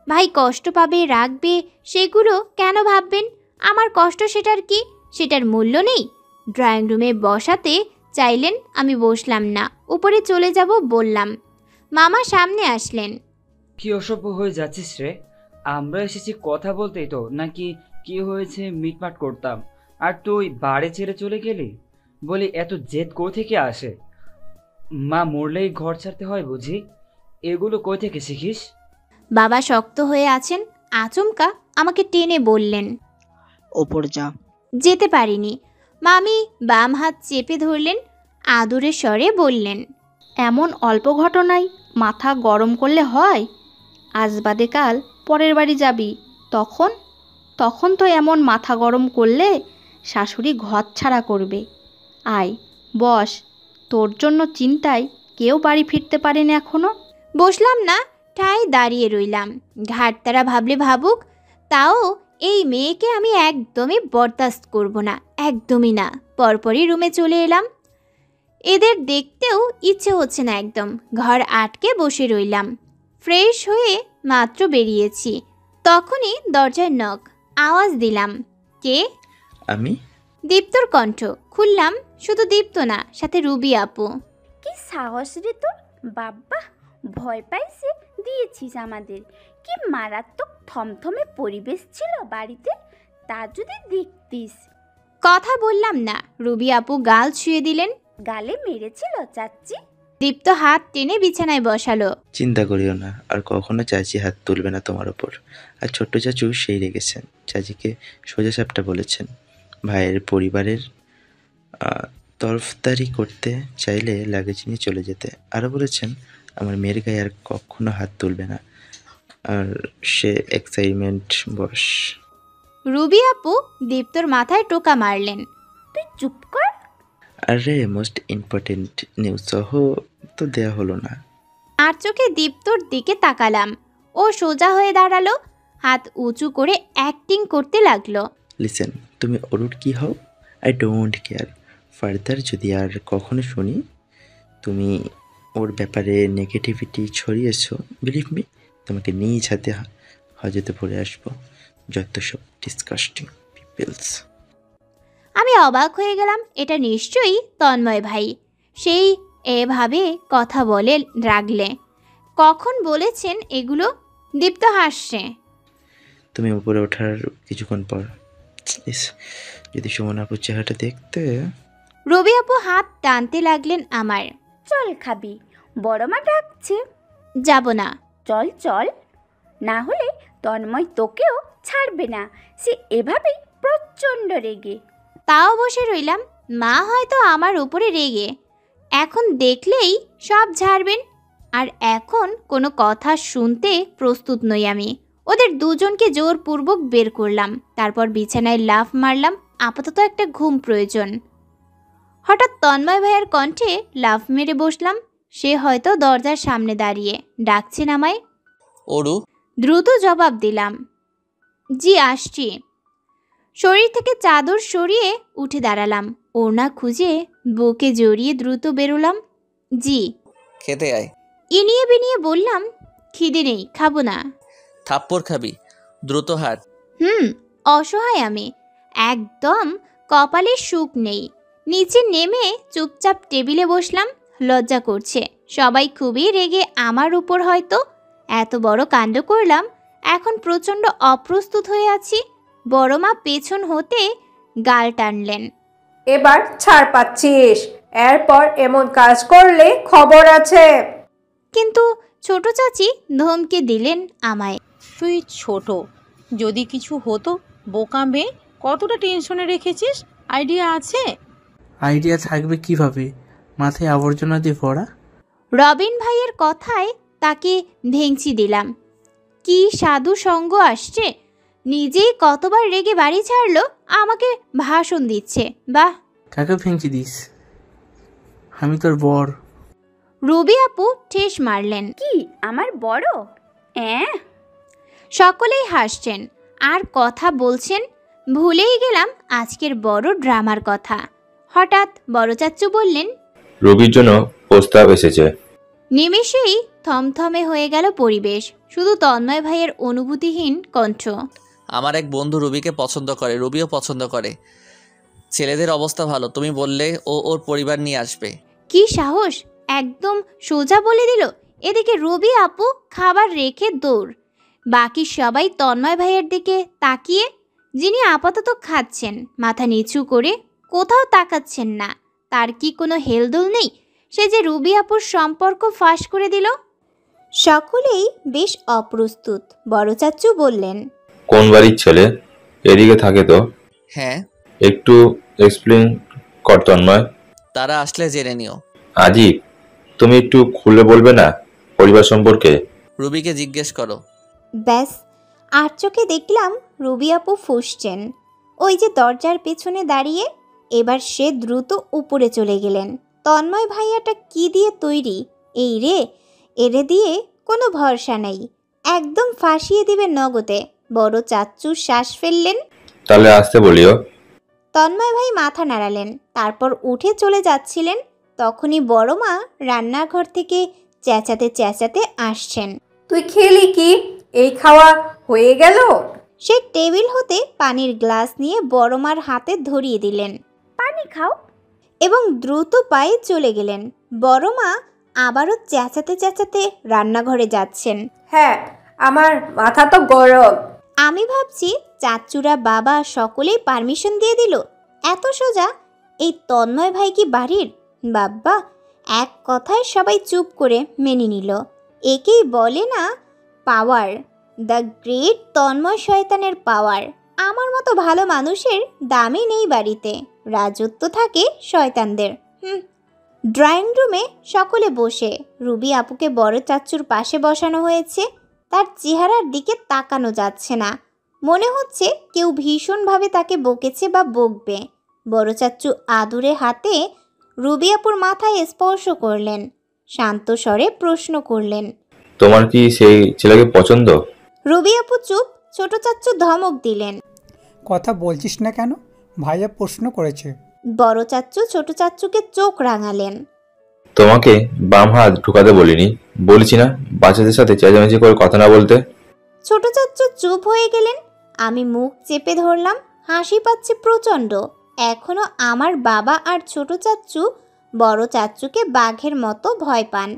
ভাই কষ্ট পাবে, রাখবে, সেগুলো কেন ভাববেন? আমার কষ্ট সেটার কি? সেটার মূল্য নেই? ড্রয়িং রুমে বসাতে চাইলেন, আমি বসলাম না। উপরে চলে যাব বললাম। মামা সামনে আসলেন। কি অসভ্য হয়ে যাচ্ছিস রে? আমরা এসেছি কথা বলতেই তো, নাকি কি হয়েছে মিটমাট করতাম, আর তুই বাড়ি ছেড়ে চলে গেলি? বলি এত জেদ কই থেকে আসে? মা মরলেই ঘর ছাড়তে হয় বুঝি? এগুলো কই থেকে শিখিস? বাবা শক্ত হয়ে আছেন। আচমকা আমাকে টেনে বললেন, ওপর যা। যেতে পারিনি। মামি বাম হাত চেপে ধরলেন। আদুরে স্বরে বললেন, এমন অল্প ঘটনায় মাথা গরম করলে হয়? আজ বাদে কাল পরের বাড়ি যাবি, তখন তখন তো এমন মাথা গরম করলে শাশুড়ি ঘর ছাড়া করবে। আয় বস, তোর জন্য চিন্তায় কেউ বাড়ি ফিরতে পারেনি এখনো। বসলাম না, ঠায় দাঁড়িয়ে রইলাম। ঘাটতারা ভাবলে ভাবুক, তাও এই মেয়েকে আমি একদমই বরদাস্ত করব না, একদমই না। পরপরই রুমে চলে এলাম। এদের দেখতেও ইচ্ছে হচ্ছে না একদম। ঘর আটকে বসে রইলাম। ফ্রেশ হয়ে মাত্র বেরিয়েছি, তখনই দরজায় নক। আওয়াজ দিলাম, কে? আমি। দীপ্তর কণ্ঠ। খুললাম, শুধু দীপ্ত না, সাথে রুবি আপু। কি সাহস রে তোর! বাবা, ভয় পাইছে দিয়েছিস আমাদের। কি মারাত্মক থমথমে পরিবেশ ছিল বাড়িতে, তা যদি দেখতিস। কথা বললাম না, রুবি আপু গাল ছুঁয়ে দিলেন। গালে মেরেছিল চাচ্চি? দীপ্ত হাত টেনে বিছানায় বসালো। চিন্তা করিও না, আর কখনো চাচি হাত তুলবে না তোমার ওপর। আর ছোট্ট চাচু সেই রেগেছেন, চাচিকে সোজাসাপটা বলেছেন ভাইয়ের পরিবারের তরফদারি করতে চাইলে লাগেজ নিয়ে চলে যেতে। আরও বলেছেন আমার মেয়ের গায়ে আর কখনো হাত তুলবে না। আর সে এক্সাইটমেন্ট বস। রুবি আপু দীপ্তর মাথায় টোকা মারলেন। তুই চুপ কর। আরে মোস্ট ইম্পর্টেন্ট নিউজ সহ তো দেয়া হলো না। আর চোখে দীপ্তর দিকে তাকালাম। ও সোজা হয়ে দাঁড়ালো, হাত উঁচু করে অ্যাক্টিং করতে লাগলো। লিসেন, তুমি ওর কি হও, আই ডোন্ট কেয়ার। ফার্দার যদি আর কখনো শুনি তুমি ওর ব্যাপারে নেগেটিভিটি ছড়িয়েছো, বিলিভ মি, তোমাকে নিজ হাতে হাজতে পড়ে আসবো। যত সব ডিসকাস্টিং পিপলস। আমি অবাক হয়ে গেলাম, এটা নিশ্চয়ই তন্ময় ভাই। সেই এভাবে কথা বলে রাগলে। কখন বলেছেন এগুলো? দীপ্ত হাসছে। তুমি উপরে ওঠার কিছুক্ষণ পর। ইস, যদি সুমন আপুর চেহারাটা দেখতে। রবি আপু হাত টানতে লাগলেন আমার। চল খাবি, বড় মা ডাকছে। যাব না। চল চল, না হলে তন্ময় তোকেও ছাড়বে না। সে এভাবেই প্রচণ্ড রেগে। তাও বসে রইলাম। মা হয়তো আমার উপরে রেগে এখন দেখলেই সব ঝাড়বেন। আর এখন কোনো কথা শুনতে প্রস্তুত নই আমি। ওদের দুজনকে জোরপূর্বক বের করলাম, তারপর বিছানায় লাফ মারলাম। আপাতত একটা ঘুম প্রয়োজন। হঠাৎ তন্ময় ভাইয়ের কণ্ঠে লাফ মেরে বসলাম। সে হয়তো দরজার সামনে দাঁড়িয়ে ডাকছেন আমায়। ওরু। দ্রুত জবাব দিলাম, জি আসছি। শরীর থেকে চাদর সরিয়ে উঠে দাঁড়ালাম। ওড়না খুঁজে বুকে জড়িয়ে দ্রুত বেরোলাম। জি। খেতে আয়। ইনিয়ে বিনিয়ে বললাম, খিদে নেই, খাবো না। থাপ্পড় খাবি, দ্রুত হাঁট। অসহায় আমি, একদম কপালে সুখ নেই। নিচে নেমে চুপচাপ টেবিলে বসলাম। লজ্জা করছে, সবাই খুবই রেগে আমার উপর। হয়তো এত বড় কাণ্ড করলাম, এখন প্রচণ্ড অপ্রস্তুত হয়ে আছি। বড় মা পেছন হতে গাল টানলেন। এবার ছাড় পাচ্ছিস, এরপর এমন কাজ করলে খবর আছে। কিন্তু ছোট চাচি ধমকে দিলেন আমায়। তুই ছোট, যদি কিছু হতো, বোকা মেয়ে, কতটা টেনশনে রেখেছিস? আইডিয়া আছে? আইডিয়া থাকবে কিভাবে, মাথায় আবর্জনা দিয়ে ভরা। রবিন ভাইয়ের কথায় তাকে ভেঙচি দিলাম। কি সাধু সঙ্গ আসছে, নিজেই কতবার রেগে বাড়ি ছাড়লো, আমাকে ভাষণ দিচ্ছে। বাহ। কাকে ভেঙচি দিস? আমি তোর বর। রুবি আপু ঠেস মারলেন। কি আমার বড়? সকলেই হাসছেন আর কথা বলছেন। ভুলেই গেলাম আজকের বড় ড্রামার কথা। হঠাৎ বড় চাচ্চু বললেন, রবির জন্য প্রস্তাব এসেছে। নিমেষেই থমথমে হয়ে গেল পরিবেশ। শুধু তন্ময় ভাইয়ের অনুভূতিহীন কণ্ঠ। আমার এক বন্ধু রুবিকে পছন্দ করে, রুবিও পছন্দ করে। ছেলেদের অবস্থা ভালো, তুমি বললে ও ওর পরিবার নিয়ে আসবে। কি সাহস, একদম সোজা বলে দিল। এদিকে রবি আপু খাবার রেখে দৌড়। বাকি সবাই তন্ময় ভাইয়ের দিকে তাকিয়ে, যিনি আপাতত খাচ্ছেন, মাথা নিচু করে, কোথাও তাকাচ্ছেন না। তার কি কোনো হেলদোল নেই? সে যে রুবি আপুর সম্পর্ক ফাঁস করে দিল। সকলেই বেশ অপ্রস্তুত। বড় চাচ্চু বললেন, কোন বাড়ির ছেলে? এদিকে থাকে তো। হ্যাঁ। একটু এক্সপ্লেন কর তন্ময়। তারা আসলে জেনে নিও। আজিব, তুমি একটু খুলে বলবে না পরিবার সম্পর্কে? রুবিকে জিজ্ঞেস করো। ব্যাস, আর চোখে দেখলাম রুবি আপু ফুঁসছেন ওই যে দরজার পেছনে দাঁড়িয়ে। এবার সে দ্রুত উপরে চলে গেলেন। তন্ময় ভাইয়াটা কি দিয়ে তৈরি, এই রে, এরে দিয়ে কোনো ভরসা নেই, একদম ফাঁসিয়ে দিবে নগদে। বড় চাচ্চু শ্বাস ফেললেন। তাহলে আসতে বলিও। তন্ময় ভাই মাথা নাড়ালেন, তারপর উঠে চলে যাচ্ছিলেন। তখনই বড় মা রান্নাঘর থেকে চেঁচাতে চেঁচাতে আসছেন। তুই খেলি কি? এই খাওয়া হয়ে গেল? সে টেবিল হতে পানির গ্লাস নিয়ে বড় মার হাতে ধরিয়ে দিলেন। পানি খাও। এবং দ্রুত পায়ে চলে গেলেন। বড় মা আবারও চেঁচাতে চেঁচাতে রান্নাঘরে যাচ্ছেন। হ্যাঁ, আমার মাথা তো গরম। আমি ভাবছি চাচুরা বাবা সকলেই পারমিশন দিয়ে দিল, এত সোজা। এই তন্ময় ভাই কি বাড়ির? বাব্বা, এক কথায় সবাই চুপ করে মেনে নিল। একেই বলে না পাওয়ার, দ্য গ্রেট তন্ময় শয়তানের পাওয়ার। আমার মতো ভালো মানুষের দামই নেই বাড়িতে, রাজত্ব থাকে শয়তানদের। ড্রয়িং রুমে সকলে বসে। রুবি আপুকে বড় চাচ্চুর পাশে বসানো হয়েছে। তার চেহারার দিকে তাকানো যাচ্ছে না, মনে হচ্ছে কেউ ভীষণভাবে তাকে বকেছে বা বকবে। বড় চাচ্চু আদুরে হাতে রুবি আপুর মাথায় স্পর্শ করলেন, শান্ত স্বরে প্রশ্ন করলেন, তোমার কি সেই ছেলেকে পছন্দ? রুবি আপু চুপ। ছোট চাচ্চু ধমক দিলেন, কথা বলছিস না কেন? ভাইয়া প্রশ্ন করেছে। বড় চাচ্চু ছোট চাচ্চুকে চোখ রাঙালেন। তোমাকে বাম হাত ঢুকাতে বলিনি, বলেছি না বাচ্চাদের সাথে চেঁচামেচি করে কথা না বলতে। ছোট চাচ্চু চুপ হয়ে গেলেন। আমি মুখ চেপে ধরলাম, হাসি পাচ্ছে প্রচণ্ড। এখনো আমার বাবা আর ছোট চাচ্চু বড় চাচ্চুকে বাঘের মতো ভয় পান।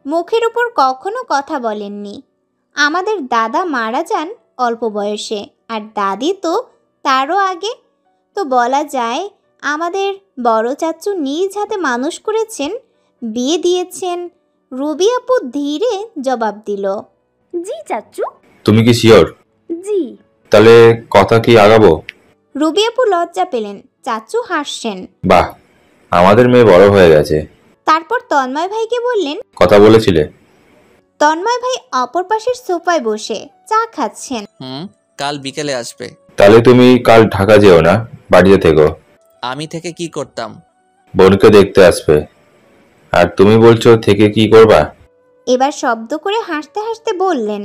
মুখের উপর কখনো কথা বলেননি। আমাদের দাদা মারা যান অল্প বয়সে, আর দাদি তো তারও আগে। তো বলা যায় আমাদের বড় চাচ্চু নিজ হাতে মানুষ করেছেন, বিয়ে দিয়েছেন। রুবি আপু ধীরে জবাব দিল, জি চাচ্চু। তুমি কি শিওর? জি। তাহলে কথা কি আগাবো? রুবি আপু লজ্জা পেলেন। চাচ্চু হাসছেন। বাহ, আমাদের মেয়ে বড় হয়ে গেছে। তারপর তন্ময় ভাইকে বললেন, কথা বলেছিলে? তন্ময় ভাই অপর পাশের সোফায় বসে চা খাচ্ছেন। কাল বিকেলে আসবে। তাহলে তুমি কাল ঢাকা যেও না, বাড়িতে থেকো। আমি থেকে কি করতাম? বোনকে দেখতে আসবে। আর তুমি বলছো থেকে কি করবা? এবার শব্দ করে হাসতে হাসতে বললেন,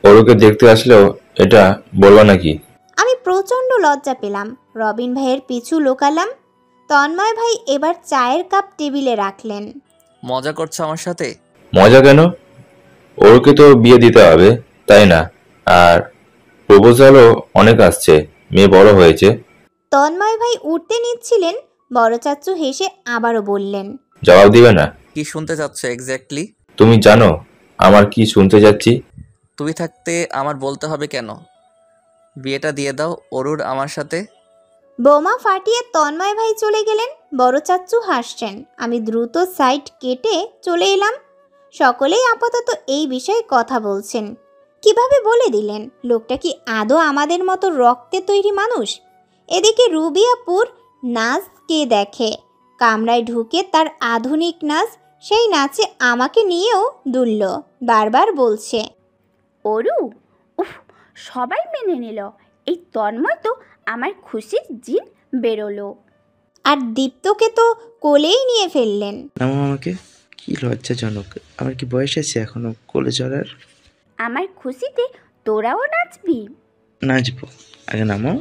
ওরকে দেখতে আসলেও এটা বলবা নাকি? আমি প্রচণ্ড লজ্জা পেলাম। রবিন ভাইয়ের পিছু লোকালাম। তন্ময় ভাই এবার চায়ের কাপ টেবিলে রাখলেন। মজা করছো আমার সাথে? মজা কেন? ওরকে তো বিয়ে দিতে হবে, তাই না? আর প্রপোজালও অনেক আসছে, মেয়ে বড় হয়েছে। তন্ময় ভাই উঠতে নিচ্ছিলেন, বড় চাচ্চু হেসে আবারও বললেন, জবাব দিবে না? কি শুনতে চাচ্ছ এক্স্যাক্টলি? তুমি জানো আমার কি শুনতে যাচ্ছি? তুমি থাকতে আমার বলতে হবে কেন? বিয়েটা দিয়ে দাও অরুর আমার সাথে। বোমা ফাটিয়ে তন্ময় ভাই চলে গেলেন। বড় চাচ্চু হাসছেন। আমি দ্রুত সাইড কেটে চলে এলাম। সকলেই আপাতত এই বিষয়ে কথা বলছেন। কিভাবে বলে দিলেন? লোকটা কি আদৌ আমাদের মতো রক্তে তৈরি মানুষ? এদিকে রুবি আপুর নাচ কে দেখে? কামরায় ঢুকে তার আধুনিক নাচ, সেই নাচে আমাকে নিয়েও দুলল। বারবার বলছে, অরু, উফ, সবাই মেনে নিল। এই তন্ময় তো আমার খুশির জিন বেরোলো। আর দীপ্তকে তো কোলেই নিয়ে ফেললেন। নামো আমাকে। কি লজ্জাজনক, আমার কি বয়স আছে এখনো কোলে চড়ার? আমার খুশিতে তোরাও নাচবি? নাচবো, আগে নামো।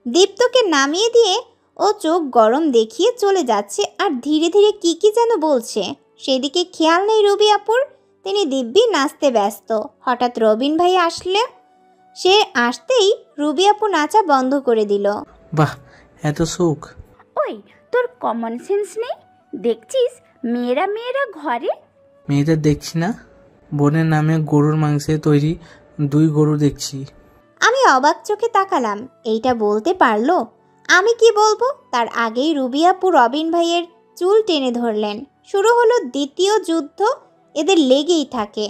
দীপ্তকে নামিয়ে দিয়ে ও চোখ গরম দেখিয়ে চলে যাচ্ছে আর ধীরে ধীরে কি কি যেন বলছে। সেদিকে খেয়াল নেই রুবি আপুর। তিনি দিব্যি নাচতে ব্যস্ত। হঠাৎ রবিন ভাই আসলে, সে আসতেই রুবি আপু নাচা বন্ধ করে দিল। বাহ, এত সুখ! ওই, তোর কমন সেন্স নেই? দেখছিস মেয়েরা মেয়েরা ঘরে? মেয়েদের দেখছি না, বোনের নামে গরুর মাংসে তৈরি 2 গরু দেখছি। আমি অবাক চোখে তাকালাম। এইটা বলতে পারলো? আমি কি বলবো তার আগেই রুবি আপু রবিন ভাইয়ের চুল টেনে ধরলেন। শুরু হলো দ্বিতীয় যুদ্ধ। এদের লেগেই থাকে।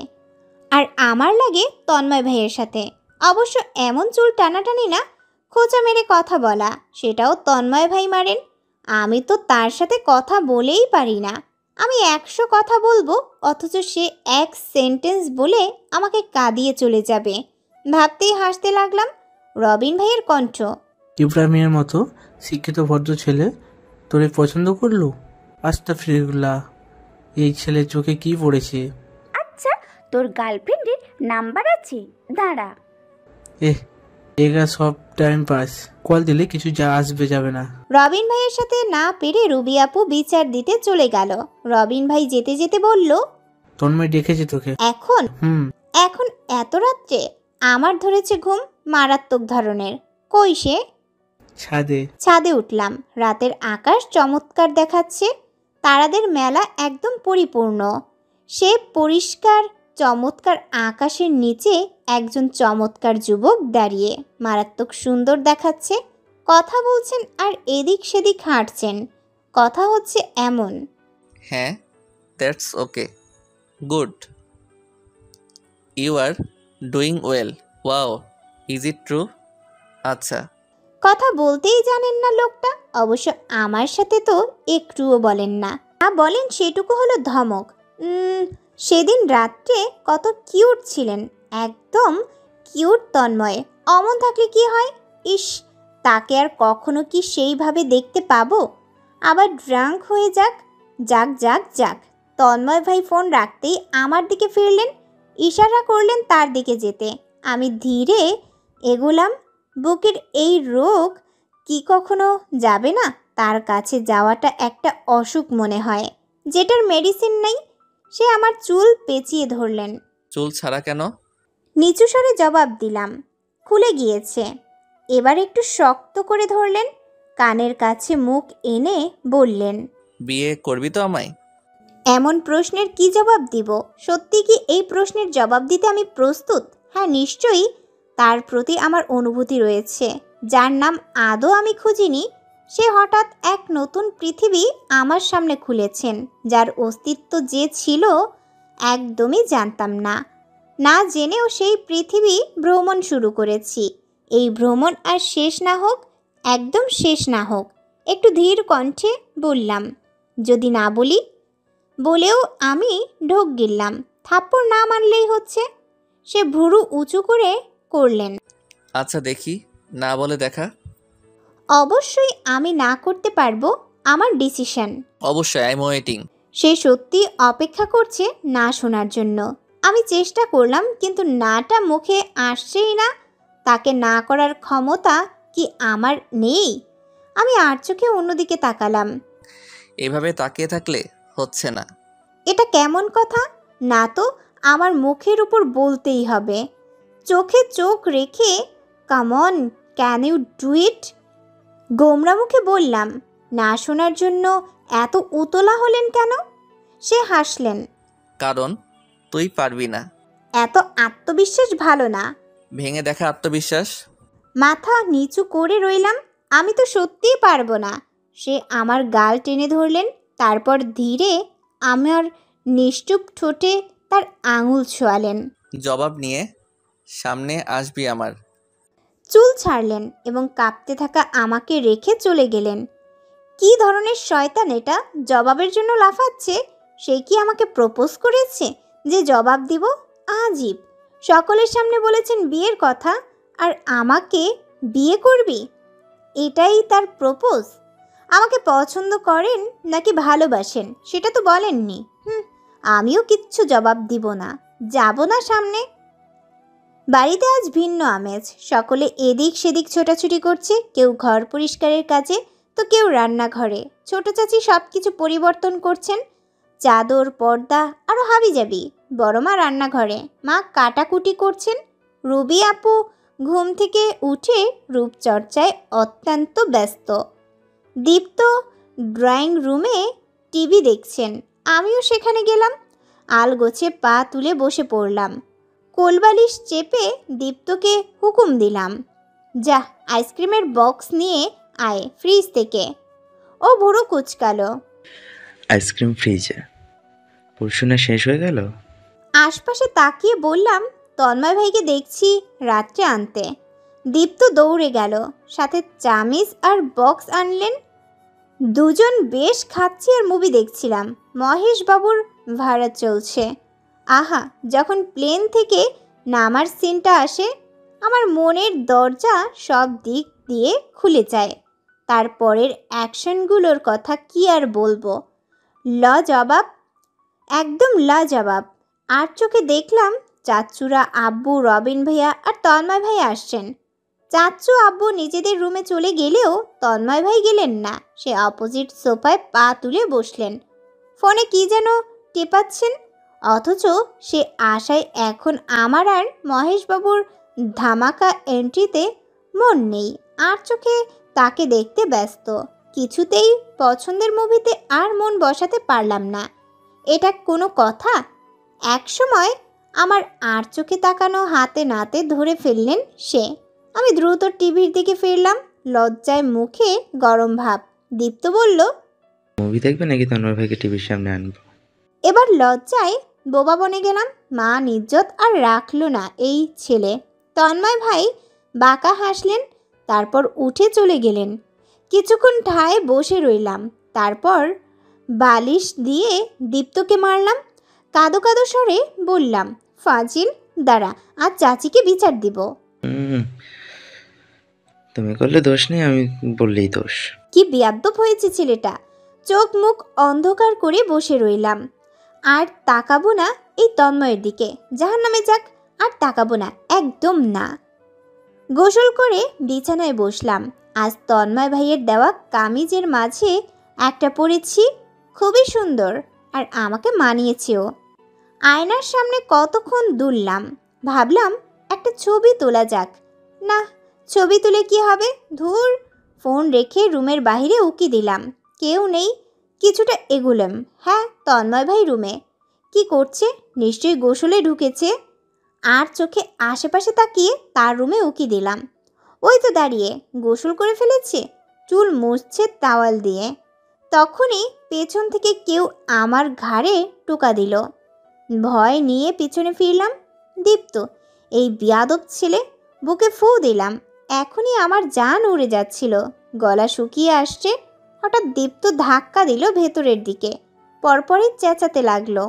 আর আমার লাগে তন্ময় ভাইয়ের সাথে। অবশ্য এমন চুল টানাটানি না, খোঁচা মেরে কথা বলা, সেটাও তন্ময় ভাই মারেন। আমি তো তার সাথে কথা বলেই পারি না। আমি 100 কথা বলবো, অথচ সে 1 সেন্টেন্স বলে আমাকে কাঁদিয়ে চলে যাবে। ভাবতেই হাসতে লাগলাম। রবিন ভাইয়ের কণ্ঠ। ইব্রাহিমের মতো শিক্ষিত ভদ্র ছেলে তোরে পছন্দ করলো? আস্তাগফিরুল্লাহ, এই ছেলের চোখে কি পড়েছে? আচ্ছা, তোর গার্লফ্রেন্ডের নাম্বার আছে? দাঁড়া। এগা সব টাইম পাস, কল দিলে কিছু আসবে যাবে না। রবিন ভাইয়ের সাথে না পেরে রুবি আপু বিচার দিতে চলে গেল। রবিন ভাই যেতে যেতে বলল, তন্ময় ডেকেছে তোকে? এখন? এখন এত রাত্রে? আমার ধরেছে ঘুম মারাত্মক ধরনের। কই সে? ছাদে উঠলাম। রাতের আকাশ চমৎকার দেখাচ্ছে, তারাদের মেলা একদম পরিপূর্ণ। সে পরিষ্কার চমৎকার আকাশের নিচে একজন চমৎকার যুবক দাঁড়িয়ে মারাত্মক সুন্দর দেখাচ্ছে। কথা বলছেন আর এদিক সেদিক হাঁটছেন। কথা হচ্ছে এমন, হ্যাঁ, that's okay, good, you are doing well, wow, is it true? আচ্ছা। কথা বলতেই জানেন না লোকটা। অবশ্য আমার সাথে তো একটুও বলেন না। বলেন সেটুকু হলো ধমক। সেদিন রাত্রে কত কিউট ছিলেন, একদম কিউট তন্ময়। অমন থাকলে কি হয়? ইস, তাকে আর কখনো কি সেইভাবে দেখতে পাবো? আবার ড্রাঙ্ক হয়ে যাক। যাক যাক যাক। তন্ময় ভাই ফোন রাখতেই আমার দিকে ফিরলেন, ইশারা করলেন তার দিকে যেতে। আমি ধীরে এগোলাম। বুকের এই রোগ কি কখনো যাবে না? তার কাছে যাওয়াটা একটা অসুখ মনে হয়, যেটার মেডিসিন নেই। সে আমার চুল পেঁচিয়ে ধরলেন। চুল ছাড়া কেন? নিচু স্বরে জবাব দিলাম। খুলে গিয়েছে। এবার একটু শক্ত করে ধরলেন। কানের কাছে মুখ এনে বললেন, বিয়ে করবি তো আমায়? এমন প্রশ্নের কি জবাব দিব? সত্যি কি এই প্রশ্নের জবাব দিতে আমি প্রস্তুত? হ্যাঁ, নিশ্চয়ই। তার প্রতি আমার অনুভূতি রয়েছে, যার নাম আদৌ আমি খুঁজিনি। সে হঠাৎ এক নতুন পৃথিবী আমার সামনে খুলেছেন, যার অস্তিত্ব যে ছিল একদমই জানতাম না। না জেনেও সেই পৃথিবী ভ্রমণ শুরু করেছি। এই ভ্রমণ আর শেষ না হোক, একদম শেষ না হোক। একটু ধীর কণ্ঠে বললাম, যদি না বলি। বলেও আমি ঢোক গিললাম। থাপ্পড় না মারলেই হচ্ছে। সে ভুরু উঁচু করে করলেন, আচ্ছা দেখি, না বলে দেখা। অবশ্যই আমি না করতে পারবো, আমার ডিসিশন। অবশ্যই, আই এম ওয়েটিং। সে সত্যি অপেক্ষা করছে না শোনার জন্য। আমি চেষ্টা করলাম, কিন্তু নাটা মুখে আসছেই না। তাকে না করার ক্ষমতা কি আমার নেই? আমি আর চোখে অন্যদিকে তাকালাম। এভাবে তাকিয়ে থাকলে হচ্ছে না। এটা কেমন কথা? না তো আমার মুখের উপর বলতেই হবে। চোখে চোখ রেখে, come on, can you do it? গোমরা মুখে বললাম। না শোনার জন্য এত উতলা হলেন কেন? সে হাসলেন, কারণ তুই পারবি না। এত আত্মবিশ্বাস ভালো না। ভেঙে দেখা আত্মবিশ্বাস। মাথা নিচু করে রইলাম। আমি তো সত্যিই পারবো না। সে আমার গাল টেনে ধরলেন, তারপর ধীরে আমার নিশ্চুপ ঠোঁটে তার আঙুল ছোঁয়ালেন। জবাব নিয়ে সামনে আসবি আমার। চুল ছাড়লেন এবং কাঁপতে থাকা আমাকে রেখে চলে গেলেন। কি ধরনের শয়তান এটা? জবাবের জন্য লাফাচ্ছে। সে কি আমাকে প্রপোজ করেছে যে জবাব দিব? আজীব। সকলের সামনে বলেছেন বিয়ের কথা, আর আমাকে বিয়ে করবি? এটাই তার প্রপোজ? আমাকে পছন্দ করেন নাকি ভালোবাসেন সেটা তো বলেননি। আমিও কিচ্ছু জবাব দিব না, যাব না সামনে। বাড়িতে আজ ভিন্ন আমেজ। সকলে এদিক সেদিক ছোটাছুটি করছে, কেউ ঘর পরিষ্কারের কাজে তো কেউ রান্নাঘরে। ছোট চাচি সব কিছু পরিবর্তন করছেন, চাদর, পর্দা আরও হাবিজাবি। বড় মা রান্নাঘরে, মা কাটাকুটি করছেন। রুবি আপু ঘুম থেকে উঠে রূপচর্চায় অত্যন্ত ব্যস্ত। দীপ্ত ড্রয়িং রুমে টিভি দেখছেন। আমিও সেখানে গেলাম। আলগোছে পা তুলে বসে পড়লাম। কোলবালিশ চেপে দীপ্তকে হুকুম দিলাম, যা আইসক্রিমের বক্স নিয়ে আয় ফ্রিজ থেকে। ও ভুরু কুচকালো। আইসক্রিম ফ্রিজে? পড়াশোনা শেষ হয়ে গেল? আশপাশে তাকিয়ে বললাম, তন্ময় ভাইকে দেখছি রাত্রে আনতে। দীপ্ত দৌড়ে গেল, সাথে চামিচ আর বক্স আনলেন। দুজন বেশ খাচ্ছি আর মুভি দেখছিলাম। মহেশ বাবুর ভাড়া চলছে। আহা, যখন প্লেন থেকে নামার সিনটা আসে আমার মনের দরজা সব দিক দিয়ে খুলে যায়। তারপরের অ্যাকশনগুলোর কথা কি আর বলবো, লাজবাব, একদম লাজবাব। আর চোখে দেখলাম চাচ্চুরা, আব্বু, রবিন ভাইয়া আর তন্ময় ভাই আসছেন। চাচ্চু আব্বু নিজেদের রুমে চলে গেলেও তন্ময় ভাই গেলেন না। সে অপোজিট সোফায় পা তুলে বসলেন, ফোনে কি যেন টেপাচ্ছেন। অথচ সে আশায় এখন আমার আর মহেশবাবুর ধামাকা এন্ট্রিতে মন নেই। আর চোখে তাকে দেখতে ব্যস্ত। কিছুতেই পছন্দের মুভিতে আর মন বসাতে পারলাম না। এটা কোনো কথা? একসময় আমার আর চোখে তাকানো হাতে নাতে ধরে ফেললেন সে। আমি দ্রুত টিভির দিকে ফিরলাম, লজ্জায় মুখে গরম ভাব। দীপ্ত বলল, মুভি দেখবে নাকি তন্ময় ভাইকে টিভির সামনে আনবো? এবার লজ্জায় বোবা বনে গেলাম। মা নিজ্জত আর রাখলো না এই ছেলে। তন্ময় ভাই বাঁকা হাসলেন, তারপর উঠে চলে গেলেন। কিছুক্ষণ ঠায় বসে রইলাম, তারপর বালিশ দিয়ে দীপ্তকে মারলাম। কাঁদো কাঁদো স্বরে বললাম, ফাজিল, দাঁড়া, আর চাচিকে বিচার দিব। তুমি করলে দোষ নেই, আমি বললেই দোষ। কি বেয়াদ্দপ হয়েছে ছেলেটা। চোখ মুখ অন্ধকার করে বসে রইলাম। আর তাকাবো না এই তন্ময়ের দিকে। জাহান্নামে যাক, আর তাকাবো না, একদম না। গোসল করে বিছানায় বসলাম। আজ তন্ময় ভাইয়ের দেওয়া কামিজের মাঝে একটা পরেছি, খুবই সুন্দর, আর আমাকে মানিয়েছেও। আয়নার সামনে কতক্ষণ দুললাম, ভাবলাম একটা ছবি তোলা যাক। না, ছবি তুলে কি হবে, ধুর। ফোন রেখে রুমের বাইরে উকি দিলাম, কেউ নেই। কিছুটা এগুলাম, হ্যাঁ, তন্ময় ভাই রুমে। কি করছে? নিশ্চয়ই গোসলে ঢুকেছে। আর চোখে আশেপাশে তাকিয়ে তার রুমে উকি দিলাম। ওই তো দাঁড়িয়ে, গোসল করে ফেলেছে, চুল মুছছে তাওয়াল দিয়ে। তখনই পেছন থেকে কেউ আমার ঘাড়ে টোকা দিল। ভয় নিয়ে পিছনে ফিরলাম। দীপ্ত, এই বেয়াদব ছেলে। বুকে ফু দিলাম। এখনই আমার জান উড়ে যাচ্ছিল, গলা শুকিয়ে আসছে। হঠাৎ দীপ্ত ধাক্কা দিল ভেতরের দিকে, পরপরই চেঁচাতে লাগলো,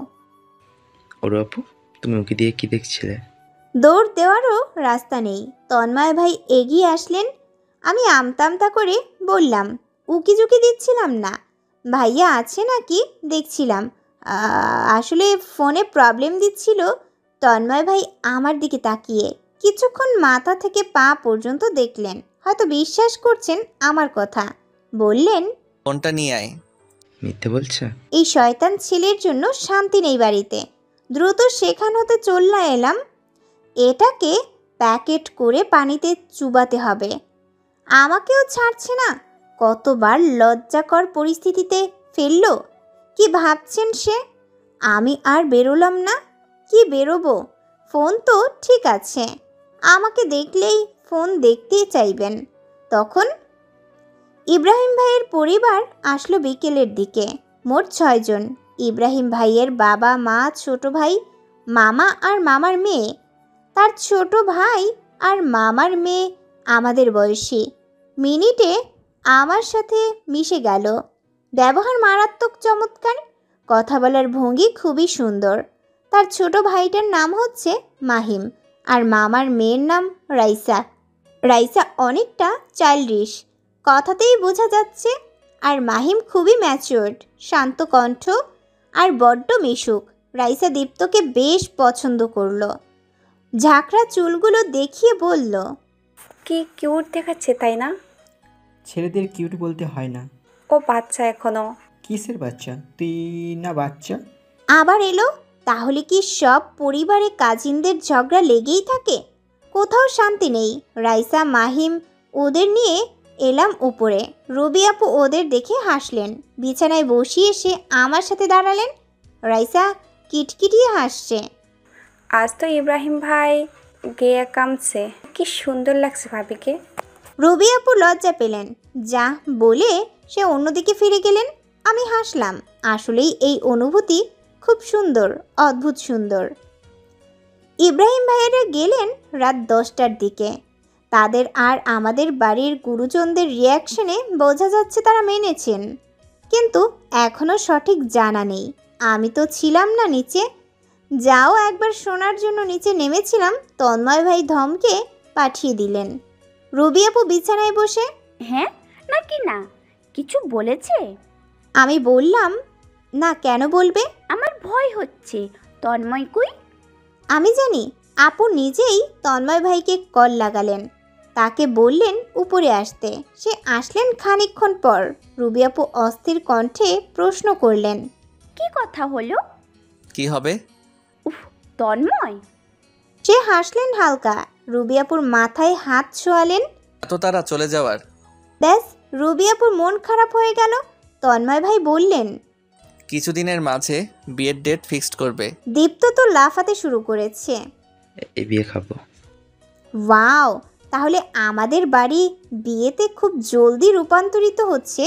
ওর আপু, তুমি ওকে দিয়ে কি দেখছিলে? দৌড় দেওয়ারও রাস্তা নেই। তন্ময় ভাই এগিয়ে আসলেন। আমি আমতামতা করে বললাম, উকি ঝুঁকি দিচ্ছিলাম না, ভাইয়া আছে নাকি দেখছিলাম। আসলে ফোনে প্রবলেম দিচ্ছিল। তন্ময় ভাই আমার দিকে তাকিয়ে কিছুক্ষণ মাথা থেকে পা পর্যন্ত দেখলেন। হয়তো বিশ্বাস করছেন আমার কথা। বললেন, ফোনটা নিয়ে আয়। মিথ্যে বলছে? এই শয়তান ছেলের জন্য শান্তি নেই বাড়িতে। দ্রুত সেখান হতে চললা এলাম। এটাকে প্যাকেট করে পানিতে চুবাতে হবে। আমাকেও ছাড়ছে না। কতবার লজ্জাকর পরিস্থিতিতে ফেললো। কি ভাবছেন সে? আমি আর বেরোলাম না। কি বেরোবো? ফোন তো ঠিক আছে, আমাকে দেখলেই ফোন দেখতেই চাইবেন। তখন ইব্রাহিম ভাইয়ের পরিবার আসলো বিকেলের দিকে। মোট 6 জন। ইব্রাহিম ভাইয়ের বাবা, মা, ছোট ভাই, মামা আর মামার মেয়ে। তার ছোট ভাই আর মামার মেয়ে আমাদের বয়সী। মিনিটে আমার সাথে মিশে গেল। ব্যবহার মারাত্মক চমৎকার, কথা বলার ভঙ্গি খুবই সুন্দর। তার ছোট ভাইটার নাম হচ্ছে মাহিম, আর মামার মেয়ের নাম রাইসা। রাইসা অনেকটা চাইল্ডিশ, কথাতেই বোঝা যাচ্ছে। আর মাহিম খুবই ম্যাচিওর্ড, শান্ত কণ্ঠ আর বড্ড মিশুক। রাইসা দীপ্তকে বেশ পছন্দ করলো। ঝাঁকড়া চুলগুলো দেখিয়ে বলল, কি কিউট দেখাচ্ছে, তাই না? ছেলেদের কিউট বলতে হয় না। ও বাচ্চা এখনো। কিসের বাচ্চা? তুই না বাচ্চা? আবার এলো। তাহলে কি সব পরিবারে কাজিনদের ঝগড়া লেগেই থাকে? কোথাও শান্তি নেই। রাইসা, মাহিম ওদের নিয়ে এলাম উপরে। রবি আপু ওদের দেখে হাসলেন। বিছানায় বসিয়ে এসে আমার সাথে দাঁড়ালেন। রাইসা কিটকিটিয়ে হাসছে। আজ তো ইব্রাহিম ভাই গেয়ে কামছে, কি সুন্দর লাগছে ভাবিকে। রবি আপু লজ্জা পেলেন, যা বলে সে অন্যদিকে ফিরে গেলেন। আমি হাসলাম। আসলেই এই অনুভূতি খুব সুন্দর, অদ্ভুত সুন্দর। ইব্রাহিম ভাইয়েরা গেলেন রাত 10টার দিকে। তাদের আর আমাদের বাড়ির গুরুজনদের রিয়াকশনে বোঝা যাচ্ছে তারা মেনেছেন, কিন্তু এখনও সঠিক জানা নেই। আমি তো ছিলাম না নিচে। যাও একবার শোনার জন্য নিচে নেমেছিলাম। তন্ময় ভাই ধমকে পাঠিয়ে দিলেন। রুবি আপু বিছানায় বসে, হ্যাঁ নাকি না কিছু বলেছে? আমি বললাম, না কেন বলবে? আমার ভয় হচ্ছে। তন্ময় কই? আমি জানি। আপু নিজেই তন্ময় ভাইকে কল লাগালেন, তাকে বললেন উপরে আসতে। সে আসলেন খানিকক্ষণ পর। রুবি আপু অস্থির কণ্ঠে প্রশ্ন করলেন, কি কথা হলো? কি হবে? তন্ময়? সে হাসলেন হালকা। রুবি আপুর মাথায় হাত ছোঁয়ালেন। এত তারা চলে যাওয়ার? ব্যাস, রুবি আপুর মন খারাপ হয়ে গেল। তন্ময় ভাই বললেন, কিছুদিনের মাঝে বিয়ের ডেট ফিক্সড করবে। দীপ্ত তো লাফাতে শুরু করেছে। এই বিয়ে খাবো। ওয়াও, তাহলে আমাদের বাড়ি বিয়েতে খুব জলদি রূপান্তরিত হচ্ছে।